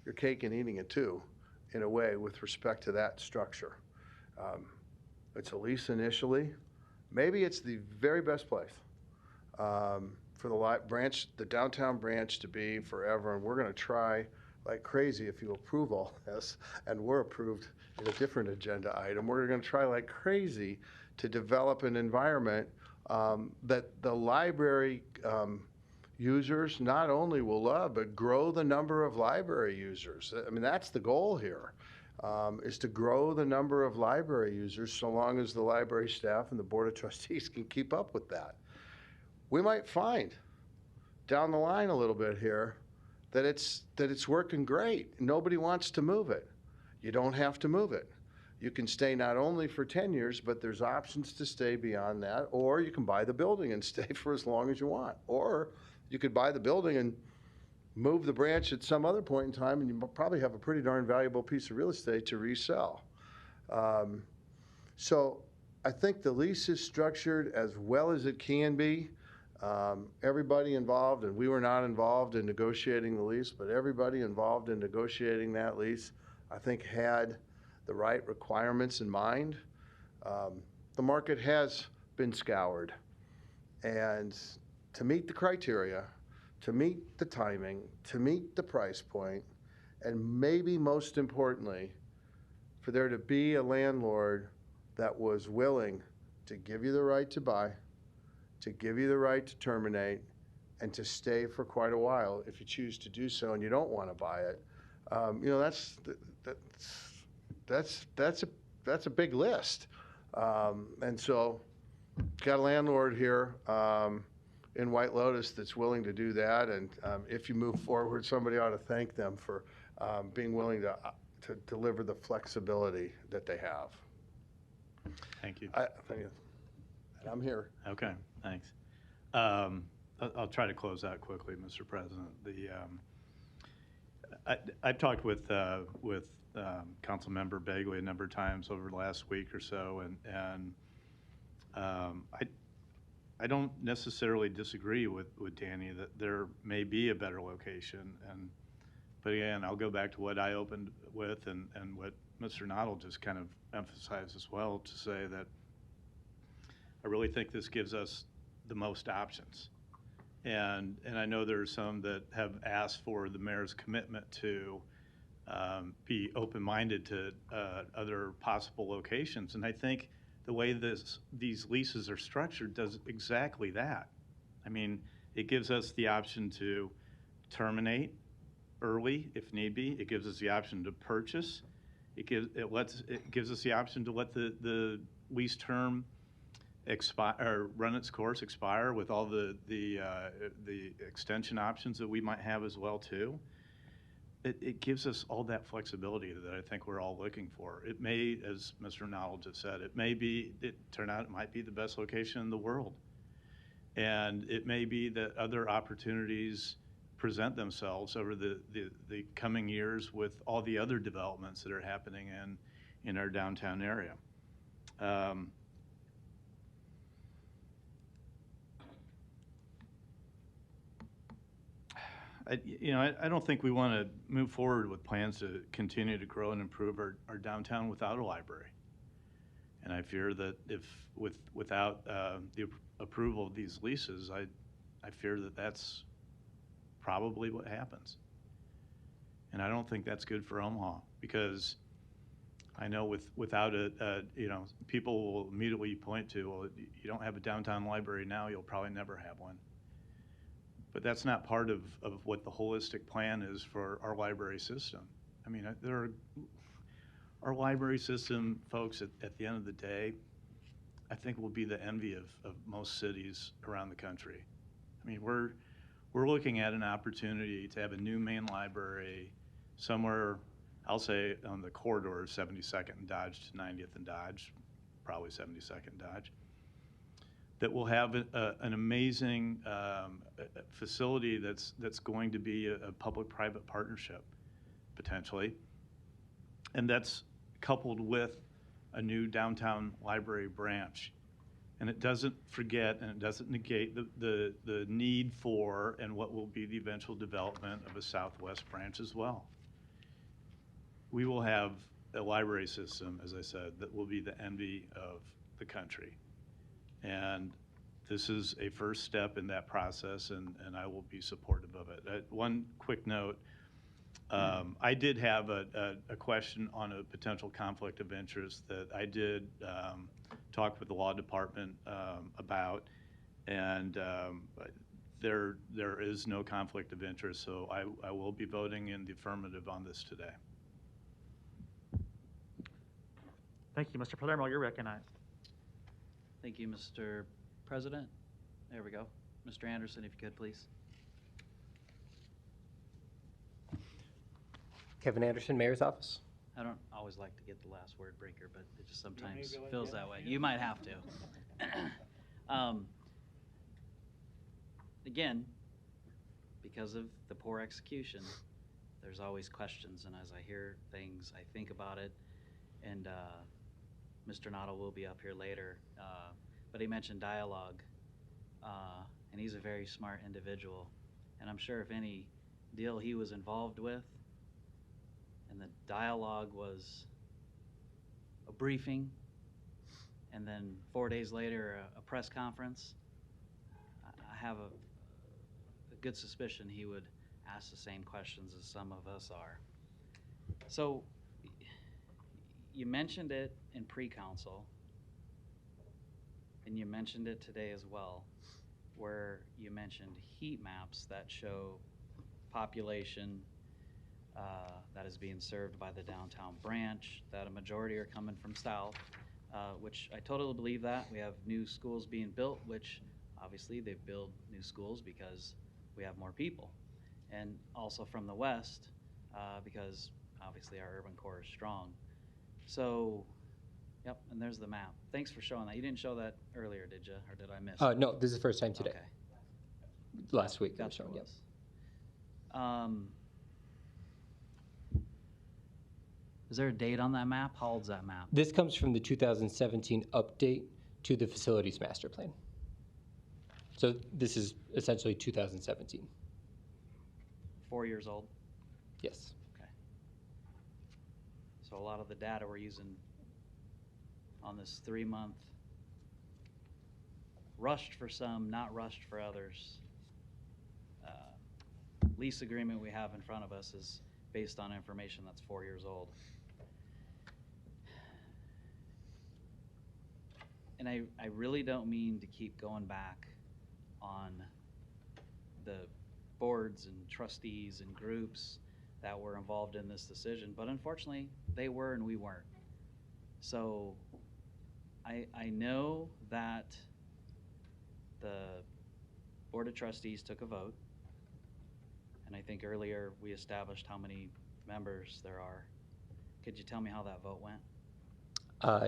your cake and eating it too, in a way, with respect to that structure. It's a lease initially. Maybe it's the very best place for the downtown branch to be forever, and we're going to try like crazy if you approve all this, and we're approved in a different agenda item. We're going to try like crazy to develop an environment that the library users not only will love, but grow the number of library users. I mean, that's the goal here, is to grow the number of library users so long as the library staff and the Board of Trustees can keep up with that. We might find down the line a little bit here that it's working great. Nobody wants to move it. You don't have to move it. You can stay not only for 10 years, but there's options to stay beyond that, or you can buy the building and stay for as long as you want. Or you could buy the building and move the branch at some other point in time, and you probably have a pretty darn valuable piece of real estate to resell. So I think the lease is structured as well as it can be. Everybody involved, and we were not involved in negotiating the lease, but everybody involved in negotiating that lease, I think, had the right requirements in mind. The market has been scoured, and to meet the criteria, to meet the timing, to meet the price point, and maybe most importantly, for there to be a landlord that was willing to give you the right to buy, to give you the right to terminate, and to stay for quite a while if you choose to do so and you don't want to buy it. That's a big list. And so got a landlord here in White Lotus that's willing to do that, and if you move forward, somebody ought to thank them for being willing to deliver the flexibility that they have. Thank you. Thank you. And I'm here. Okay, thanks. I'll try to close out quickly, Mr. President. I've talked with Council Member Bagley a number of times over the last week or so, and I don't necessarily disagree with Danny that there may be a better location, but again, I'll go back to what I opened with and what Mr. Noddle just kind of emphasized as well, to say that I really think this gives us the most options. And I know there are some that have asked for the mayor's commitment to be open-minded to other possible locations. And I think the way these leases are structured does exactly that. I mean, it gives us the option to terminate early if need be. It gives us the option to purchase. It gives us the option to let the lease term expire or run its course, expire, with all the extension options that we might have as well too. it gives us all that flexibility that I think we're all looking for. It may, as Mr. Noddle just said, it might be the best location in the world. And it may be that other opportunities present themselves over the coming years with all the other developments that are happening in our downtown area. I don't think we want to move forward with plans to continue to grow and improve our downtown without a library. And I fear that without the approval of these leases, I fear that that's probably what happens. And I don't think that's good for Omaha, because I know without people will immediately point to, well, you don't have a downtown library now, you'll probably never have one. But that's not part of what the holistic plan is for our library system. I mean, our library system, folks, at the end of the day, I think will be the envy of most cities around the country. I mean, we're looking at an opportunity to have a new main library somewhere, I'll say, on the corridor of 72nd and Dodge to 90th and Dodge, probably 72nd and Dodge, that will have an amazing facility that's going to be a public-private partnership, potentially. And that's coupled with a new downtown library branch. And it doesn't forget and it doesn't negate the need for and what will be the eventual development of a southwest branch as well. We will have a library system, as I said, that will be the envy of the country. And this is a first step in that process, and I will be supportive of it. One quick note, I did have a question on a potential conflict of interest that I did talk with the law department about, and there is no conflict of interest, so I will be voting in the affirmative on this today. Thank you. Mr. Palermo, you're recognized. Thank you, Mr. President. There we go. Mr. Anderson, if you could, please. Kevin Anderson, Mayor's Office. I don't always like to get the last word breaker, but it just sometimes feels that way. You might have to. Again, because of the poor execution, there's always questions, and as I hear things, I think about it, and Mr. Noddle will be up here later, but he mentioned dialogue, and he's a very smart individual, and I'm sure if any deal he was involved with, and the dialogue was a briefing, and then 4 days later a press conference, I have a good suspicion he would ask the same questions as some of us are. So you mentioned it in pre-council, and you mentioned it today as well, where you mentioned heat maps that show population that is being served by the downtown branch, that a majority are coming from south, which I totally believe that. We have new schools being built, which obviously they build new schools because we have more people. And also from the west, because obviously our urban core is strong. So, yep, and there's the map. Thanks for showing that. You didn't show that earlier, did you? Or did I miss it? No, this is the first time today. Okay. Last week. That's what it yep. was. Is there a date on that map? How old's that map? This comes from the 2017 update to the facilities master plan. So this is essentially 2017. 4 years old? Yes. Okay. So a lot of the data we're using on this 3-month, rushed for some, not rushed for others, lease agreement we have in front of us is based on information that's 4 years old. And I really don't mean to keep going back on the boards and trustees and groups that were involved in this decision, but unfortunately they were and we weren't. So I know that the Board of Trustees took a vote, And I think earlier we established how many members there are. Could you tell me how that vote went?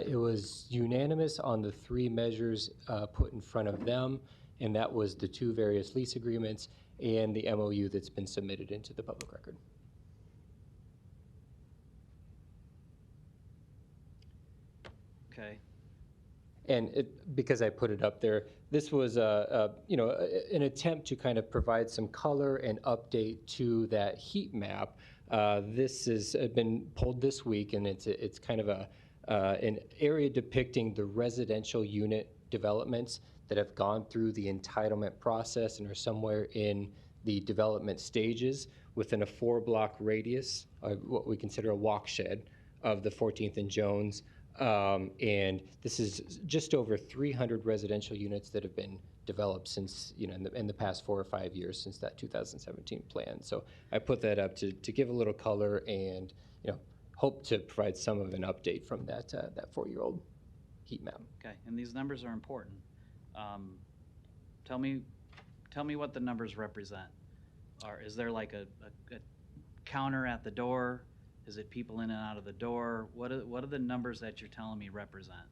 It was unanimous on the three measures put in front of them, and that was the two various lease agreements and the MOU that's been submitted into the public record. Okay. And because I put it up there, this was an attempt to kind of provide some color and update to that heat map. This has been pulled this week, and it's kind of an area depicting the residential unit developments that have gone through the entitlement process and are somewhere in the development stages within a 4-block radius, what we consider a walk shed, of the 14th and Jones. And this is just over 300 residential units that have been developed since, in the past 4 or 5 years since that 2017 plan. So I put that up to give a little color and, hope to provide some of an update from that 4-year-old heat map. Okay, and these numbers are important. Tell me what the numbers represent. Is there like a counter at the door? Is it people in and out of the door? What are the numbers that you're telling me represent?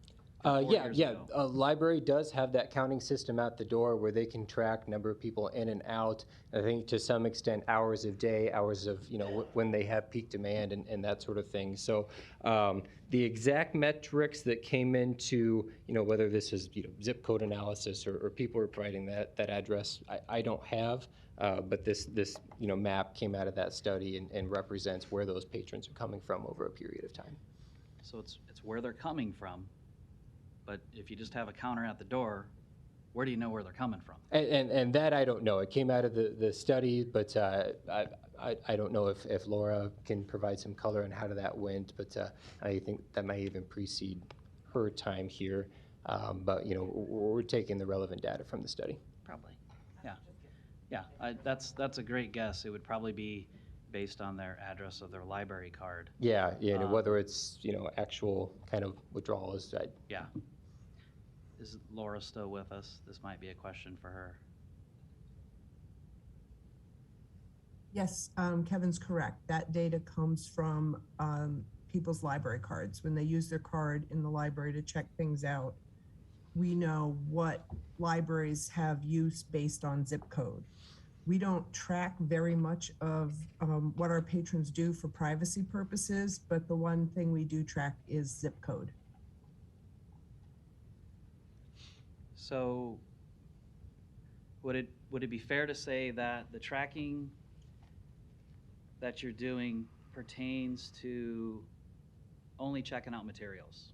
A library does have that counting system at the door where they can track number of people in and out. I think to some extent hours of day, hours of when they have peak demand and that sort of thing. So the exact metrics that came into whether this is zip code analysis or people are providing that address, I don't have. But this map came out of that study and represents where those patrons are coming from over a period of time. So it's where they're coming from. But if you just have a counter at the door, where do you know where they're coming from? And that I don't know. It came out of the study, but I don't know if Laura can provide some color on how that went. But I think that may even precede her time here. But we're taking the relevant data from the study. Probably, yeah, yeah. That's a great guess. It would probably be based on their address of their library card. Yeah, whether it's actual kind of withdrawals. Yeah. Is Laura still with us? This might be a question for her. Yes, Kevin's correct. That data comes from people's library cards. When they use their card in the library to check things out, we know what libraries have use based on zip code. We don't track very much of what our patrons do for privacy purposes, but the one thing we do track is zip code. So would it be fair to say that the tracking that you're doing pertains to only checking out materials?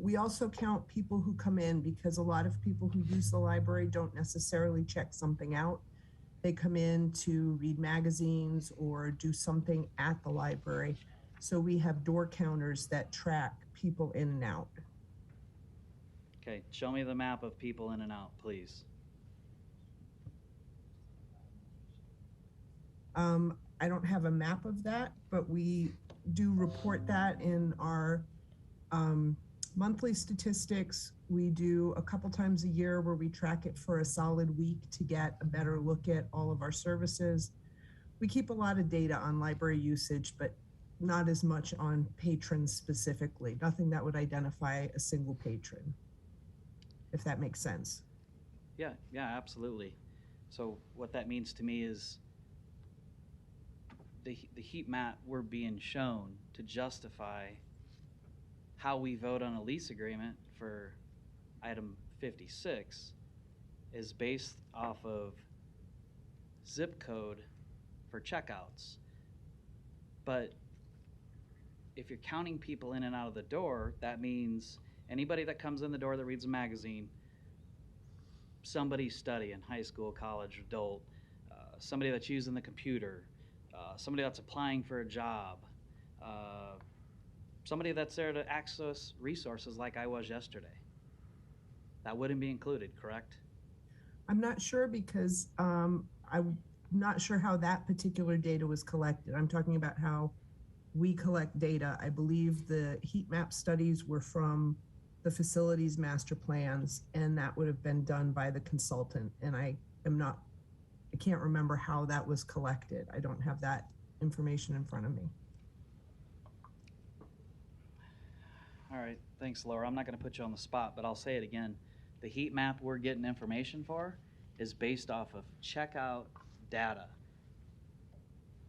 We also count people who come in because a lot of people who use the library don't necessarily check something out. They come in to read magazines or do something at the library. So we have door counters that track people in and out. Okay, show me the map of people in and out, please. I don't have a map of that, but we do report that in our monthly statistics. We do a couple times a year where we track it for a solid week to get a better look at all of our services. We keep a lot of data on library usage, but not as much on patrons specifically. Nothing that would identify a single patron, if that makes sense. Yeah, absolutely. So what that means to me is the heat map we're being shown to justify how we vote on a lease agreement for item 56 is based off of zip code for checkouts. But if you're counting people in and out of the door, that means anybody that comes in the door that reads a magazine, somebody studying, high school, college, adult, somebody that's using the computer, somebody that's applying for a job, somebody that's there to access resources like I was yesterday. That wouldn't be included, correct? I'm not sure because I'm not sure how that particular data was collected. I'm talking about how we collect data. I believe the heat map studies were from the facilities master plans, and that would have been done by the consultant. And I am not I can't remember how that was collected. I don't have that information in front of me. All right, thanks, Laura. I'm not going to put you on the spot, but I'll say it again. The heat map we're getting information for is based off of checkout data.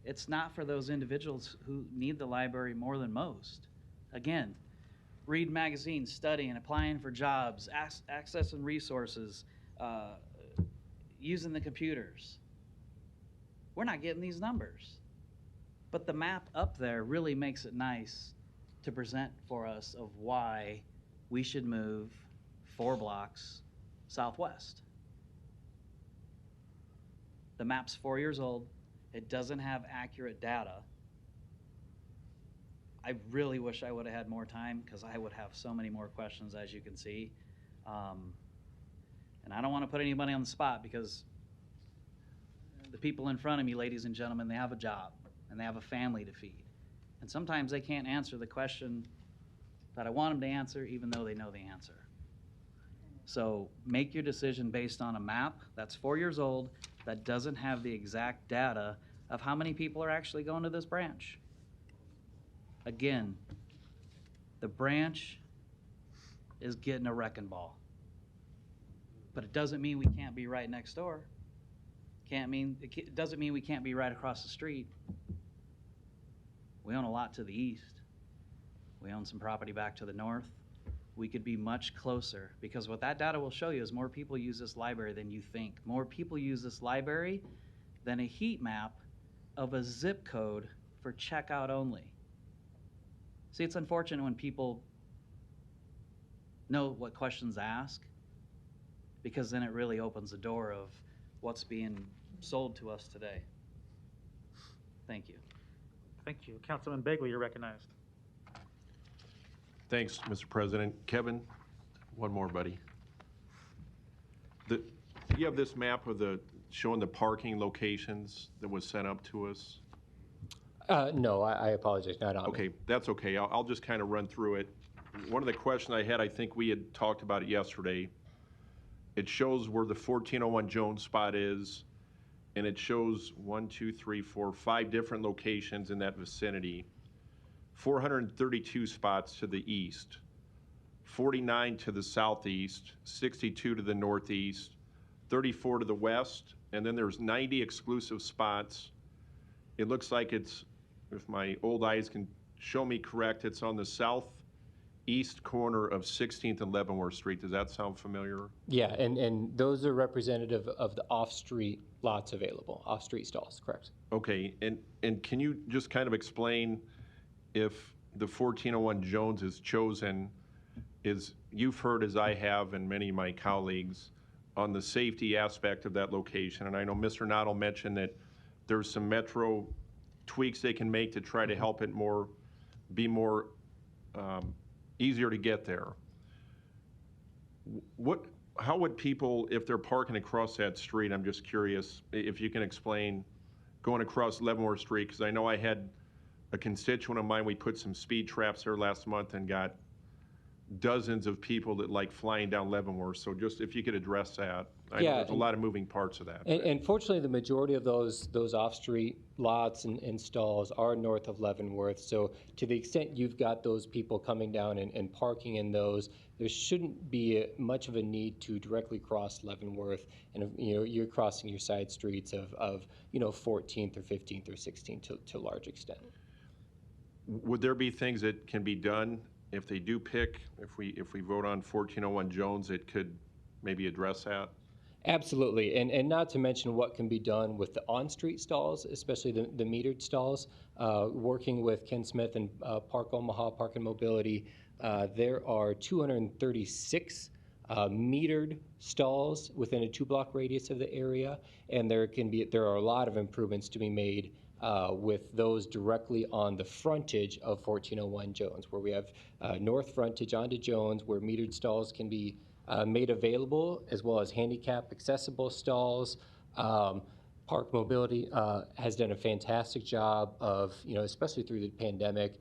It's not for those individuals who need the library more than most. Again, read magazines, studying, applying for jobs, accessing resources, using the computers. We're not getting these numbers. But the map up there really makes it nice to present for us of why we should move 4 blocks southwest. The map's 4 years old. It doesn't have accurate data. I really wish I would have had more time because I would have so many more questions, as you can see. And I don't want to put anybody on the spot because the people in front of me, ladies and gentlemen, they have a job and they have a family to feed. And sometimes they can't answer the question that I want them to answer, even though they know the answer. So make your decision based on a map that's 4 years old that doesn't have the exact data of how many people are actually going to this branch. Again, the branch is getting a wrecking ball. But it doesn't mean we can't be right next door. It doesn't mean we can't be right across the street. We own a lot to the east. We own some property back to the north. We could be much closer because what that data will show you is more people use this library than you think. More people use this library than a heat map of a zip code for checkout only. See, it's unfortunate when people know what questions ask because then it really opens the door of what's being sold to us today. Thank you. Thank you. Councilman Bagley, you're recognized. Thanks, Mr. President. Kevin, one more, buddy. You have this map of showing the parking locations that was sent up to us? No, I apologize, not on me. Okay, that's okay. I'll just kind of run through it. One of the questions I had, I think we had talked about it yesterday. It shows where the 1401 Jones spot is, and it shows 5 different locations in that vicinity. 432 spots to the east, 49 to the southeast, 62 to the northeast, 34 to the west, and then there's 90 exclusive spots. It looks like it's, if my old eyes can show me correct, it's on the southeast corner of 16th and Leavenworth Street. Does that sound familiar? Yeah, and those are representative of the off-street lots available, off-street stalls, correct? Okay, and can you just kind of explain if the 1401 Jones is chosen, you've heard as I have and many of my colleagues on the safety aspect of that location, and I know Mr. Noddle mentioned that there's some metro tweaks they can make to try to help it be more easier to get there. How would people, if they're parking across that street, I'm just curious if you can explain going across Leavenworth Street, because I know I had a constituent of mine, we put some speed traps there last month and got dozens of people that like flying down Leavenworth. So just if you could address that. I know there's a lot of moving parts of that. And fortunately, the majority of those off-street lots and stalls are north of Leavenworth. So to the extent you've got those people coming down and parking in those, there shouldn't be much of a need to directly cross Leavenworth. And you're crossing your side streets of 14th or 15th or 16th to a large extent. Would there be things that can be done if they do pick, if we vote on 1401 Jones, it could maybe address that? Absolutely, and not to mention what can be done with the on-street stalls, especially the metered stalls. Working with Ken Smith and Park Omaha Park and Mobility, there are 236 metered stalls within a 2-block radius of the area, and there are a lot of improvements to be made with those directly on the frontage of 1401 Jones, where we have north frontage onto Jones, where metered stalls can be made available, as well as handicap accessible stalls. Park Mobility has done a fantastic job of, especially through the pandemic,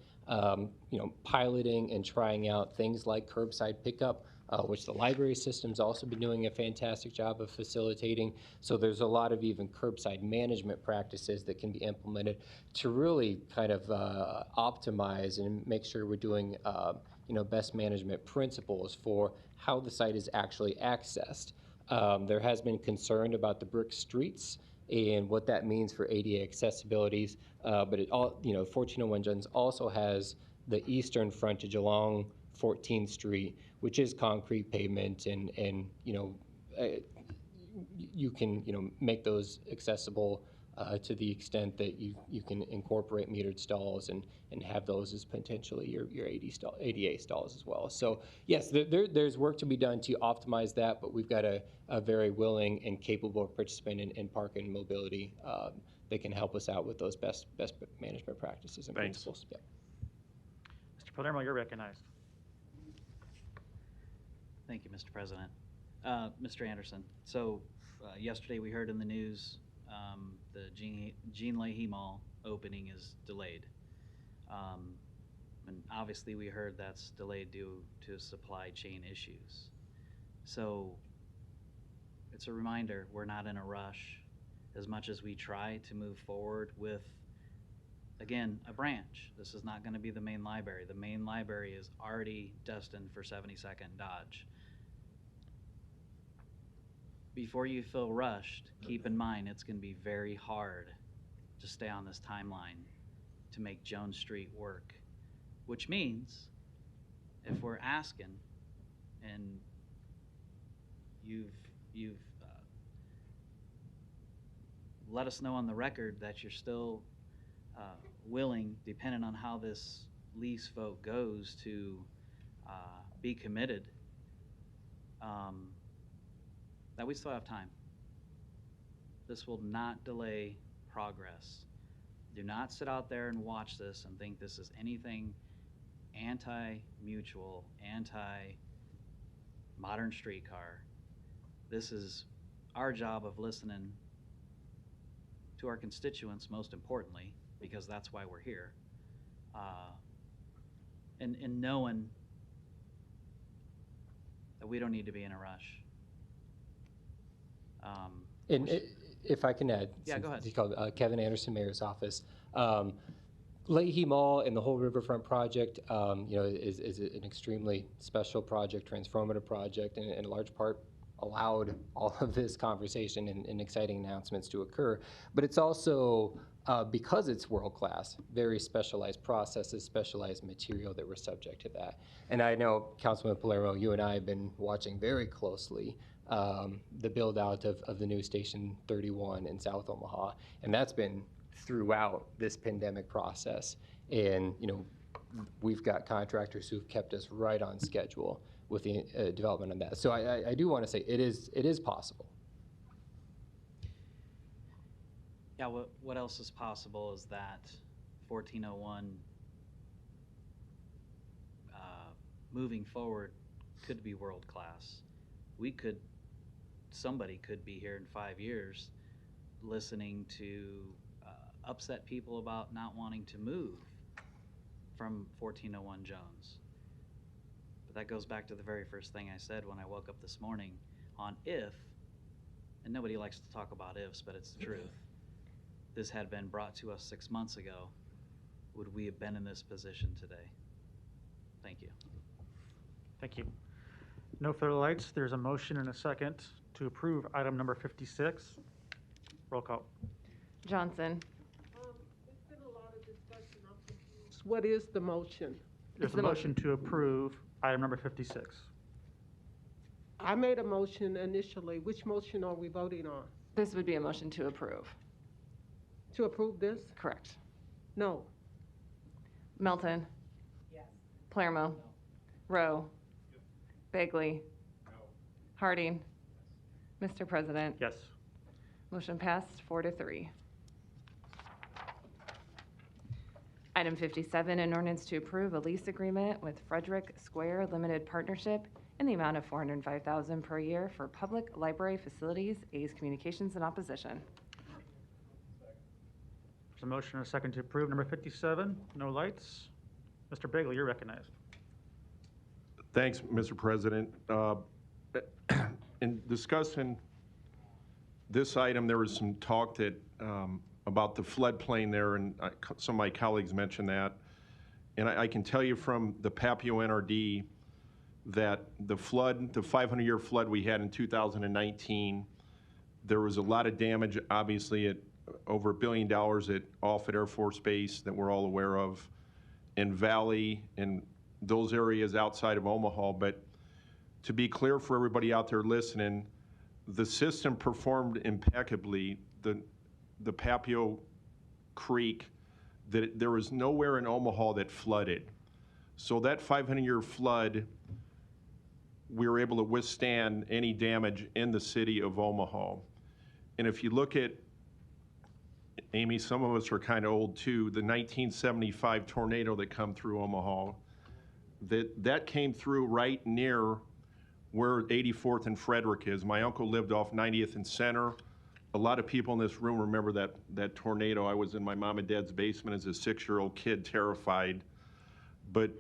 piloting and trying out things like curbside pickup which the library system's also been doing a fantastic job of facilitating. So there's a lot of even curbside management practices that can be implemented to really kind of optimize and make sure we're doing best management principles for how the site is actually accessed. There has been concern about the brick streets and what that means for ADA accessibilities, but 1401 Johns also has the eastern frontage along 14th Street, which is concrete pavement, and you can make those accessible to the extent that you can incorporate metered stalls and have those as potentially your ADA stalls as well. So yes, there's work to be done to optimize that, but we've got a very willing and capable participant in park and mobility that can help us out with those best management practices and principles. Yeah. Mr. Palermo, you're recognized. Thank you, Mr. President. Mr. Anderson, so yesterday we heard in the news the Jean Leahy Mall opening is delayed. And obviously we heard that's delayed due to supply chain issues. So it's a reminder, we're not in a rush. As much as we try to move forward with, again, a branch. This is not going to be the main library. The main library is already destined for 72nd Dodge. Before you feel rushed, keep in mind it's going to be very hard to stay on this timeline to make Jones Street work, which means if we're asking and you've let us know on the record that you're still willing, depending on how this lease vote goes, to be committed, that we still have time. This will not delay progress. Do not sit out there and watch this and think this is anything anti-mutual, anti-modern streetcar. This is our job of listening to our constituents, most importantly, because that's why we're here, and knowing that we don't need to be in a rush. If I can add, yeah, go ahead. It's called Kevin Anderson, Mayor's Office. Leahy Mall and the whole Riverfront project, is an extremely special project, transformative project, and in large part allowed all of this conversation and exciting announcements to occur. But it's also, because it's world-class, very specialized processes, specialized material that were subject to that. And I know, Councilman Palermo, you and I have been watching very closely the build-out of the new Station 31 in South Omaha, and that's been throughout this pandemic process. And we've got contractors who've kept us right on schedule with the development of that. So I do want to say it is possible. Yeah, what else is possible is that 1401 moving forward could be world-class. Somebody could be here in 5 years listening to upset people about not wanting to move from 1401 Jones. But that goes back to the very first thing I said when I woke up this morning on if, and nobody likes to talk about ifs, but it's the truth, this had been brought to us 6 months ago, would we have been in this position today? Thank you. Thank you. No further lights. There's a motion and a second to approve item number 56. Roll call. Johnson. There's been a lot of discussion. I'm confused. What is the motion? There's a motion to approve item number 56. I made a motion initially. Which motion are we voting on? This would be a motion to approve. To approve this? Correct. No. Melton. Yes. Palermo. No. Rowe. Yep. Bagley. No. Harding. Yes. Mr. President. Yes. Motion passed 4-3. Item 57, an ordinance to approve a lease agreement with Frederick Square Limited Partnership in the amount of $405,000 per year for public library facilities. A's Communications in opposition. There's a motion and a second to approve number 57. No lights. Mr. Bagley, you're recognized. Thanks, Mr. President. In discussing this item, there was some talk that about the floodplain there, and some of my colleagues mentioned that. And I can tell you from the Papio NRD that the flood, the 500-year flood we had in 2019, there was a lot of damage, obviously, at over $1 billion at Offutt Air Force Base that we're all aware of, in Valley, and those areas outside of Omaha. But to be clear for everybody out there listening, the system performed impeccably. The Papio Creek, that there was nowhere in Omaha that flooded. So that 500-year flood, we were able to withstand any damage in the city of Omaha. And if you look at, Amy, some of us are kind of old too, the 1975 tornado that come through Omaha, that came through right near where 84th and Frederick is. My uncle lived off 90th and Center. A lot of people in this room remember that tornado. I was in my mom and dad's basement as a 6-year-old kid, terrified. But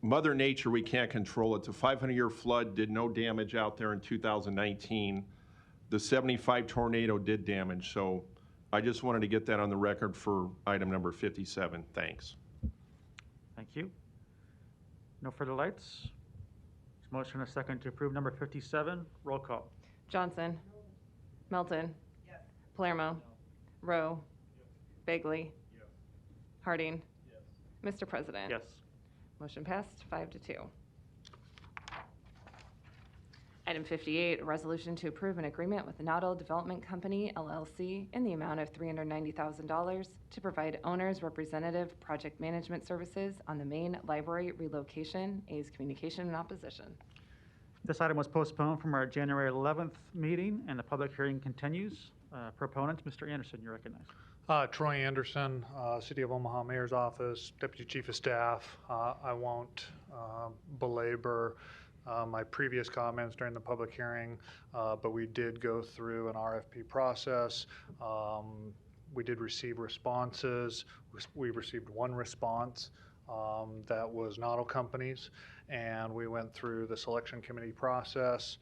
Mother Nature, we can't control it. The 500-year flood did no damage out there in 2019. The 75 tornado did damage. So I just wanted to get that on the record for item number 57. Thanks. Thank you. No further lights. Motion and a second to approve number 57. Roll call. Johnson. Melton. Yes. Palermo. Rowe. Bagley. Harding. Mr. President. Yes. Motion passed 5-2. Item 58, a resolution to approve an agreement with the Noddle Development Company, LLC, in the amount of $390,000 to provide owner's representative project management services on the main library relocation. A's communication in opposition. This item was postponed from our January 11th meeting, and the public hearing continues. Proponent, Mr. Anderson, you're recognized. Troy Anderson, City of Omaha Mayor's Office, Deputy Chief of Staff. I won't belabor my previous comments during the public hearing, but we did go through an RFP process. We did receive responses. We received one response that was Noddle Companies, and we went through the selection committee process.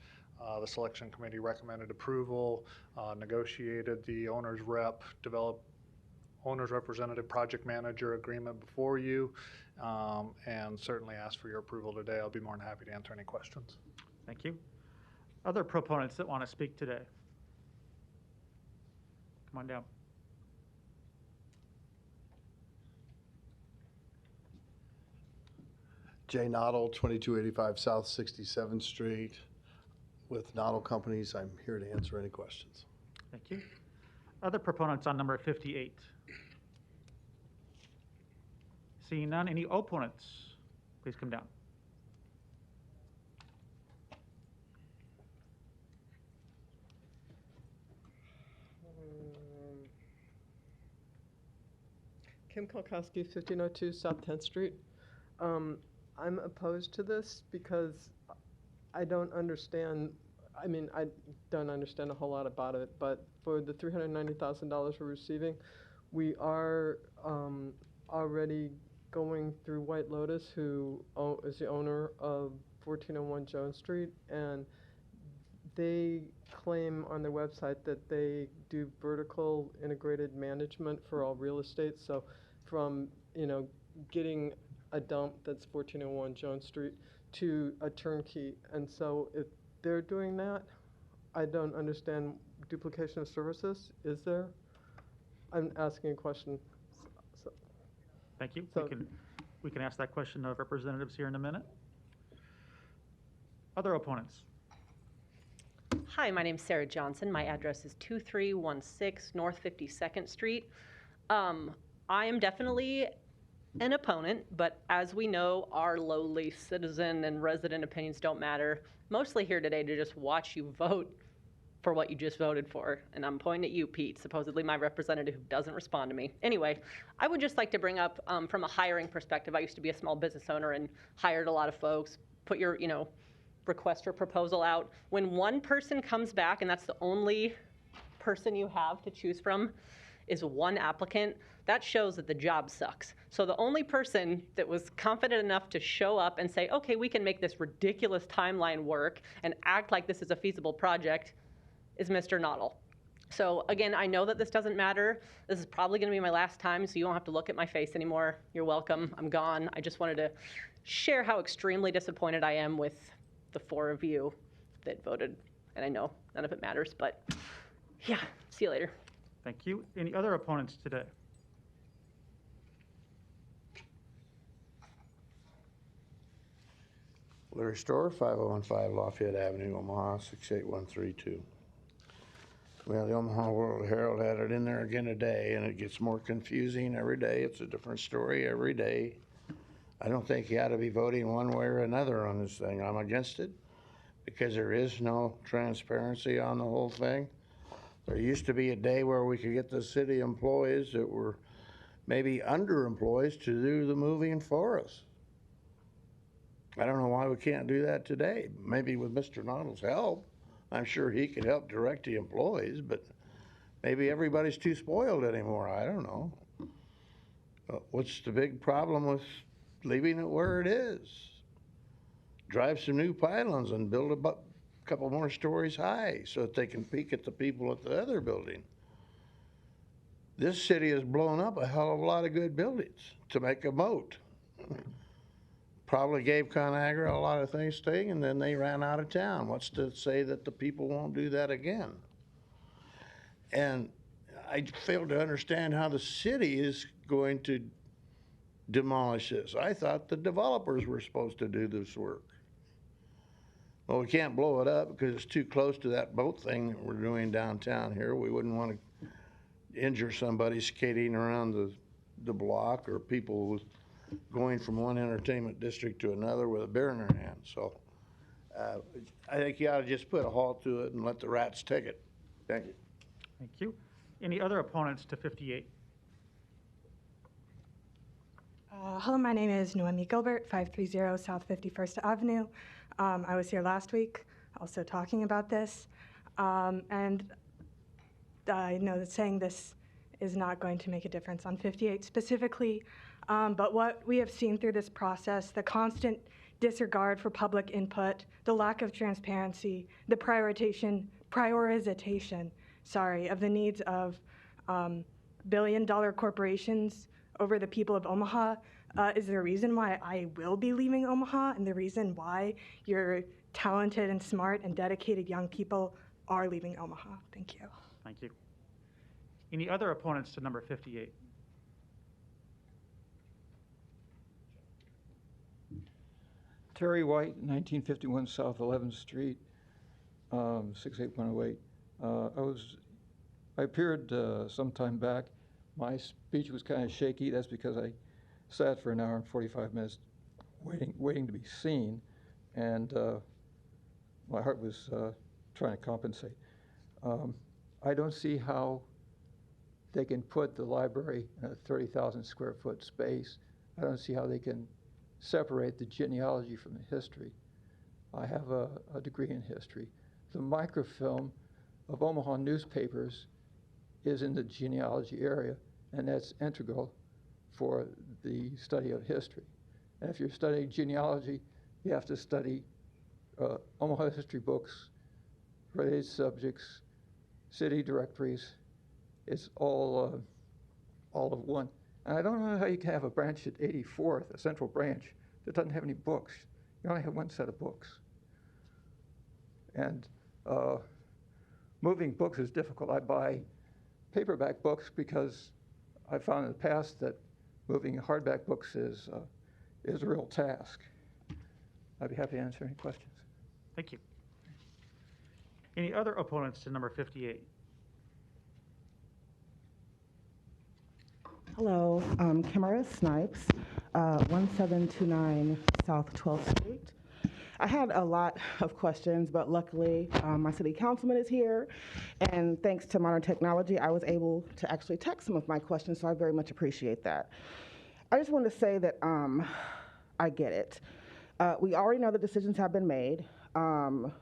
The selection committee recommended approval, negotiated the owner's rep, developed owner's representative project manager agreement before you, and certainly ask for your approval today. I'll be more than happy to answer any questions. Thank you. Other proponents that want to speak today? Come on down. Jay Noddle, 2285 South 67th Street. With Noddle Companies, I'm here to answer any questions. Thank you. Other proponents on number 58? Seeing none, any opponents? Please come down. Kim Kalkowski, 1502 South 10th Street. I'm opposed to this because I don't understand, I don't understand a whole lot about it, but for the $390,000 we're receiving, we are already going through White Lotus, who is the owner of 1401 Jones Street, and they claim on their website that they do vertical integrated management for all real estate. So from, getting a dump that's 1401 Jones Street to a turnkey. And so if they're doing that, I don't understand duplication of services. Is there? I'm asking a question. Thank you. So, we can ask that question of representatives here in a minute. Other opponents? Hi, my name's Sarah Johnson. My address is 2316 North 52nd Street. I am definitely an opponent, but as we know, our lowly citizen and resident opinions don't matter. Mostly here today to just watch you vote for what you just voted for. And I'm pointing at you, Pete, supposedly my representative who doesn't respond to me. Anyway, I would just like to bring up from a hiring perspective, I used to be a small business owner and hired a lot of folks. Put your, request for proposal out. When one person comes back and that's the only person you have to choose from is one applicant, that shows that the job sucks. So the only person that was confident enough to show up and say, okay, we can make this ridiculous timeline work and act like this is a feasible project is Mr. Noddle. So again, I know that this doesn't matter. This is probably going to be my last time, so you don't have to look at my face anymore. You're welcome. I'm gone. I just wanted to share how extremely disappointed I am with the 4 of you that voted. And I know none of it matters, but yeah, see you later. Thank you. Any other opponents today? Larry Store, 5015 Lafayette Avenue, Omaha, 68132. Well, the Omaha World Herald had it in there again today, and it gets more confusing every day. It's a different story every day. I don't think you ought to be voting one way or another on this thing. I'm against it because there is no transparency on the whole thing. There used to be a day where we could get the city employees that were maybe underemployees to do the moving for us. I don't know why we can't do that today. Maybe with Mr. Noddle's help. I'm sure he could help direct the employees, but maybe everybody's too spoiled anymore. I don't know. What's the big problem with leaving it where it is? Drive some new pylons and build a couple more stories high so that they can peek at the people at the other building. This city has blown up a hell of a lot of good buildings to make a moat. Probably gave ConAgra a lot of things staying, and then they ran out of town. What's to say that the people won't do that again? And I fail to understand how the city is going to demolish this. I thought the developers were supposed to do this work. Well, we can't blow it up because it's too close to that boat thing that we're doing downtown here. We wouldn't want to injure somebody skating around the block or people with going from one entertainment district to another with a beer in their hand. So I think you ought to just put a halt to it and let the rats take it. Thank you. Thank you. Any other opponents to 58? Hello, my name is Noemi Gilbert, 530 South 51st Avenue. I was here last week also talking about this. And I know that saying this is not going to make a difference on 58 specifically. But what we have seen through this process, the constant disregard for public input, the lack of transparency, the prioritization, of the needs of billion-dollar corporations over the people of Omaha is the reason why I will be leaving Omaha and the reason why your talented and smart and dedicated young people are leaving Omaha. Thank you. Thank you. Any other opponents to number 58? Terry White, 1951 South 11th Street, 68108. I appeared some time back. My speech was kind of shaky. That's because I sat for an hour and 45 minutes waiting to be seen, and my heart was trying to compensate. I don't see how they can put the library in a 30,000 square foot space. I don't see how they can separate the genealogy from the history. I have a degree in history. The microfilm of Omaha newspapers is in the genealogy area, and that's integral for the study of history. And if you're studying genealogy, you have to study Omaha history books, related subjects, city directories. It's all of one. And I don't know how you can have a branch at 84th, a central branch, that doesn't have any books. You only have one set of books. And moving books is difficult. I buy paperback books because I found in the past that moving hardback books is a real task. I'd be happy to answer any questions. Thank you. Any other opponents to number 58? Hello, Kimara Snipes, 1729 South 12th Street. I had a lot of questions, but luckily my city councilman is here, and thanks to modern technology, I was able to actually text some of my questions, so I very much appreciate that. I just want to say that I get it. We already know the decisions have been made. Long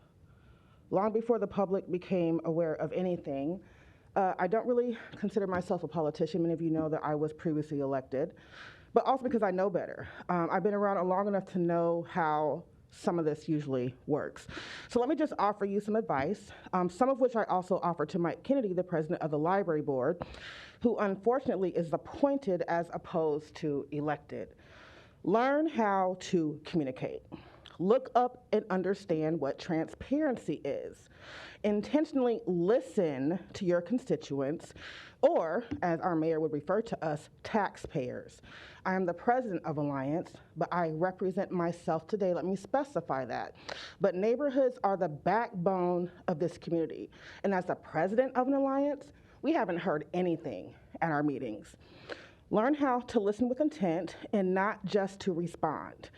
before the public became aware of anything, I don't really consider myself a politician. Many of you know that I was previously elected, but also because I know better. I've been around long enough to know how some of this usually works. So let me just offer you some advice, some of which I also offer to Mike Kennedy, the president of the library board, who unfortunately is appointed as opposed to elected. Learn how to communicate. Look up and understand what transparency is. Intentionally listen to your constituents, or as our mayor would refer to us, taxpayers. I am the president of Alliance, but I represent myself today. Let me specify that. But neighborhoods are the backbone of this community. And as the president of an Alliance, we haven't heard anything at our meetings. Learn how to listen with intent and not just to respond.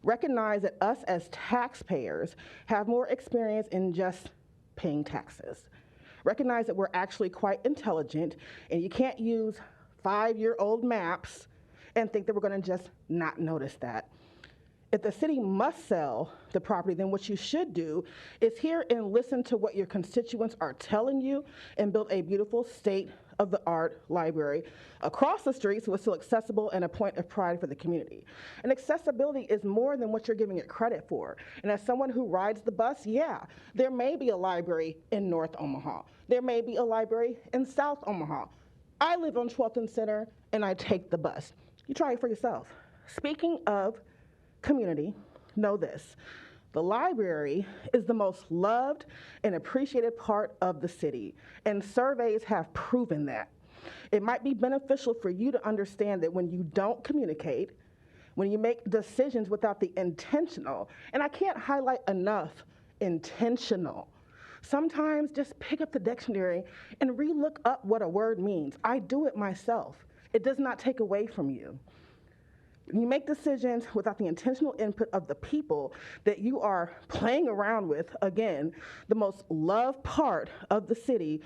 Recognize that us as taxpayers have more experience in just paying taxes. Recognize that we're actually quite intelligent, and you can't use 5-year-old maps and think that we're going to just not notice that. If the city must sell the property, then what you should do is hear and listen to what your constituents are telling you and build a beautiful state-of-the-art library across the street so it's still accessible and a point of pride for the community. And accessibility is more than what you're giving it credit for. And as someone who rides the bus, yeah, there may be a library in North Omaha. There may be a library in South Omaha. I live on 12th and Center, and I take the bus. You try it for yourself. Speaking of community, know this: the library is the most loved and appreciated part of the city, and surveys have proven that. It might be beneficial for you to understand that when you don't communicate, when you make decisions without the intentional, and I can't highlight enough, intentional. Sometimes just pick up the dictionary and re-look up what a word means. I do it myself. It does not take away from you. When you make decisions without the intentional input of the people that you are playing around with, again, the most loved part of the city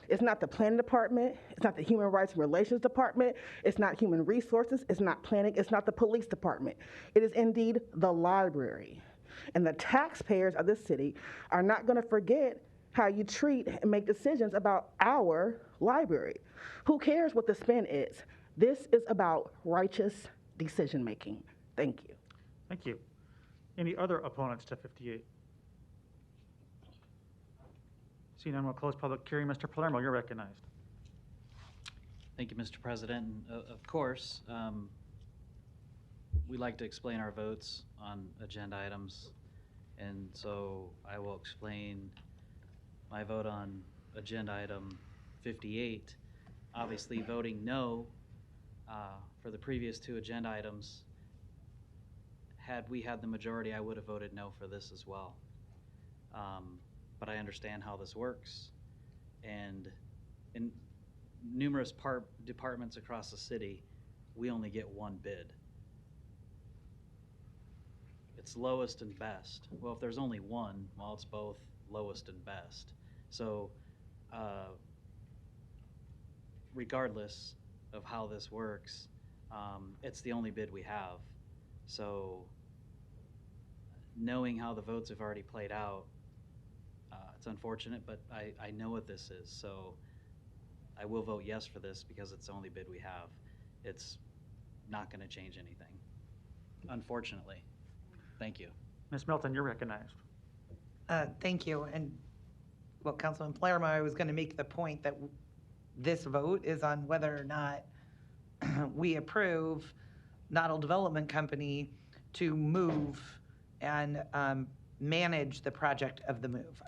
is not the planning department, it's not the human rights and relations department, it's not human resources, it's not planning, it's not the police department. It is indeed the library. And the taxpayers of this city are not going to forget how you treat and make decisions about our library. Who cares what the spin is? This is about righteous decision-making. Thank you. Thank you. Any other opponents to 58? Seeing none, we'll close public hearing. Mr. Palermo, you're recognized. Thank you, Mr. President. And, of course, we like to explain our votes on agenda items, and so I will explain my vote on agenda item 58. Obviously, voting no for the previous two agenda items. Had we had the majority, I would have voted no for this as well. But I understand how this works, and in numerous departments across the city, we only get one bid. It's lowest and best. Well, if there's only one, well, it's both lowest and best. So regardless of how this works, it's the only bid we have. So knowing how the votes have already played out, it's unfortunate, but I know what this is. So I will vote yes for this because it's the only bid we have. It's not going to change anything, unfortunately. Thank you. Ms. Melton, you're recognized. Thank you. And, well, Councilman Palermo, I was going to make the point that this vote is on whether or not we approve Noddle Development Company to move and manage the project of the move.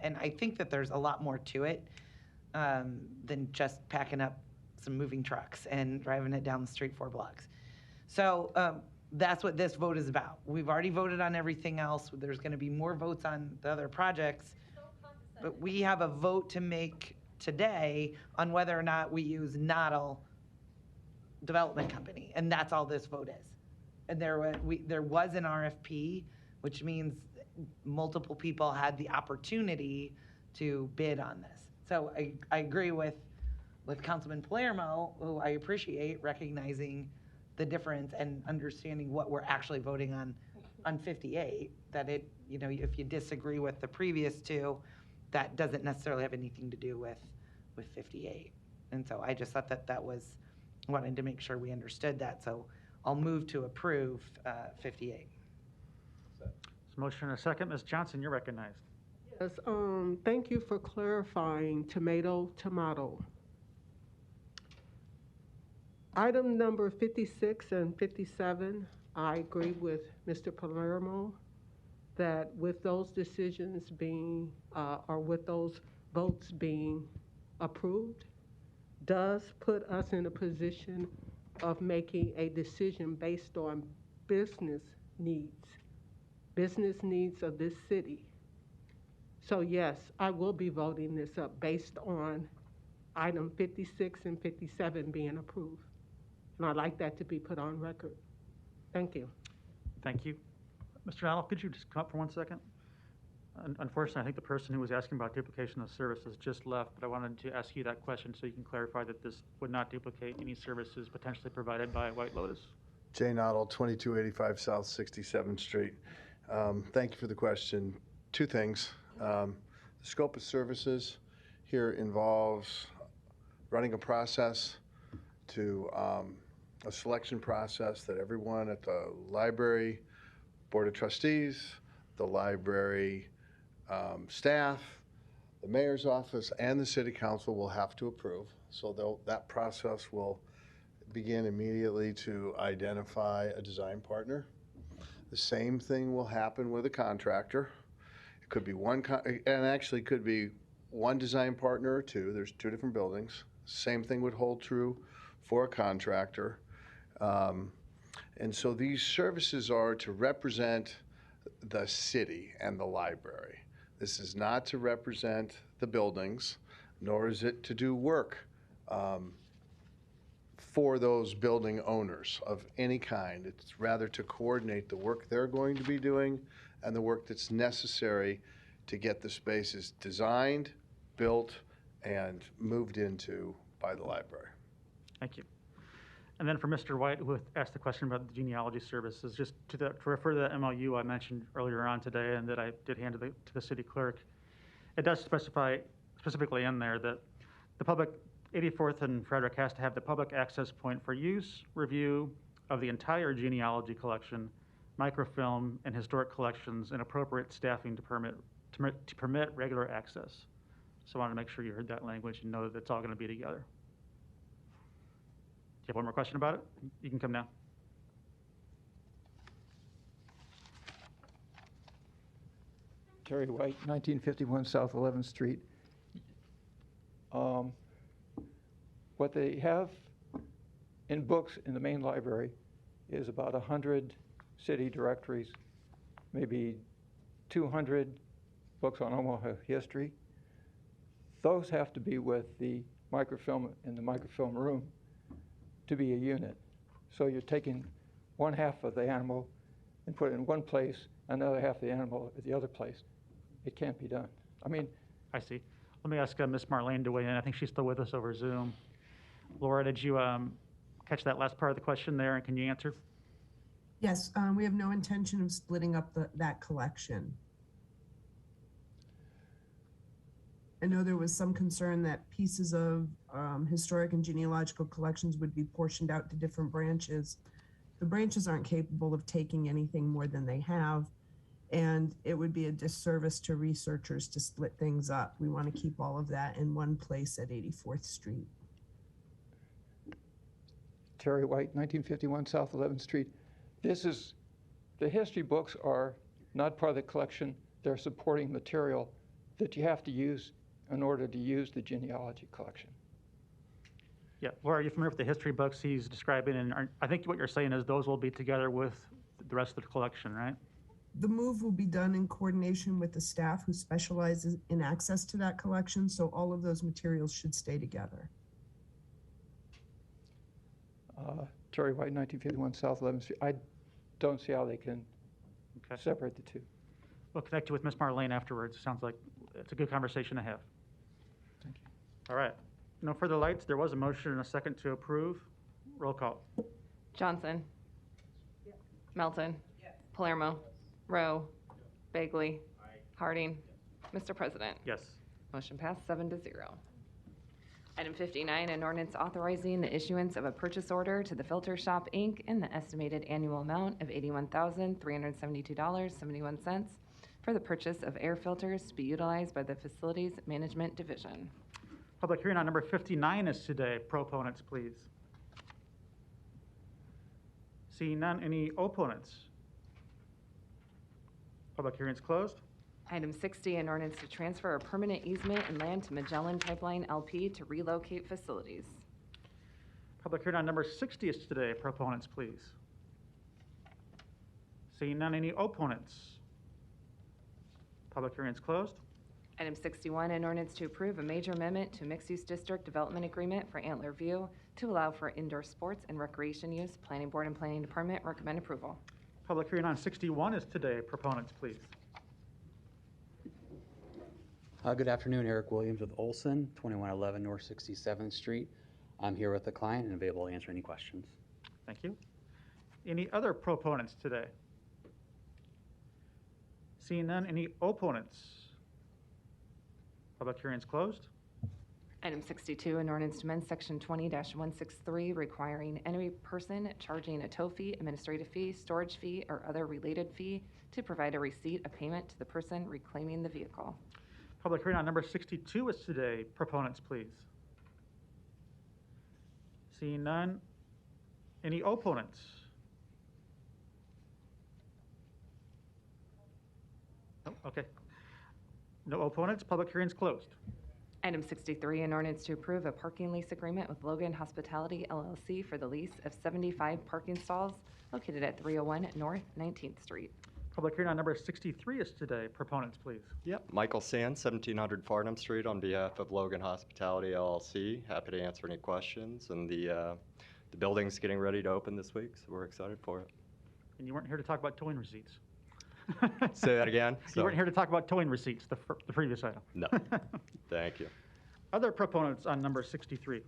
And I think that there's a lot more to it than just packing up some moving trucks and driving it down the street 4 blocks. So that's what this vote is about. We've already voted on everything else. There's going to be more votes on the other projects. But we have a vote to make today on whether or not we use Noddle Development Company. And that's all this vote is. And there was an RFP, which means multiple people had the opportunity to bid on this. So I agree with Councilman Palermo, who I appreciate recognizing the difference and understanding what we're actually voting on 58, that it, if you disagree with the previous two, that doesn't necessarily have anything to do with with 58. And so I just thought that that was, wanted to make sure we understood that. So I'll move to approve 58. There's a motion and a second. Ms. Johnson, you're recognized. Yes, thank you for clarifying tomato, tomato. Item number 56 and 57, I agree with Mr. Palermo that with those decisions being, or with those votes being approved, does put us in a position of making a decision based on business needs of this city. So yes, I will be voting this up based on item 56 and 57 being approved. And I'd like that to be put on record. Thank you. Thank you. Mr. Donald, could you just come up for 1 second? Unfortunately, I think the person who was asking about duplication of services just left, but I wanted to ask you that question so you can clarify that this would not duplicate any services potentially provided by White Lotus. Jay Noddle, 2285 South 67th Street. Thank you for the question. Two things. The scope of services here involves running a process to a selection process that everyone at the library board of trustees, the library staff, the mayor's office, and the city council will have to approve. So that process will begin immediately to identify a design partner. The same thing will happen with a contractor. It could be and actually could be one design partner or two. There's two different buildings. Same thing would hold true for a contractor. And so these services are to represent the city and the library. This is not to represent the buildings, nor is it to do work for those building owners of any kind. It's rather to coordinate the work they're going to be doing and the work that's necessary to get the spaces designed, built, and moved into by the library. Thank you. And then for Mr. White, who asked the question about the genealogy services, just to refer to the MOU I mentioned earlier on today and that I did hand to the city clerk, it does specify specifically in there that the public 84th and Frederick has to have the public access point for use, review of the entire genealogy collection, microfilm, and historic collections, and appropriate staffing to permit regular access. So I wanted to make sure you heard that language and know that it's all going to be together. Do you have one more question about it? You can come now. Terry White, 1951 South 11th Street. What they have in books in the main library is about 100 city directories, maybe 200 books on Omaha history. Those have to be with the microfilm in the microfilm room to be a unit. So you're taking one half of the animal and put it in one place, another half of the animal at the other place. It can't be done. I mean, I see. Let me ask Ms. Marlene to weigh in. I think she's still with us over Zoom. Laura, did you catch that last part of the question there, and can you answer? Yes, we have no intention of splitting up that collection. I know there was some concern that pieces of historic and genealogical collections would be portioned out to different branches. The branches aren't capable of taking anything more than they have, and it would be a disservice to researchers to split things up. We want to keep all of that in one place at 84th Street. Terry White, 1951 South 11th Street. The history books are not part of the collection. They're supporting material that you have to use in order to use the genealogy collection. Yeah, Laura, are you familiar with the history books he's describing? And I think what you're saying is those will be together with the rest of the collection, right? The move will be done in coordination with the staff who specializes in access to that collection, so all of those materials should stay together. Terry White, 1951 South 11th Street. I don't see how they can separate the two. We'll connect you with Ms. Marlene afterwards. Sounds like it's a good conversation to have. Thank you. All right. No further lights. There was a motion and a second to approve. Roll call. Johnson. Melton. Palermo. Rowe. Bagley. Harding. Mr. President. Yes. Motion passed 7-0. Item 59, an ordinance authorizing the issuance of a purchase order to the Filter Shop, Inc. in the estimated annual amount of $81,372.71 for the purchase of air filters to be utilized by the Facilities Management Division. Public hearing on number 59 is today. Proponents, please. Seeing none, any opponents? Public hearing is closed. Item 60, an ordinance to transfer a permanent easement and land to Magellan Pipeline LP to relocate facilities. Public hearing on number 60 is today. Proponents, please. Seeing none, any opponents? Public hearing is closed. Item 61, an ordinance to approve a major amendment to mixed-use district development agreement for Antler View to allow for indoor sports and recreation use. Planning Board and Planning Department recommend approval. Public hearing on 61 is today. Proponents, please. Good afternoon, Eric Williams with Olson, 2111 North 67th Street. I'm here with the client and available to answer any questions. Thank you. Any other proponents today? Seeing none, any opponents? Public hearing is closed. Item 62, an ordinance to amend Section 20-163 requiring any person charging a tow fee, administrative fee, storage fee, or other related fee to provide a receipt of payment to the person reclaiming the vehicle. Public hearing on number 62 is today. Proponents, please. Seeing none, any opponents? No, okay. No opponents. Public hearing is closed. Item 63, an ordinance to approve a parking lease agreement with Logan Hospitality LLC for the lease of 75 parking stalls located at 301 North 19th Street. Public hearing on number 63 is today. Proponents, please. Yep, Michael Sands, 1700 Farnham Street on behalf of Logan Hospitality LLC. Happy to answer any questions. And the building's getting ready to open this week, so we're excited for it. And you weren't here to talk about towing receipts. Say that again? You weren't here to talk about towing receipts, the previous item. No. Thank you. Other proponents on number 63?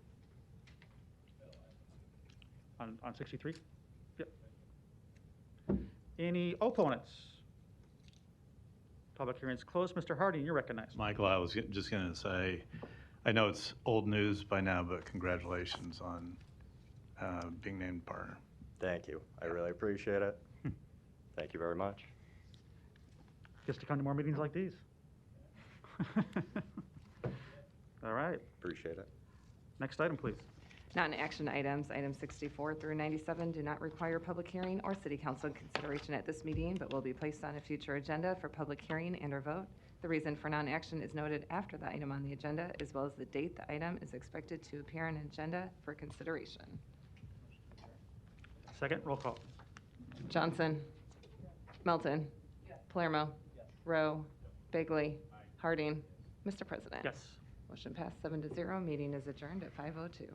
On 63? Yep. Any opponents? Public hearing is closed. Mr. Harding, you're recognized. Michael, I was just going to say, I know it's old news by now, but congratulations on being named partner. Thank you. I really appreciate it. Thank you very much. Just to come to more meetings like these. All right. Appreciate it. Next item, please. Non-action items, items 64 through 97, do not require public hearing or city council consideration at this meeting, but will be placed on a future agenda for public hearing and or vote. The reason for non-action is noted after the item on the agenda, as well as the date the item is expected to appear on an agenda for consideration. Second, roll call. Johnson. Melton. Palermo. Rowe. Bagley. Harding. Mr. President. Yes. Motion passed 7-0. Meeting is adjourned at 5:02.